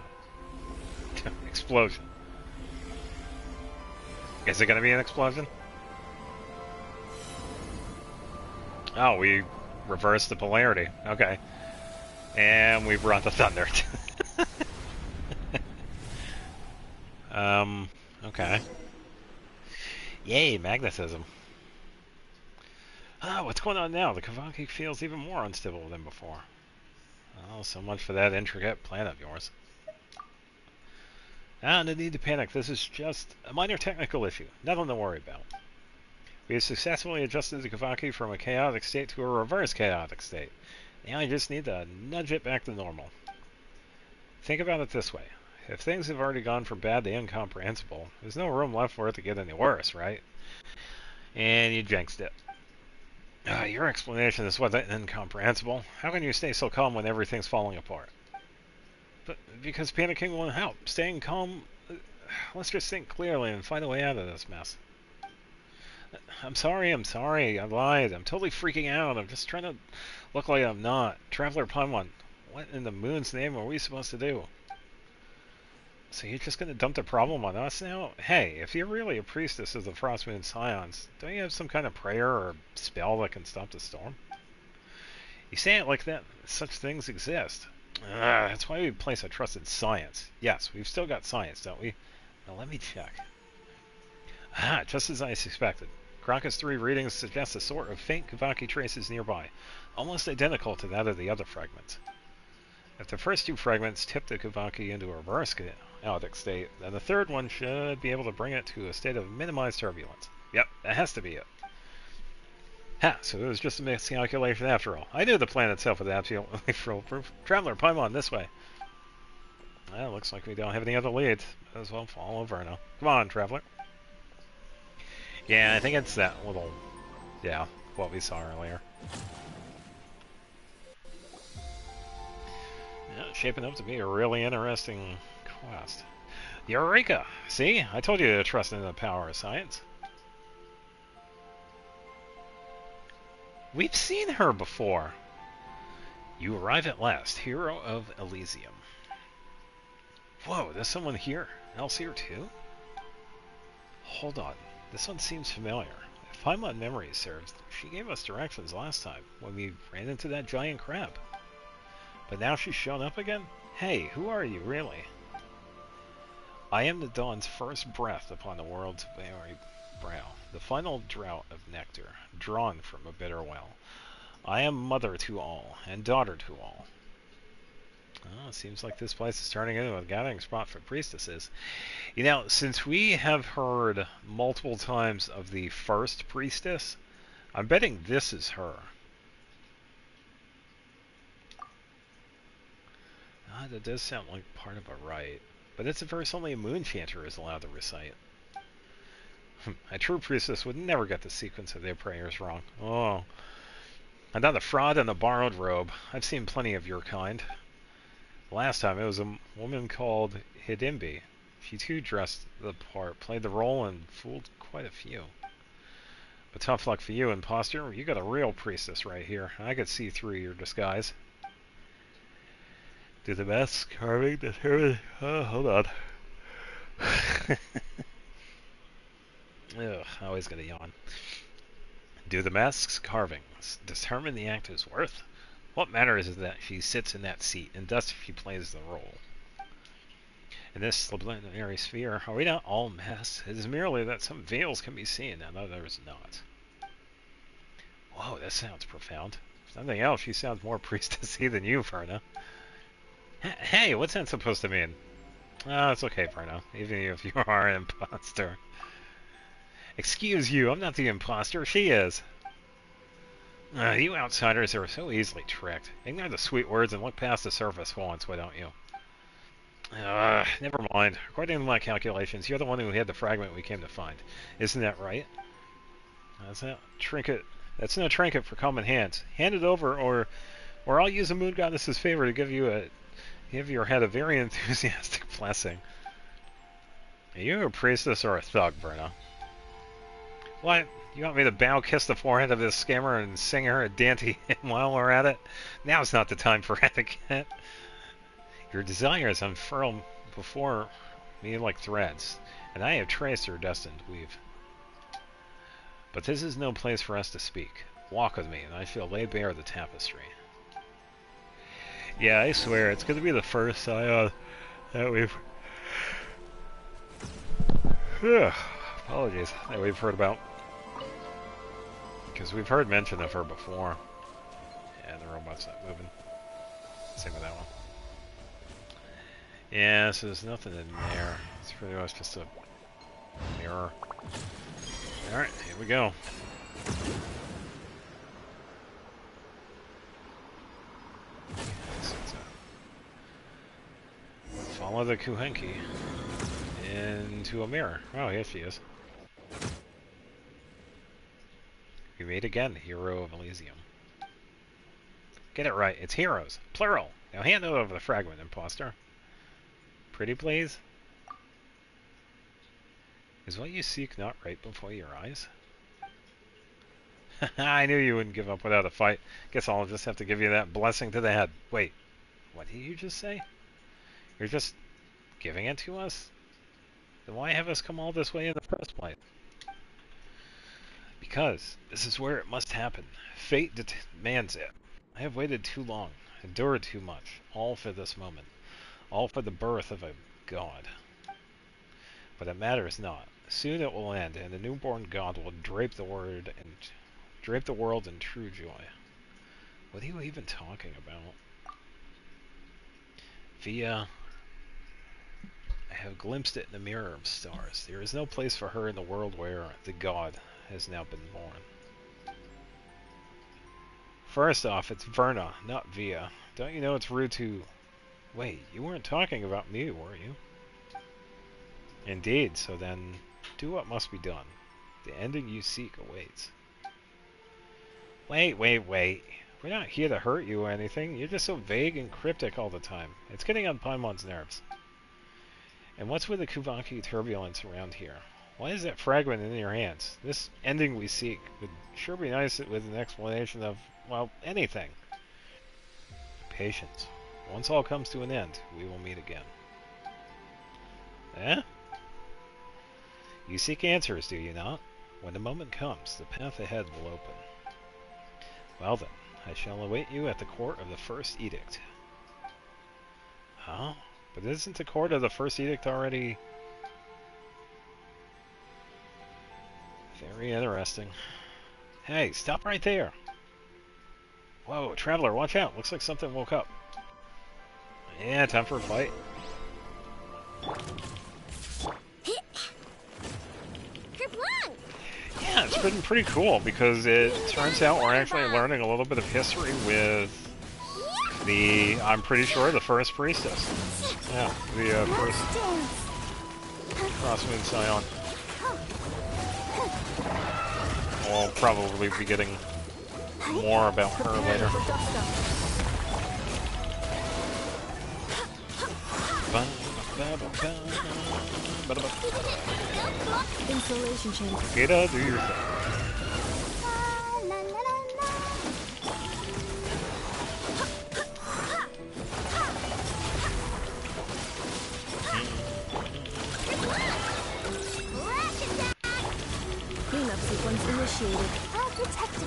Explosion. Is it gonna be an explosion? Oh, we reversed the polarity. Okay. And we brought the thunder. Okay. Yay, magnetism. What's going on now? The Kavaki feels even more unstable than before. Oh, so much for that intricate plan of yours. No need to panic. This is just a minor technical issue. Nothing to worry about. We have successfully adjusted the Kavaki from a chaotic state to a reverse chaotic state. Now I just need to nudge it back to normal. Think about it this way. If things have already gone from bad to incomprehensible, there's no room left for it to get any worse, right? And you jinxed it. Your explanation is wasn't incomprehensible. How can you stay so calm when everything's falling apart? But because panicking won't help. Staying calm... let's just think clearly and find a way out of this mess. I'm sorry, I lied. I'm totally freaking out. I'm just trying to look like I'm not. Traveler Paimon, what in the moon's name are we supposed to do? So you're just going to dump the problem on us now? Hey, if you're really a priestess of the Frost Moon Scions, don't you have some kind of prayer or spell that can stop the storm? You say it like that, such things exist. That's why we place our trust in science. Yes, we've still got science, don't we? Now let me check. Just as I suspected. Crocus 3 readings suggest a sort of faint Kavaki traces nearby, almost identical to that of the other fragments. If the first two fragments tip the Kavaki into a reverse chaotic state, then the third one should be able to bring it to a state of minimized turbulence. Yep, that has to be it. So it was just a miscalculation after all. I knew the plan itself was absolutely foolproof. Traveler, Paimon, this way. Well, looks like we don't have any other leads. Might as well fall over now. Come on, Traveler. Yeah, I think it's that little... yeah, what we saw earlier. Yeah, shaping up to be a really interesting quest. Eureka! See? I told you to trust in the power of science. We've seen her before. You arrive at last, hero of Elysium. Whoa, there's someone here. Else here too? Hold on. This one seems familiar. If Paimon memory serves, she gave us directions last time when we ran into that giant crab. But now she's shown up again? Hey, who are you, really? I am the dawn's first breath upon the world's very brow, the final draught of nectar, drawn from a bitter well. I am mother to all, and daughter to all. Oh, seems like this place is turning into a gathering spot for priestesses. You know, since we have heard multiple times of the first priestess, I'm betting this is her. Ah, that does sound like part of a rite. But it's a verse only a moon chanter is allowed to recite. A true priestess would never get the sequence of their prayers wrong. Oh. Another fraud in a borrowed robe. I've seen plenty of your kind. Last time it was a woman called Hidimbi. She too dressed the part, played the role, and fooled quite a few. But tough luck for you, imposter. You got a real priestess right here. I could see through your disguise. Do the best carving determine... Oh, hold on. Ugh, always gonna yawn. Do the mask's carvings determine the actor's worth? What matters is that she sits in that seat, and thus she plays the role. In this sublunary sphere, are we not all masks? It is merely that some veils can be seen and others not. Whoa, that sounds profound. If nothing else, she sounds more priestessy than you, Verna. Hey, what's that supposed to mean? Oh, it's okay, Verna, even if you are an imposter. Excuse you, I'm not the imposter, she is. You outsiders are so easily tricked. Ignore the sweet words and look past the surface for once, why don't you? Never mind. According to my calculations, you're the one who had the fragment we came to find. Isn't that right? That's a trinket. That's no trinket for common hands. Hand it over, or I'll use the moon goddess's favor to give your head a very enthusiastic blessing. Are you a priestess or a thug, Verna? What? You want me to bow kiss the forehead of this scammer and sing her a dainty hymn while we're at it? Now's not the time for etiquette. Your desires unfurl before me like threads, and I have traced your destined weave. But this is no place for us to speak. Walk with me, and I shall lay bare the tapestry. Yeah, I swear, it's going to be the first Scion that we've... Apologies, that we've heard about. Because we've heard mention of her before. Yeah, the robot's not moving. Same with that one. Yeah, so there's nothing in there. It's pretty much just a mirror. Alright, here we go. Follow the Kuhenki into a mirror. Oh, here she is. We meet again, hero of Elysium. Get it right, it's heroes. Plural. Now hand over the fragment, imposter. Pretty please? Is what you seek not right before your eyes? I knew you wouldn't give up without a fight. Guess I'll just have to give you that blessing to the head. Wait, what did you just say? You're just giving it to us? Then why have us come all this way in the first place? Because this is where it must happen. Fate demands it. I have waited too long, endured too much, all for this moment. All for the birth of a god. But it matters not. Soon it will end, and the newborn god will drape the world in true joy. What are you even talking about? Via, I have glimpsed it in the mirror of stars. There is no place for her in the world where the god has now been born. First off, it's Verna, not Via. Don't you know it's rude to... Wait, you weren't talking about me, were you? Indeed, so then, do what must be done. The ending you seek awaits. Wait. We're not here to hurt you or anything. You're just so vague and cryptic all the time. It's getting on Paimon's nerves. And what's with the Kuvanki turbulence around here? Why is that fragment in your hands? This ending we seek would sure be nice with an explanation of, well, anything. Patience. Once all comes to an end, we will meet again. Eh? You seek answers, do you not? When the moment comes, the path ahead will open. Well then, I shall await you at the court of the first edict. Huh? But isn't the court of the first edict already... Very interesting. Hey, stop right there! Whoa, Traveler, watch out! Looks like something woke up. Yeah, time for a fight. Yeah, it's been pretty cool because it turns out we're actually learning a little bit of history with the, I'm pretty sure, the first priestess. Yeah, the first Crosswind Scion. We'll probably be getting more about her later. Insulation chamber. Gata, do your thing. Cleanup sequence initiated. I'll protect us.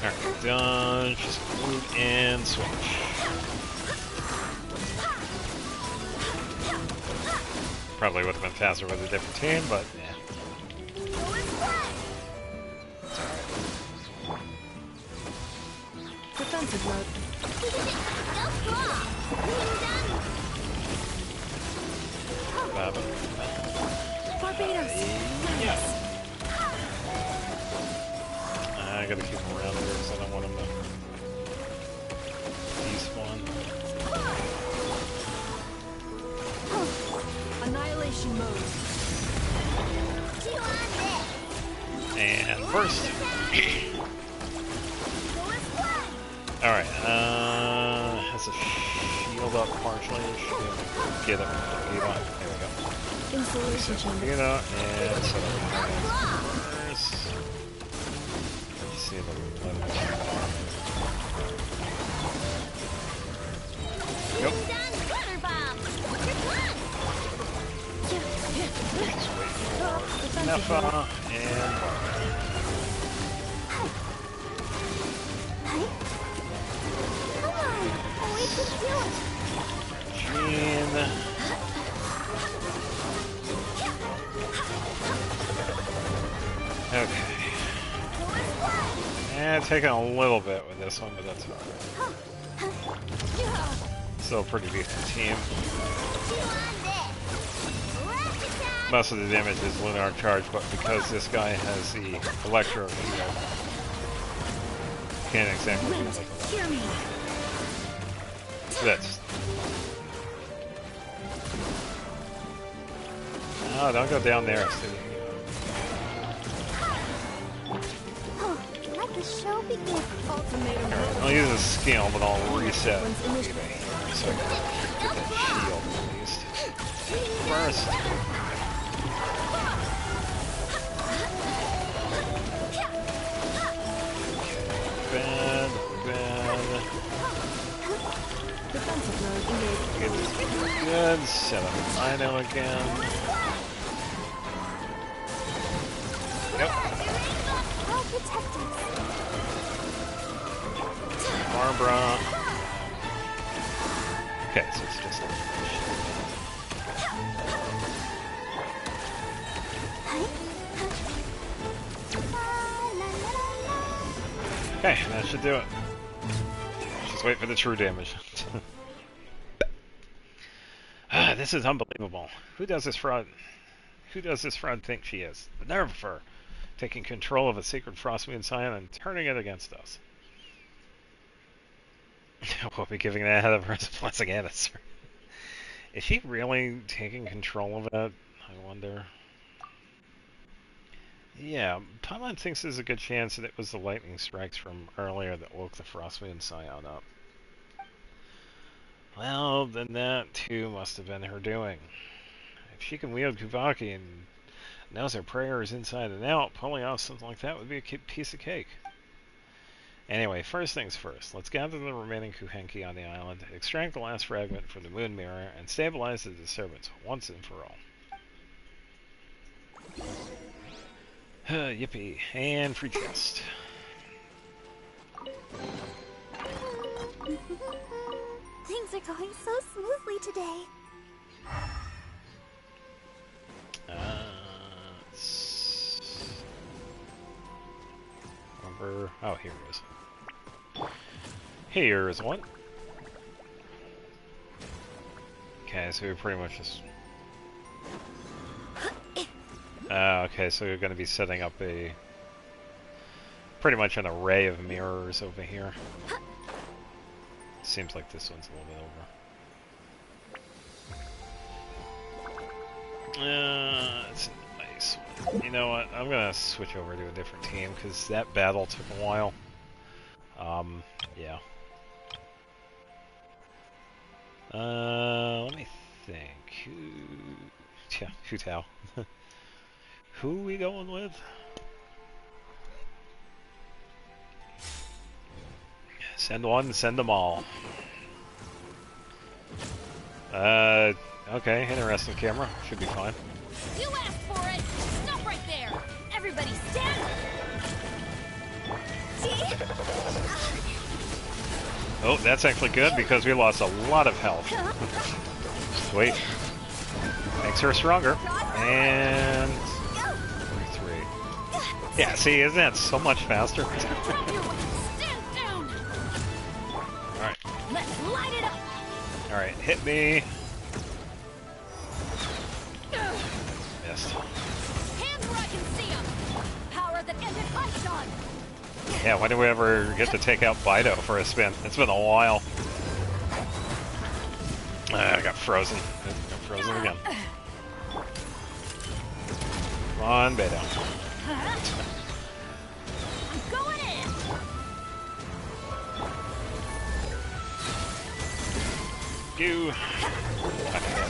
Alright, done. Just move and switch. Probably would have been faster with a different team, but yeah. Defensive mode. Barbados. Yeah. I gotta keep him around here because I don't want him to despawn. Annihilation mode. And first. Alright, has a shield up partially. Should be able to get it. There we go. Insulation chamber. You know, and set up first. See the limit. Yep. Just wait for Nefa and Jean. Okay. And taking a little bit with this one, but that's alright. Still a pretty decent team. Most of the damage is Lunar Charge, but because this guy has the Electro Shield, can't exactly do like this. Oh, don't go down there, Steve. Let the show begin. Ultimatum. I'll use a skill, but I'll reset so I can get that shield at least. First. Bad. Defensive mode engaged. Good. Set up Rhino again. Yep. I'll protect us. Barbara. Okay, so it's just. Okay, that should do it. Just wait for the true damage. This is unbelievable. Who does this fraud? Who does this fraud think she is? The nerve of her, taking control of a sacred Frostmoon Scion and turning it against us. We'll be giving that ahead of her as a blessing answer. Is she really taking control of it? I wonder. Yeah, Paimon thinks there's a good chance that it was the lightning strikes from earlier that woke the Frostmoon Scion up. Well, then that too must have been her doing. If she can wield Kuvaki and knows her prayer is inside and out, pulling off something like that would be a piece of cake. Anyway, first things first, let's gather the remaining Kuhenki on the island, extract the last fragment from the Moon Mirror, and stabilize the disturbance once and for all. Yippee. And free chest. Things are going so smoothly today. Where? Oh, here it is. Here's one. Okay, so we pretty much just... okay, so we're going to be setting up a... pretty much an array of mirrors over here. Seems like this one's a little bit over. It's a nice one. You know what? I'm going to switch over to a different team because that battle took a while. Yeah. Let me think. Yeah, Hu Tao. Who we going with? Send one, send them all. Okay, interesting camera. Should be fine. You asked for it! Stop right there! Everybody stand! Oh, that's actually good because we lost a lot of health. Wait. Makes her stronger. And... 3. Yeah, see, isn't that so much faster? Stand down! Alright. Let's light it up! Alright, hit me. Missed. Hands where I can see them! Power that ended Python! Yeah, when do we ever get to take out Bido for a spin? It's been a while. I got frozen. I got frozen again. Come on, Bido. I'm going in! You. Okay.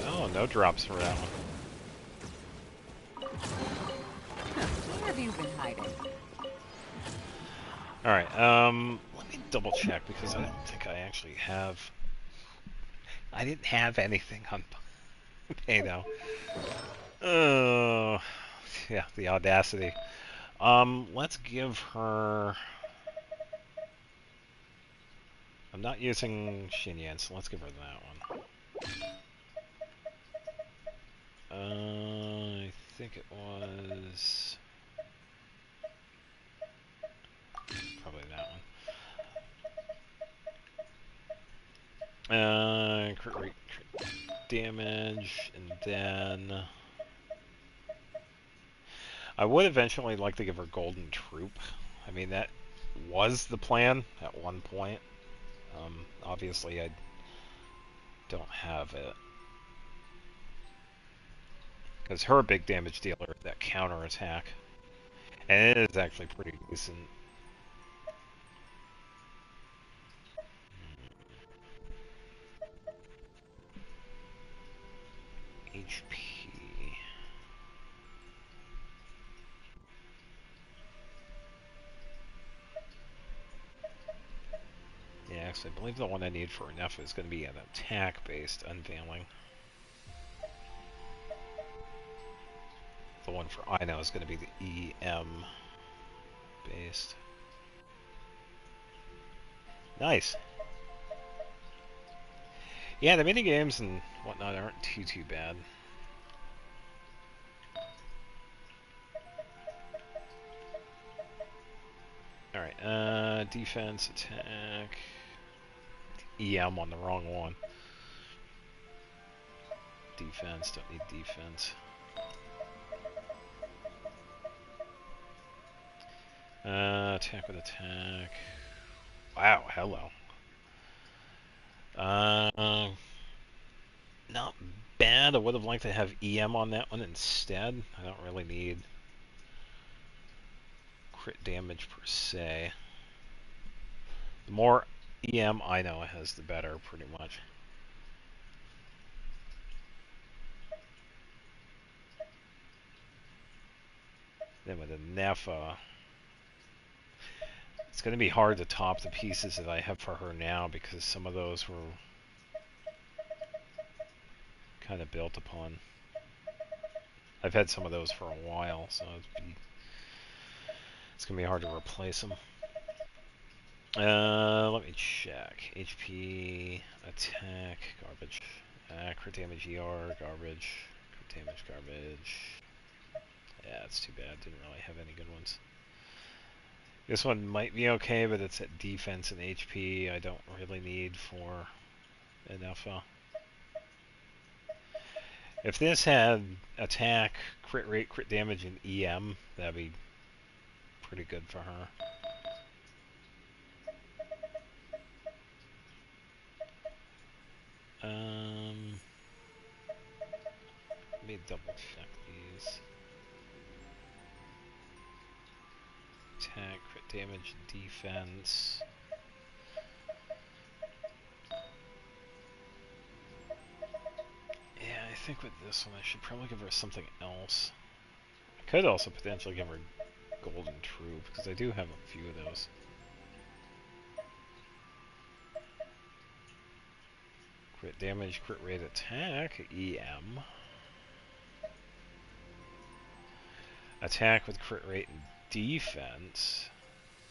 Oh, no drops for that one. Where have you been hiding? Alright, let me double check because I don't think I actually have... I didn't have anything on Payno. Oh, yeah, the audacity. Let's give her... I'm not using Xinyan, so let's give her that one. I think it was... probably that one. Crit rate, crit damage, and then... I would eventually like to give her Golden Troop. I mean, that was the plan at one point. Obviously, I don't have it. Because her big damage dealer is that counter attack. And it is actually pretty decent. HP. Yeah, actually, I believe the one I need for enough is going to be an attack-based unveiling. The one for I know is going to be the EM-based. Nice. Yeah, the minigames and whatnot aren't too bad. Alright, defense, attack... EM on the wrong one. Defense, don't need defense. Attack with attack. Wow, hello. Not bad. I would have liked to have EM on that one instead. I don't really need crit damage per se. The more EM I know it has, the better, pretty much. Then with the Nefa, it's going to be hard to top the pieces that I have for her now because some of those were kind of built upon. I've had some of those for a while, so it's going to be hard to replace them. Let me check. HP, attack, garbage. Crit damage, ER, garbage. Crit damage, garbage. Yeah, it's too bad. Didn't really have any good ones. This one might be okay, but it's at defense and HP. I don't really need for an alpha. If this had attack, crit rate, crit damage, and EM, that'd be pretty good for her. Let me double check these. Attack, crit damage, defense. Yeah, I think with this one I should probably give her something else. I could also potentially give her Golden Troop, because I do have a few of those. Crit damage, crit rate, attack, EM. Attack with crit rate and defense.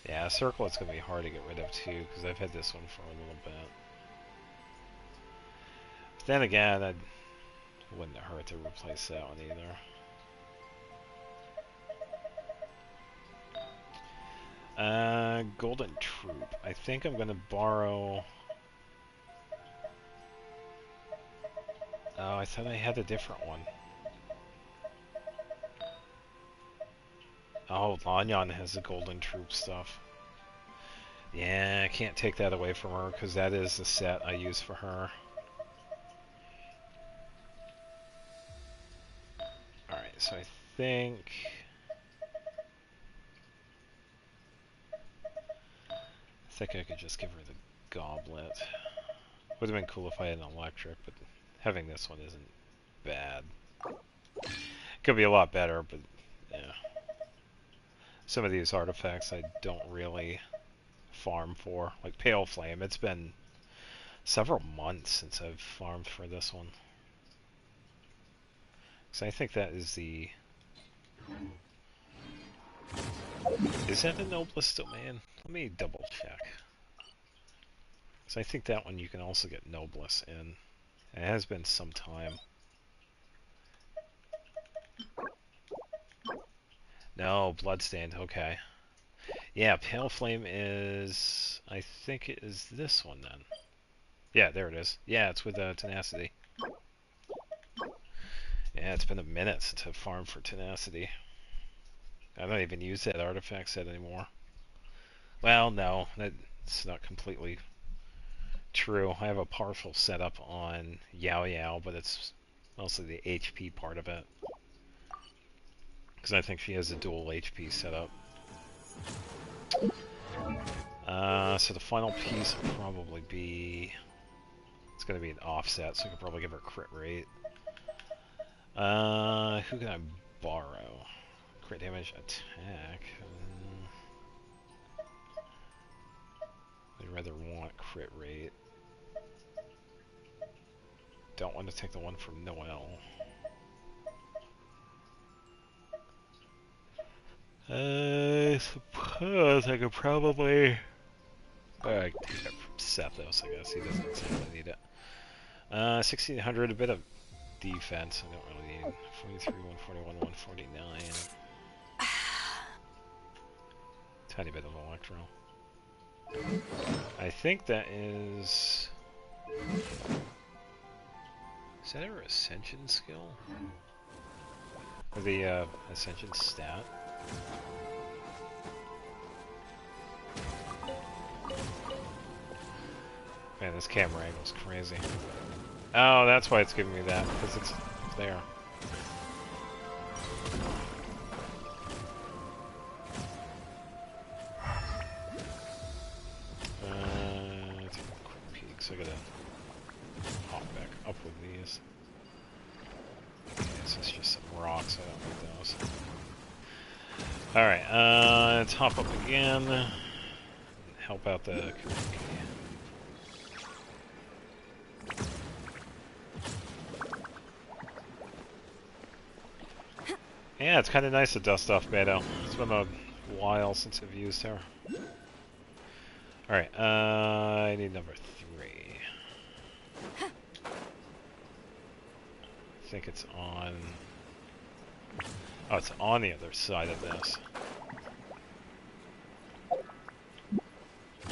Yeah, Circlet's going to be hard to get rid of too, because I've had this one for a little bit. But then again, it wouldn't hurt to replace that one either. Golden Troop. I think I'm going to borrow... Oh, I thought I had a different one. Oh, Lanyan has the Golden Troop stuff. Yeah, I can't take that away from her, because that is the set I use for her. Alright, so I think... I could just give her the Goblet. Would have been cool if I had an electric, but having this one isn't bad. Could be a lot better, but yeah. Some of these artifacts I don't really farm for. Like Pale Flame, it's been several months since I've farmed for this one. So I think that is the... Is that the Noblest Domain? Let me double check. So I think that one you can also get Noblest in. It has been some time. No, Bloodstained, okay. Yeah, Pale Flame is... I think it is this one then. Yeah, there it is. Yeah, it's with Tenacity. Yeah, it's been a minute since I've farmed for Tenacity. I don't even use that artifact set anymore. Well, no, that's not completely true. I have a partial setup on Yao Yao, but it's mostly the HP part of it. Because I think she has a dual HP setup. So the final piece will probably be... It's going to be an offset, so I could probably give her crit rate. Who can I borrow? Crit damage, attack. I'd rather want crit rate. Don't want to take the one from Noel. I suppose I could probably... I can take that from Sethos, I guess. He doesn't seem to need it. 1600, a bit of defense. I don't really need 43, 141, 149. Tiny bit of Electro. I think that is... Is that her Ascension skill? Or the Ascension stat? Man, this camera angle's crazy. Oh, that's why it's giving me that, because it's there. Take a quick peek, so I gotta hop back up with these. Okay, this is just some rocks, I don't need those. Alright, let's hop up again. And help out the community. Yeah, it's kind of nice to dust off Beto. It's been a while since I've used her. Alright, I need number 3. I think it's on... Oh, it's on the other side of this.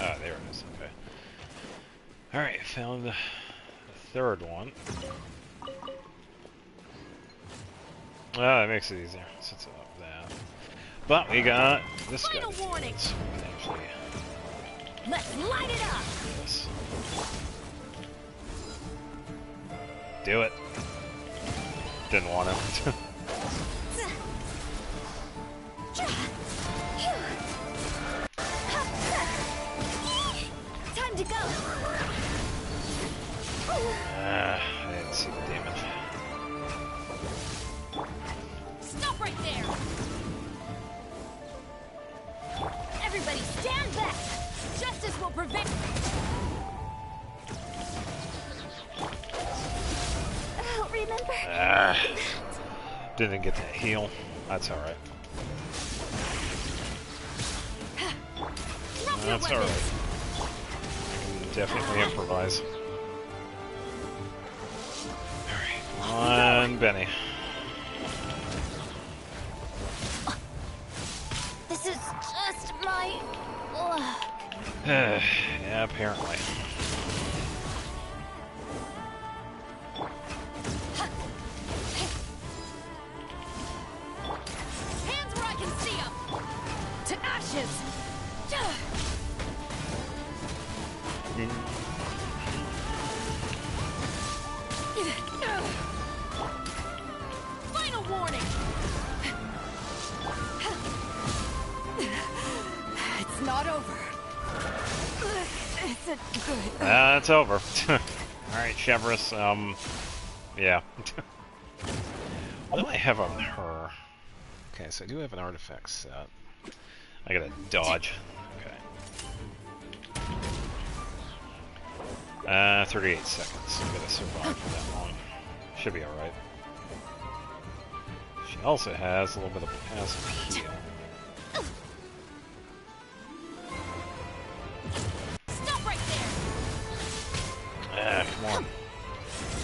Ah, there it is, okay. Alright, found the third one. Oh, that makes it easier, since it's up that. But we got this guy. Final warning. So we can actually Let's light it up. do this. Do it. Didn't want to. Time to go. I didn't see the damage. Stop right there. Everybody stand back. Justice will prevail. Oh, remember? Didn't get that heal. That's alright. That's alright. Definitely improvise. Alright, come on, Benny. This is just my luck. Yeah, apparently. Hands where I can see them. To ashes. Final warning. It's not over. It's a good. It's over. Alright, Chevrolet, yeah. What do I have on her? Okay, so I do have an artifact set. I gotta dodge. Okay. 38 seconds. I'm gonna survive for that long. Should be alright. She also has a little bit of passive heal. Stop right there. Come on.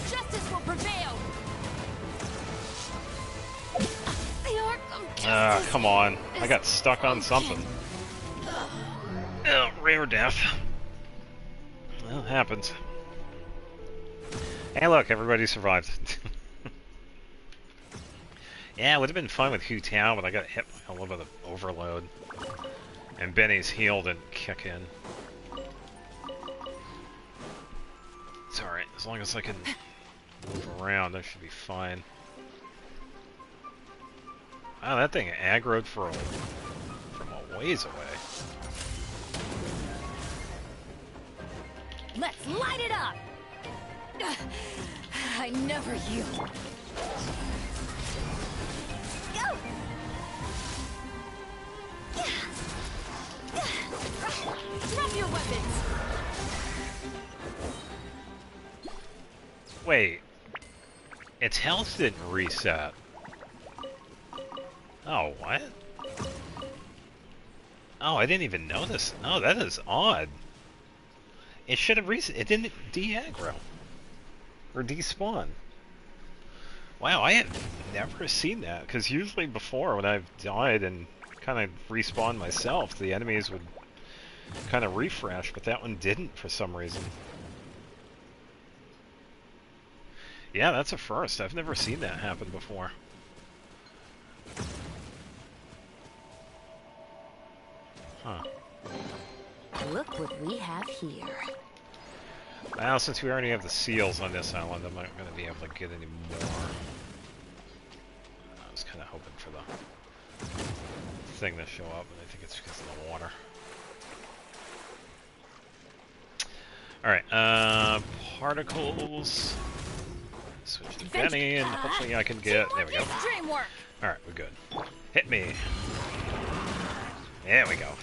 Justice will prevail. The arc of justice. Come on. I got stuck on something. Rare death. Well, it happens. Hey, look, everybody survived. Yeah, it would have been fun with Hu Tao, but I got hit by a little bit of overload. And Benny's heal didn't kick in. It's alright, as long as I can move around, I should be fine. Wow, that thing aggroed from a ways away. Let's light it up. I never yield. Go. Drop your weapons. Wait. Its health didn't reset. Oh, what? Oh, I didn't even notice. Oh, that is odd. It should have reset. It didn't de-aggro. Or despawn. Wow, I had never seen that. Because usually before, when I've died and kind of respawned myself, the enemies would kind of refresh, but that one didn't for some reason. Yeah, that's a first. I've never seen that happen before. Huh. Look what we have here. Well, since we already have the seals on this island, I'm not going to be able to get any more. I was kind of hoping for the thing to show up, but I think it's because of the water. Alright, particles. Switch to Benny, and hopefully I can get... There we go. Alright, we're good. Hit me. There we go.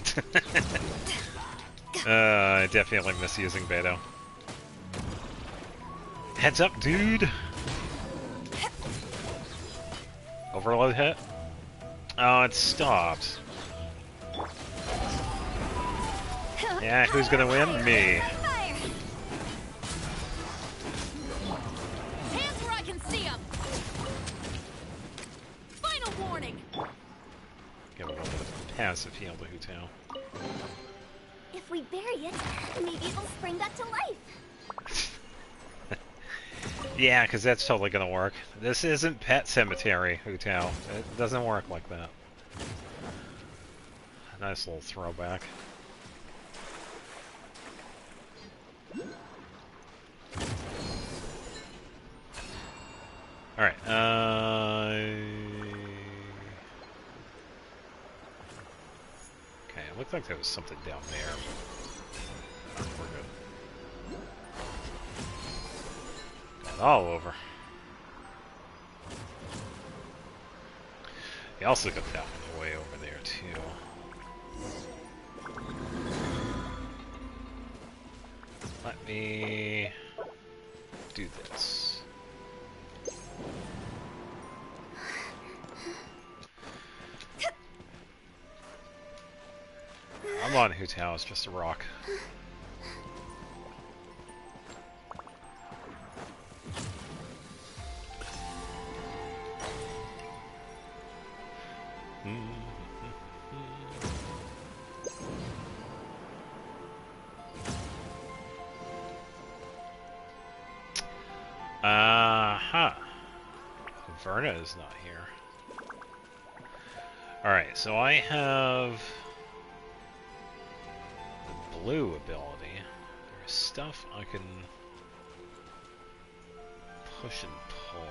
I definitely miss using Beto. Heads up, dude! Overload hit? Oh, it stopped. Yeah, who's gonna win? Me. Hands where I can see them. Final warning. Give a little bit of passive heal to Hutao. If we bury it, maybe it'll spring back to life. Yeah, because that's totally gonna work. This isn't Pet Cemetery, Hutao. It doesn't work like that. Nice little throwback. Alright, okay, it looked like there was something down there. Oh, we're good. Got it all over. You also got that one way over there, too. Let me do this. I'm on Hutao, it's just a rock. Verna is not here. Alright, so I have the blue ability. There's stuff I can push and pull.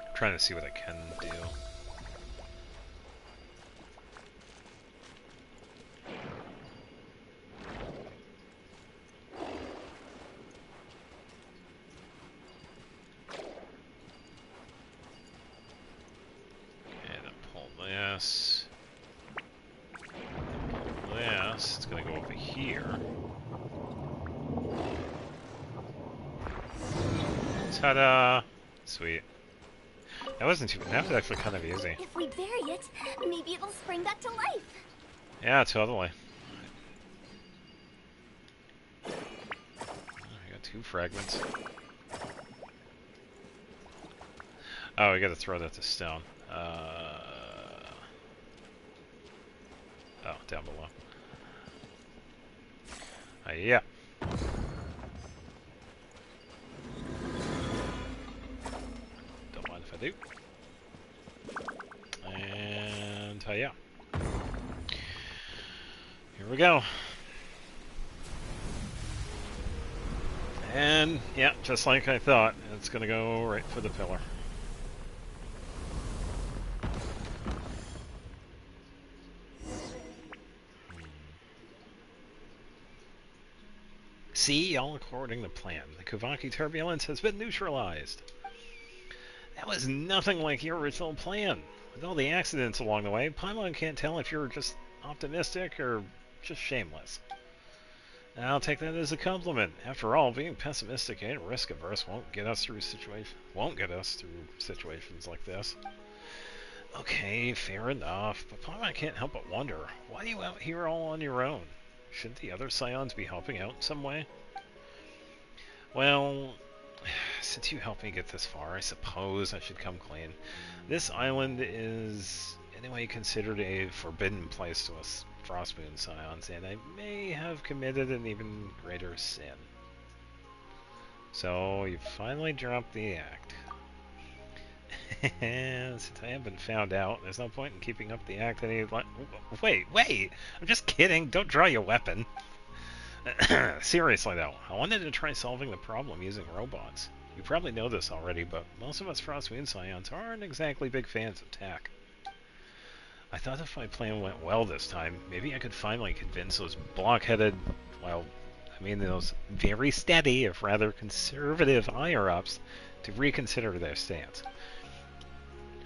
I'm trying to see what I can do. It's gonna go over here. Ta-da! Sweet. That wasn't too bad. That was actually kind of easy. If we bury it, maybe it'll spring back to life. Yeah, totally. I got 2 fragments. Oh, we gotta throw that to stone. Oh, down below. Yeah. Don't mind if I do. And yeah. Here we go. And yeah, just like I thought, it's gonna go right for the pillar. See, all according to plan. The Kuvaki turbulence has been neutralized. That was nothing like your original plan. With all the accidents along the way, Paimon can't tell if you're just optimistic or just shameless. I'll take that as a compliment. After all, being pessimistic and risk-averse won't get us through situations like this. Okay, fair enough, but Paimon can't help but wonder, why are you out here all on your own? Shouldn't the other Scions be helping out in some way? Well, since you helped me get this far, I suppose I should come clean. This island is, anyway, considered a forbidden place to us Frostmoon Scions, and I may have committed an even greater sin. So, you finally dropped the act. Since I haven't been found out, there's no point in keeping up the act any... Wait! I'm just kidding! Don't draw your weapon! Seriously though, I wanted to try solving the problem using robots. You probably know this already, but most of us Frostmoon Scions aren't exactly big fans of tech. I thought if my plan went well this time, maybe I could finally convince those blockheaded, well, I mean those very steady, if rather conservative higher-ups to reconsider their stance.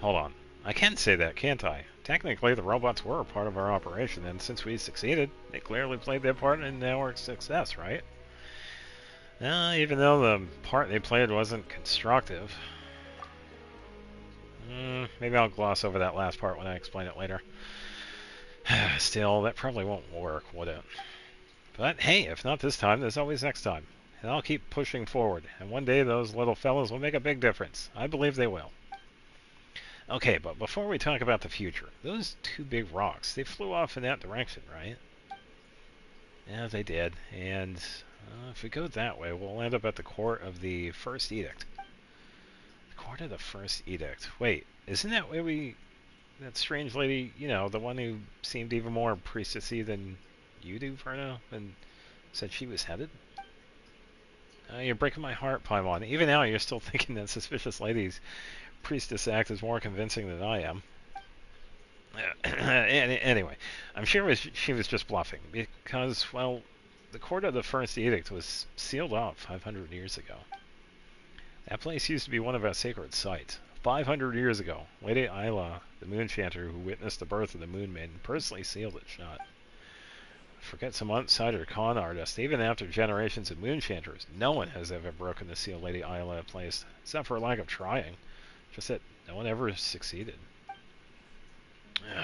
Hold on. I can say that, can't I? Technically, the robots were a part of our operation, and since we succeeded, they clearly played their part in our success, right? Even though the part they played wasn't constructive. Maybe I'll gloss over that last part when I explain it later. Still, that probably won't work, would it? But hey, if not this time, there's always next time. And I'll keep pushing forward, and one day those little fellows will make a big difference. I believe they will. Okay, but before we talk about the future, those two big rocks, they flew off in that direction, right? Yeah, they did. And if we go that way, we'll end up at the court of the First Edict. The court of the First Edict. Wait, isn't that where that strange lady, you know, the one who seemed even more priestessy than you do, Verna, and said she was headed? You're breaking my heart, Paimon. Even now, you're still thinking that suspicious lady's priestess act is more convincing than I am. Anyway, I'm sure she was just bluffing, because, well, the court of the First Edict was sealed off 500 years ago. That place used to be one of our sacred sites. 500 years ago, Lady Isla, the Moonchanter who witnessed the birth of the Moon Maiden, personally sealed it shut. Forget some outsider con artist. Even after generations of Moonchanters, no one has ever broken the seal Lady Isla placed, except for lack of trying. Just that no one ever succeeded.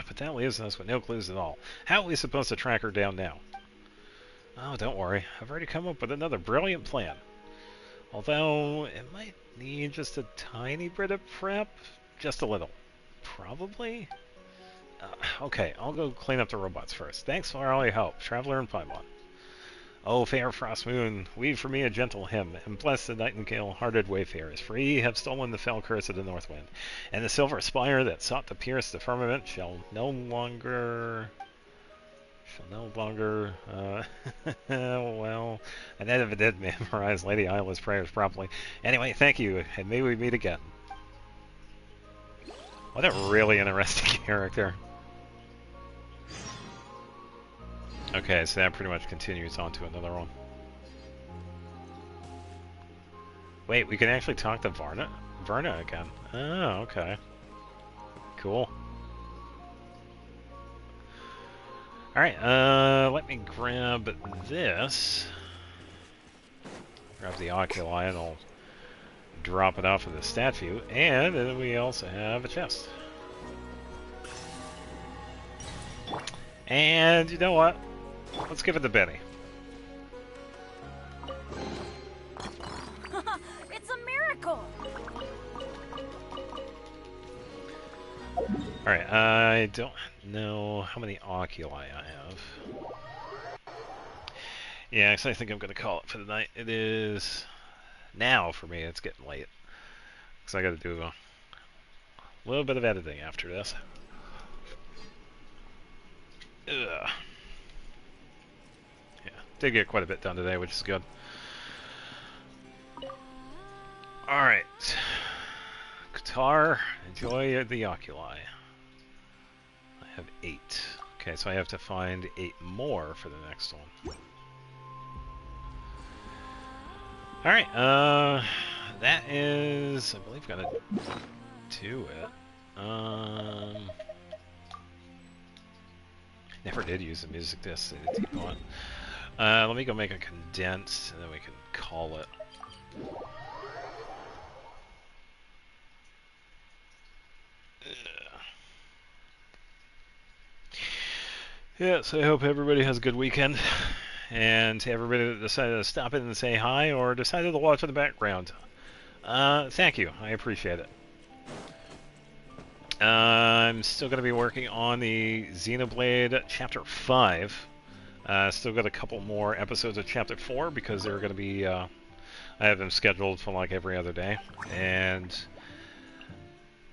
But that leaves us with no clues at all. How are we supposed to track her down now? Oh, don't worry. I've already come up with another brilliant plan. Although, it might need just a tiny bit of prep. Just a little. Probably? Okay, I'll go clean up the robots first. Thanks for all your help, Traveler and Paimon. Oh, fair frost moon, weave for me a gentle hymn, and bless the nightingale-hearted wayfarers, for ye have stolen the fell curse of the north wind, and the silver spire that sought to pierce the firmament shall no longer... well, I never did memorize Lady Isla's prayers properly. Anyway, thank you, and may we meet again. What a really interesting character. Okay, so that pretty much continues on to another one. Wait, we can actually talk to Verna again. Oh, okay. Cool. Alright, let me grab this. Grab the oculi and I'll drop it off of the statue. And then we also have a chest. And you know what? Let's give it to Benny. It's a miracle! Alright, I don't know how many oculi I have. Yeah, actually I think I'm going to call it for the night. It is... Now, for me, it's getting late. Because I got to do a little bit of editing after this. Ugh. Yeah, did get quite a bit done today, which is good. Alright. Qatar, enjoy the oculi. I have 8. Okay, so I have to find 8 more for the next one. Alright, that is, I believe, gonna do it. Never did use the music disc to keep on. Let me go make a condensed, and then we can call it. Yeah, so I hope everybody has a good weekend. And to everybody that decided to stop in and say hi, or decided to watch in the background, thank you. I appreciate it. I'm still going to be working on the Xenoblade Chapter 5. Still got a couple more episodes of Chapter 4, because they're going to be, I have them scheduled for like every other day. And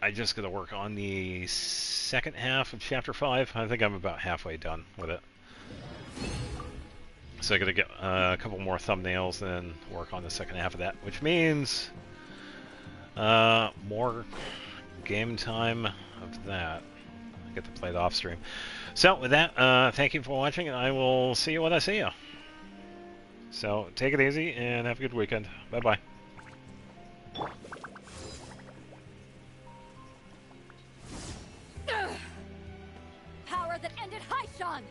I just got to work on the second half of Chapter 5. I think I'm about halfway done with it. So I got to get a couple more thumbnails and then work on the second half of that, which means more game time of that. I get to play it off stream. So with that, thank you for watching, and I will see you when I see you. So take it easy and have a good weekend. Bye bye. Power that ended Haishan!